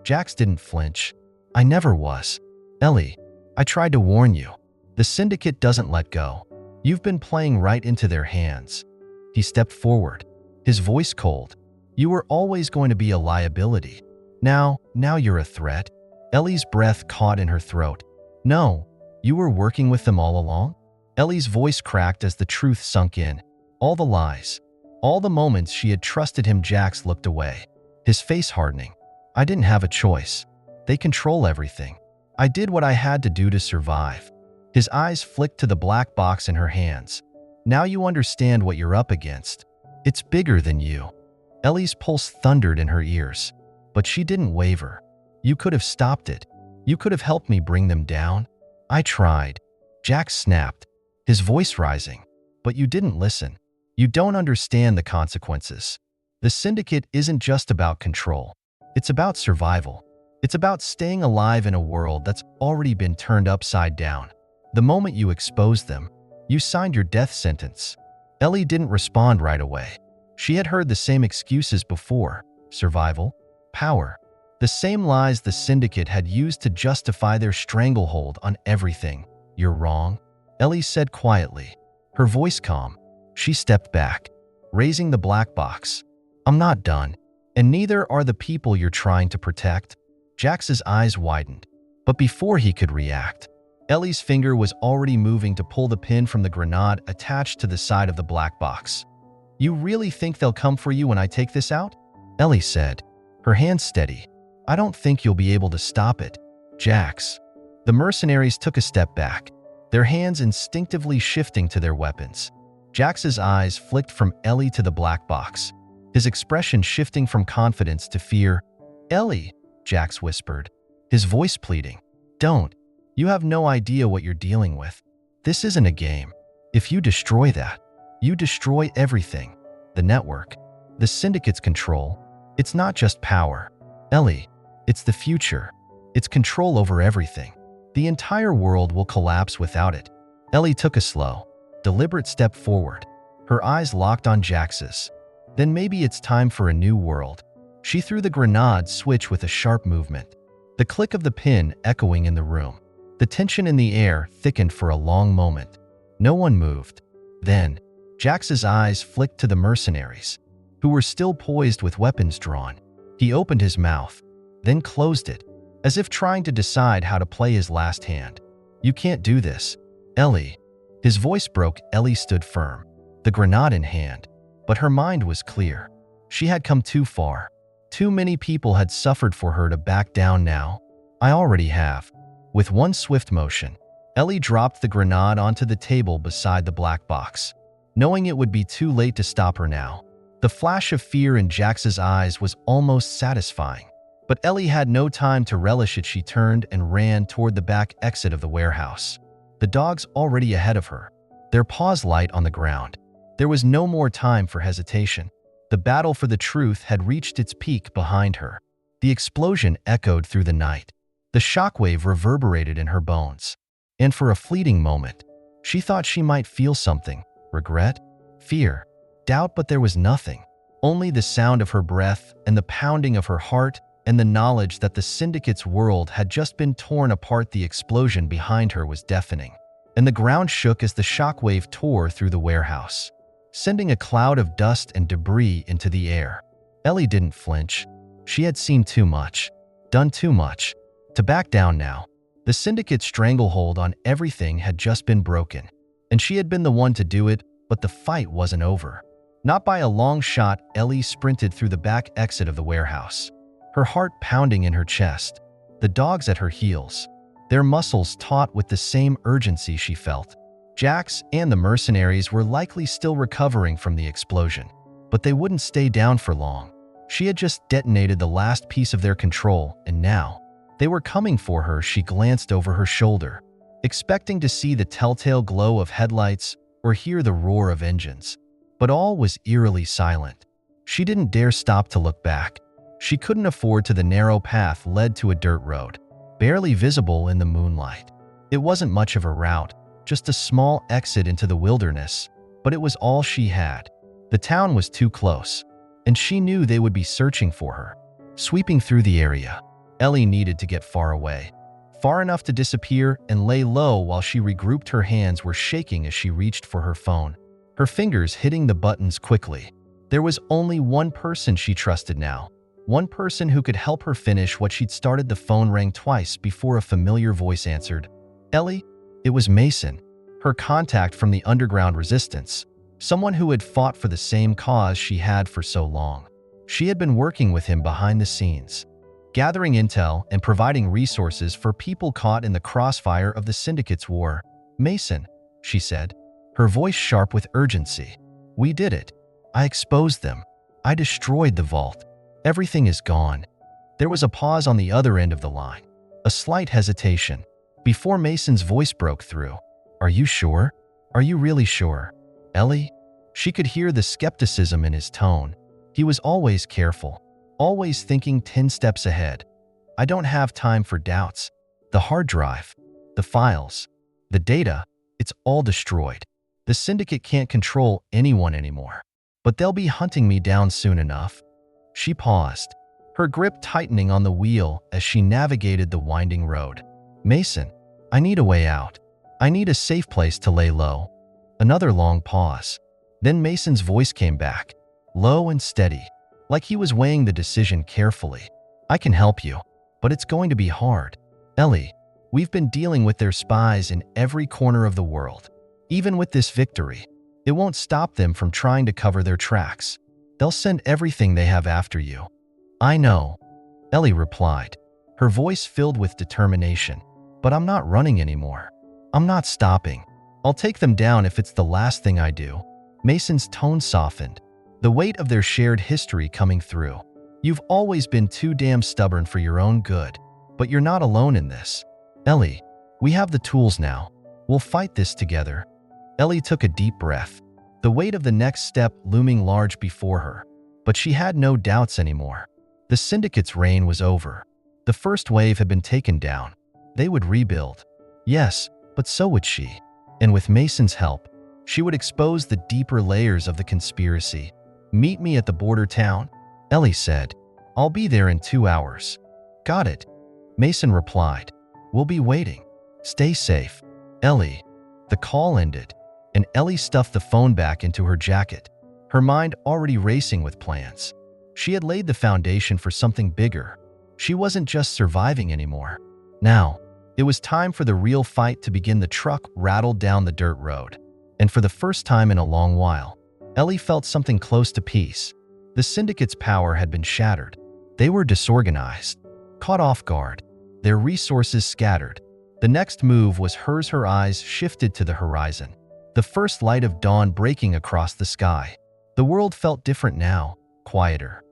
Jax didn't flinch. "I never was. Ellie, I tried to warn you. The Syndicate doesn't let go. You've been playing right into their hands." He stepped forward, his voice cold. "You were always going to be a liability. Now you're a threat." Ellie's breath caught in her throat. "No, you were working with them all along?" Ellie's voice cracked as the truth sunk in. All the lies, all the moments she had trusted him. Jax looked away, his face hardening. "I didn't have a choice. They control everything. I did what I had to do to survive." His eyes flicked to the black box in her hands. "Now you understand what you're up against. It's bigger than you." Ellie's pulse thundered in her ears, but she didn't waver. "You could have stopped it. You could have helped me bring them down." "I tried," Jax snapped, his voice rising. "But you didn't listen. You don't understand the consequences. The Syndicate isn't just about control. It's about survival. It's about staying alive in a world that's already been turned upside down. The moment you exposed them, you signed your death sentence." Ellie didn't respond right away. She had heard the same excuses before: survival, power, the same lies the Syndicate had used to justify their stranglehold on everything. "You're wrong," Ellie said quietly, her voice calm. She stepped back, raising the black box. "I'm not done, and neither are the people you're trying to protect." Jax's eyes widened, but before he could react, Ellie's finger was already moving to pull the pin from the grenade attached to the side of the black box. "You really think they'll come for you when I take this out?" Ellie said, her hand steady. "I don't think you'll be able to stop it, Jax." The mercenaries took a step back, their hands instinctively shifting to their weapons. Jax's eyes flicked from Ellie to the black box, his expression shifting from confidence to fear. "Ellie," Jax whispered, his voice pleading, "don't. You have no idea what you're dealing with. This isn't a game. If you destroy that, you destroy everything. The network, the Syndicate's control. It's not just power, Ellie. It's the future. It's control over everything. The entire world will collapse without it." Ellie took a slow, deliberate step forward, her eyes locked on Jax's. "Then maybe it's time for a new world." She threw the grenade switch with a sharp movement, the click of the pin echoing in the room. The tension in the air thickened for a long moment. No one moved. Then, Jax's eyes flicked to the mercenaries, who were still poised with weapons drawn. He opened his mouth, then closed it, as if trying to decide how to play his last hand. "You can't do this, Ellie." His voice broke. Ellie stood firm, the grenade in hand, but her mind was clear. She had come too far. Too many people had suffered for her to back down now. "I already have." With one swift motion, Ellie dropped the grenade onto the table beside the black box, knowing it would be too late to stop her now. The flash of fear in Jax's eyes was almost satisfying, but Ellie had no time to relish it. She turned and ran toward the back exit of the warehouse, the dogs already ahead of her, their paws light on the ground. There was no more time for hesitation. The battle for the truth had reached its peak behind her. The explosion echoed through the night. The shockwave reverberated in her bones, and for a fleeting moment, she thought she might feel something: regret, fear, doubt, but there was nothing. Only the sound of her breath and the pounding of her heart and the knowledge that the Syndicate's world had just been torn apart. The explosion behind her was deafening, and the ground shook as the shockwave tore through the warehouse, sending a cloud of dust and debris into the air. Ellie didn't flinch. She had seen too much, done too much, to back down now. The Syndicate's stranglehold on everything had just been broken. And she had been the one to do it, but the fight wasn't over. Not by a long shot. Ellie sprinted through the back exit of the warehouse, her heart pounding in her chest, the dogs at her heels, their muscles taut with the same urgency she felt. Jax and the mercenaries were likely still recovering from the explosion, but they wouldn't stay down for long. She had just detonated the last piece of their control, and now they were coming for her. She glanced over her shoulder, expecting to see the telltale glow of headlights or hear the roar of engines. But all was eerily silent. She didn't dare stop to look back. She couldn't afford to. The narrow path led to a dirt road, barely visible in the moonlight. It wasn't much of a route, just a small exit into the wilderness, but it was all she had. The town was too close, and she knew they would be searching for her. Sweeping through the area, Ellie needed to get far away, far enough to disappear and lay low while she regrouped. Her hands were shaking as she reached for her phone, her fingers hitting the buttons quickly. There was only one person she trusted now, one person who could help her finish what she'd started. The phone rang twice before a familiar voice answered. Ellie? It was Mason, her contact from the underground resistance, someone who had fought for the same cause she had for so long. She had been working with him behind the scenes, gathering intel and providing resources for people caught in the crossfire of the Syndicate's war. Mason, she said, her voice sharp with urgency. We did it. I exposed them. I destroyed the vault. Everything is gone. There was a pause on the other end of the line, a slight hesitation, before Mason's voice broke through. Are you sure? Are you really sure, Ellie? She could hear the skepticism in his tone. He was always careful, always thinking 10 steps ahead. I don't have time for doubts. The hard drive, the files, the data, it's all destroyed. The Syndicate can't control anyone anymore, but they'll be hunting me down soon enough. She paused, her grip tightening on the wheel as she navigated the winding road. Mason, I need a way out. I need a safe place to lay low. Another long pause. Then Mason's voice came back, low and steady, like he was weighing the decision carefully. I can help you, but it's going to be hard. Ellie, we've been dealing with their spies in every corner of the world. Even with this victory, it won't stop them from trying to cover their tracks. They'll send everything they have after you. I know, Ellie replied, her voice filled with determination. But I'm not running anymore. I'm not stopping. I'll take them down if it's the last thing I do. Mason's tone softened, the weight of their shared history coming through. You've always been too damn stubborn for your own good, but you're not alone in this. Ellie, we have the tools now. We'll fight this together. Ellie took a deep breath, the weight of the next step looming large before her. But she had no doubts anymore. The Syndicate's reign was over. The first wave had been taken down. They would rebuild. Yes, but so would she. And with Mason's help, she would expose the deeper layers of the conspiracy. Meet me at the border town, Ellie said. I'll be there in 2 hours. Got it, Mason replied. We'll be waiting. Stay safe, Ellie. The call ended, and Ellie stuffed the phone back into her jacket, her mind already racing with plans. She had laid the foundation for something bigger. She wasn't just surviving anymore. Now, it was time for the real fight to begin. The truck rattled down the dirt road, and for the first time in a long while, Ellie felt something close to peace. The Syndicate's power had been shattered. They were disorganized, caught off guard, their resources scattered. The next move was hers. Her eyes shifted to the horizon, the first light of dawn breaking across the sky. The world felt different now, quieter,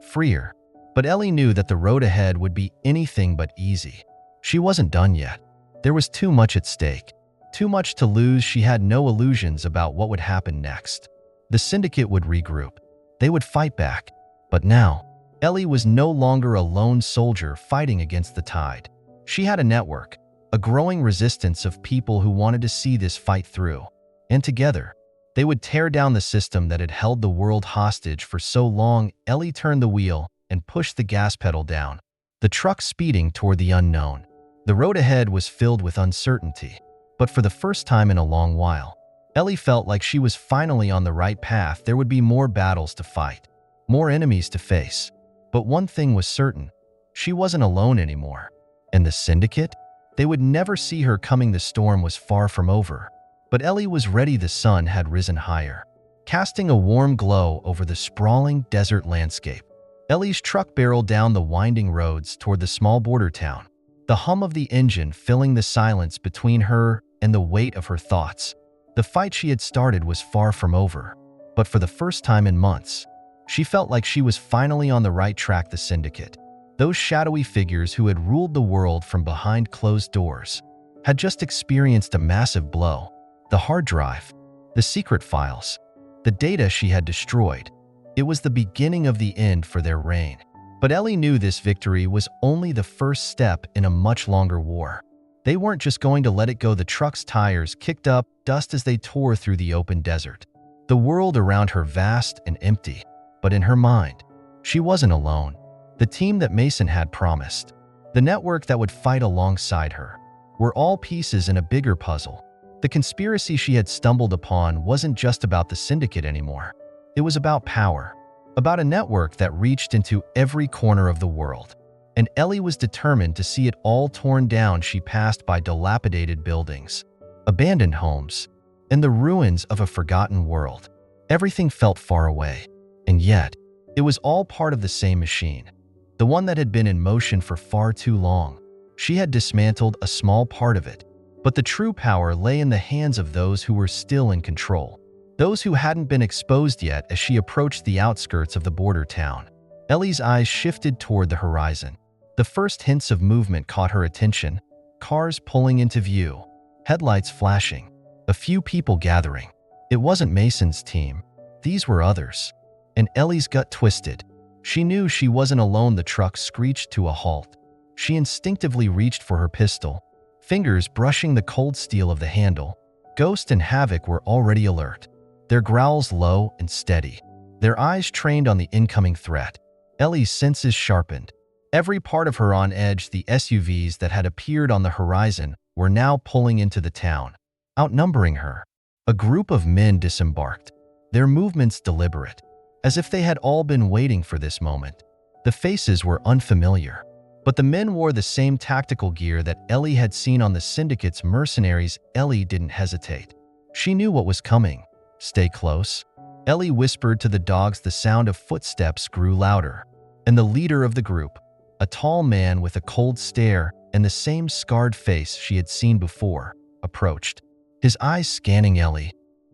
freer. But Ellie knew that the road ahead would be anything but easy. She wasn't done yet. There was too much at stake, too much to lose. She had no illusions about what would happen next. The Syndicate would regroup. They would fight back. But now, Ellie was no longer a lone soldier fighting against the tide. She had a network, a growing resistance of people who wanted to see this fight through. And together, they would tear down the system that had held the world hostage for so long. Ellie turned the wheel and pushed the gas pedal down, the truck speeding toward the unknown. The road ahead was filled with uncertainty, but for the first time in a long while, Ellie felt like she was finally on the right path. There would be more battles to fight, more enemies to face. But one thing was certain, she wasn't alone anymore. And the Syndicate? They would never see her coming. The storm was far from over. But Ellie was ready. The sun had risen higher, casting a warm glow over the sprawling desert landscape. Ellie's truck barreled down the winding roads toward the small border town, the hum of the engine filling the silence between her and the weight of her thoughts. The fight she had started was far from over, but for the first time in months, she felt like she was finally on the right track. The Syndicate, those shadowy figures who had ruled the world from behind closed doors, had just experienced a massive blow. The hard drive, the secret files, the data she had destroyed. It was the beginning of the end for their reign. But Ellie knew this victory was only the first step in a much longer war. They weren't just going to let it go. The truck's tires kicked up dust as they tore through the open desert. The world around her vast and empty, but in her mind, she wasn't alone. The team that Mason had promised, the network that would fight alongside her, were all pieces in a bigger puzzle. The conspiracy she had stumbled upon wasn't just about the Syndicate anymore. It was about power, about a network that reached into every corner of the world. And Ellie was determined to see it all torn down. She passed by dilapidated buildings, abandoned homes, and the ruins of a forgotten world. Everything felt far away, and yet, it was all part of the same machine, the one that had been in motion for far too long. She had dismantled a small part of it, but the true power lay in the hands of those who were still in control, those who hadn't been exposed yet. As she approached the outskirts of the border town, Ellie's eyes shifted toward the horizon. The first hints of movement caught her attention. Cars pulling into view, headlights flashing, a few people gathering. It wasn't Mason's team. These were others. And Ellie's gut twisted. She knew she wasn't alone. The truck screeched to a halt. She instinctively reached for her pistol, fingers brushing the cold steel of the handle. Ghost and Havoc were already alert, their growls low and steady, their eyes trained on the incoming threat. Ellie's senses sharpened, every part of her on edge. The SUVs that had appeared on the horizon were now pulling into the town, outnumbering her. A group of men disembarked, their movements deliberate, as if they had all been waiting for this moment. The faces were unfamiliar, but the men wore the same tactical gear that Ellie had seen on the Syndicate's mercenaries. Ellie didn't hesitate. She knew what was coming. Stay close, Ellie whispered to the dogs. The sound of footsteps grew louder, and the leader of the group, a tall man with a cold stare and the same scarred face she had seen before, approached, his eyes scanning Ellie.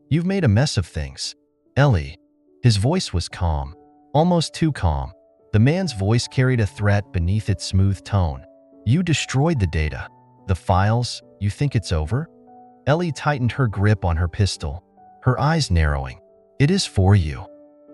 "You've made a mess of things, Ellie." His voice was calm, almost too calm. The man's voice carried a threat beneath its smooth tone. "You destroyed the data, the files. You think it's over?" Ellie tightened her grip on her pistol, her eyes narrowing. "It is for you."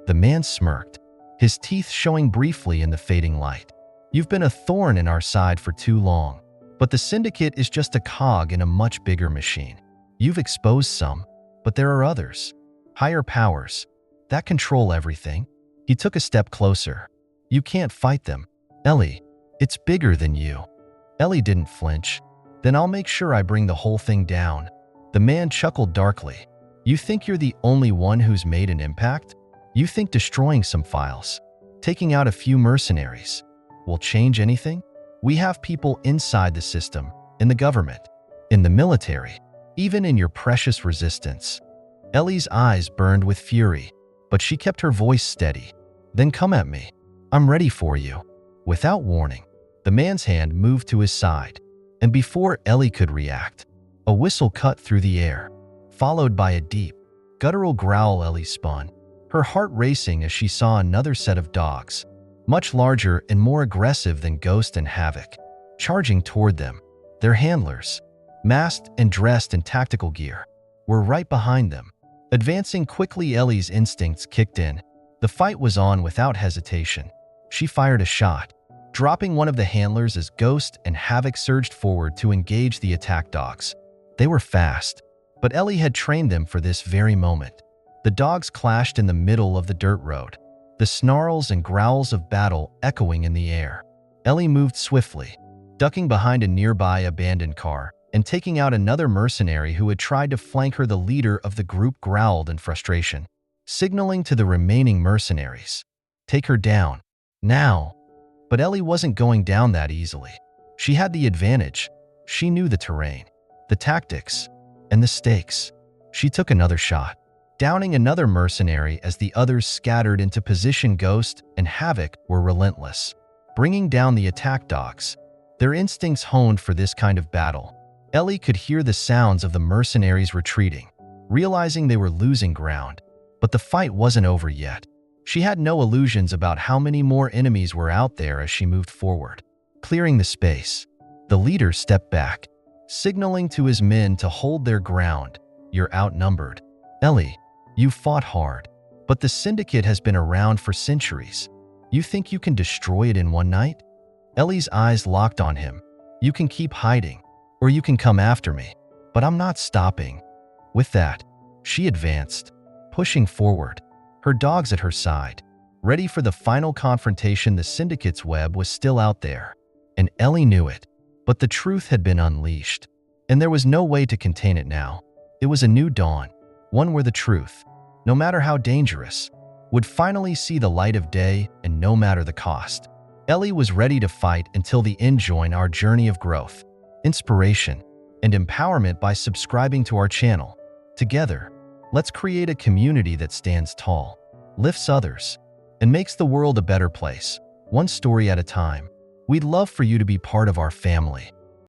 The man smirked, his teeth showing briefly in the fading light. "You've been a thorn in our side for too long, but the Syndicate is just a cog in a much bigger machine. You've exposed some, but there are others, higher powers, that control everything." He took a step closer. "You can't fight them, Ellie. It's bigger than you." Ellie didn't flinch. "Then I'll make sure I bring the whole thing down." The man chuckled darkly. "You think you're the only one who's made an impact? You think destroying some files, taking out a few mercenaries, will change anything? We have people inside the system, in the government, in the military, even in your precious resistance." Ellie's eyes burned with fury, but she kept her voice steady. "Then come at me. I'm ready for you." Without warning, the man's hand moved to his side, and before Ellie could react, a whistle cut through the air, followed by a deep, guttural growl. Ellie spun, her heart racing as she saw another set of dogs, much larger and more aggressive than Ghost and Havoc, charging toward them. Their handlers, masked and dressed in tactical gear, were right behind them, advancing quickly. Ellie's instincts kicked in. The fight was on without hesitation. She fired a shot, dropping one of the handlers as Ghost and Havoc surged forward to engage the attack dogs. They were fast, but Ellie had trained them for this very moment. The dogs clashed in the middle of the dirt road, the snarls and growls of battle echoing in the air. Ellie moved swiftly, ducking behind a nearby abandoned car and taking out another mercenary who had tried to flank her. The leader of the group growled in frustration, signaling to the remaining mercenaries, "Take her down, now." But Ellie wasn't going down that easily. She had the advantage. She knew the terrain, the tactics, and the stakes. She took another shot, downing another mercenary as the others scattered into position. Ghost and Havoc were relentless, bringing down the attack dogs, their instincts honed for this kind of battle. Ellie could hear the sounds of the mercenaries retreating, realizing they were losing ground. But the fight wasn't over yet. She had no illusions about how many more enemies were out there as she moved forward. Clearing the space, the leader stepped back, signaling to his men to hold their ground. You're outnumbered. Ellie, you fought hard, but the Syndicate has been around for centuries. You think you can destroy it in one night? Ellie's eyes locked on him. You can keep hiding, or you can come after me, but I'm not stopping. With that, she advanced, pushing forward, her dogs at her side, ready for the final confrontation. The Syndicate's web was still out there, and Ellie knew it, but the truth had been unleashed, and there was no way to contain it now. It was a new dawn, one where the truth, no matter how dangerous, would finally see the light of day, and no matter the cost. Ellie was ready to fight until the end. Join our journey of growth, inspiration, and empowerment by subscribing to our channel. Together, let's create a community that stands tall, lifts others, and makes the world a better place, one story at a time. We'd love for you to be part of our family.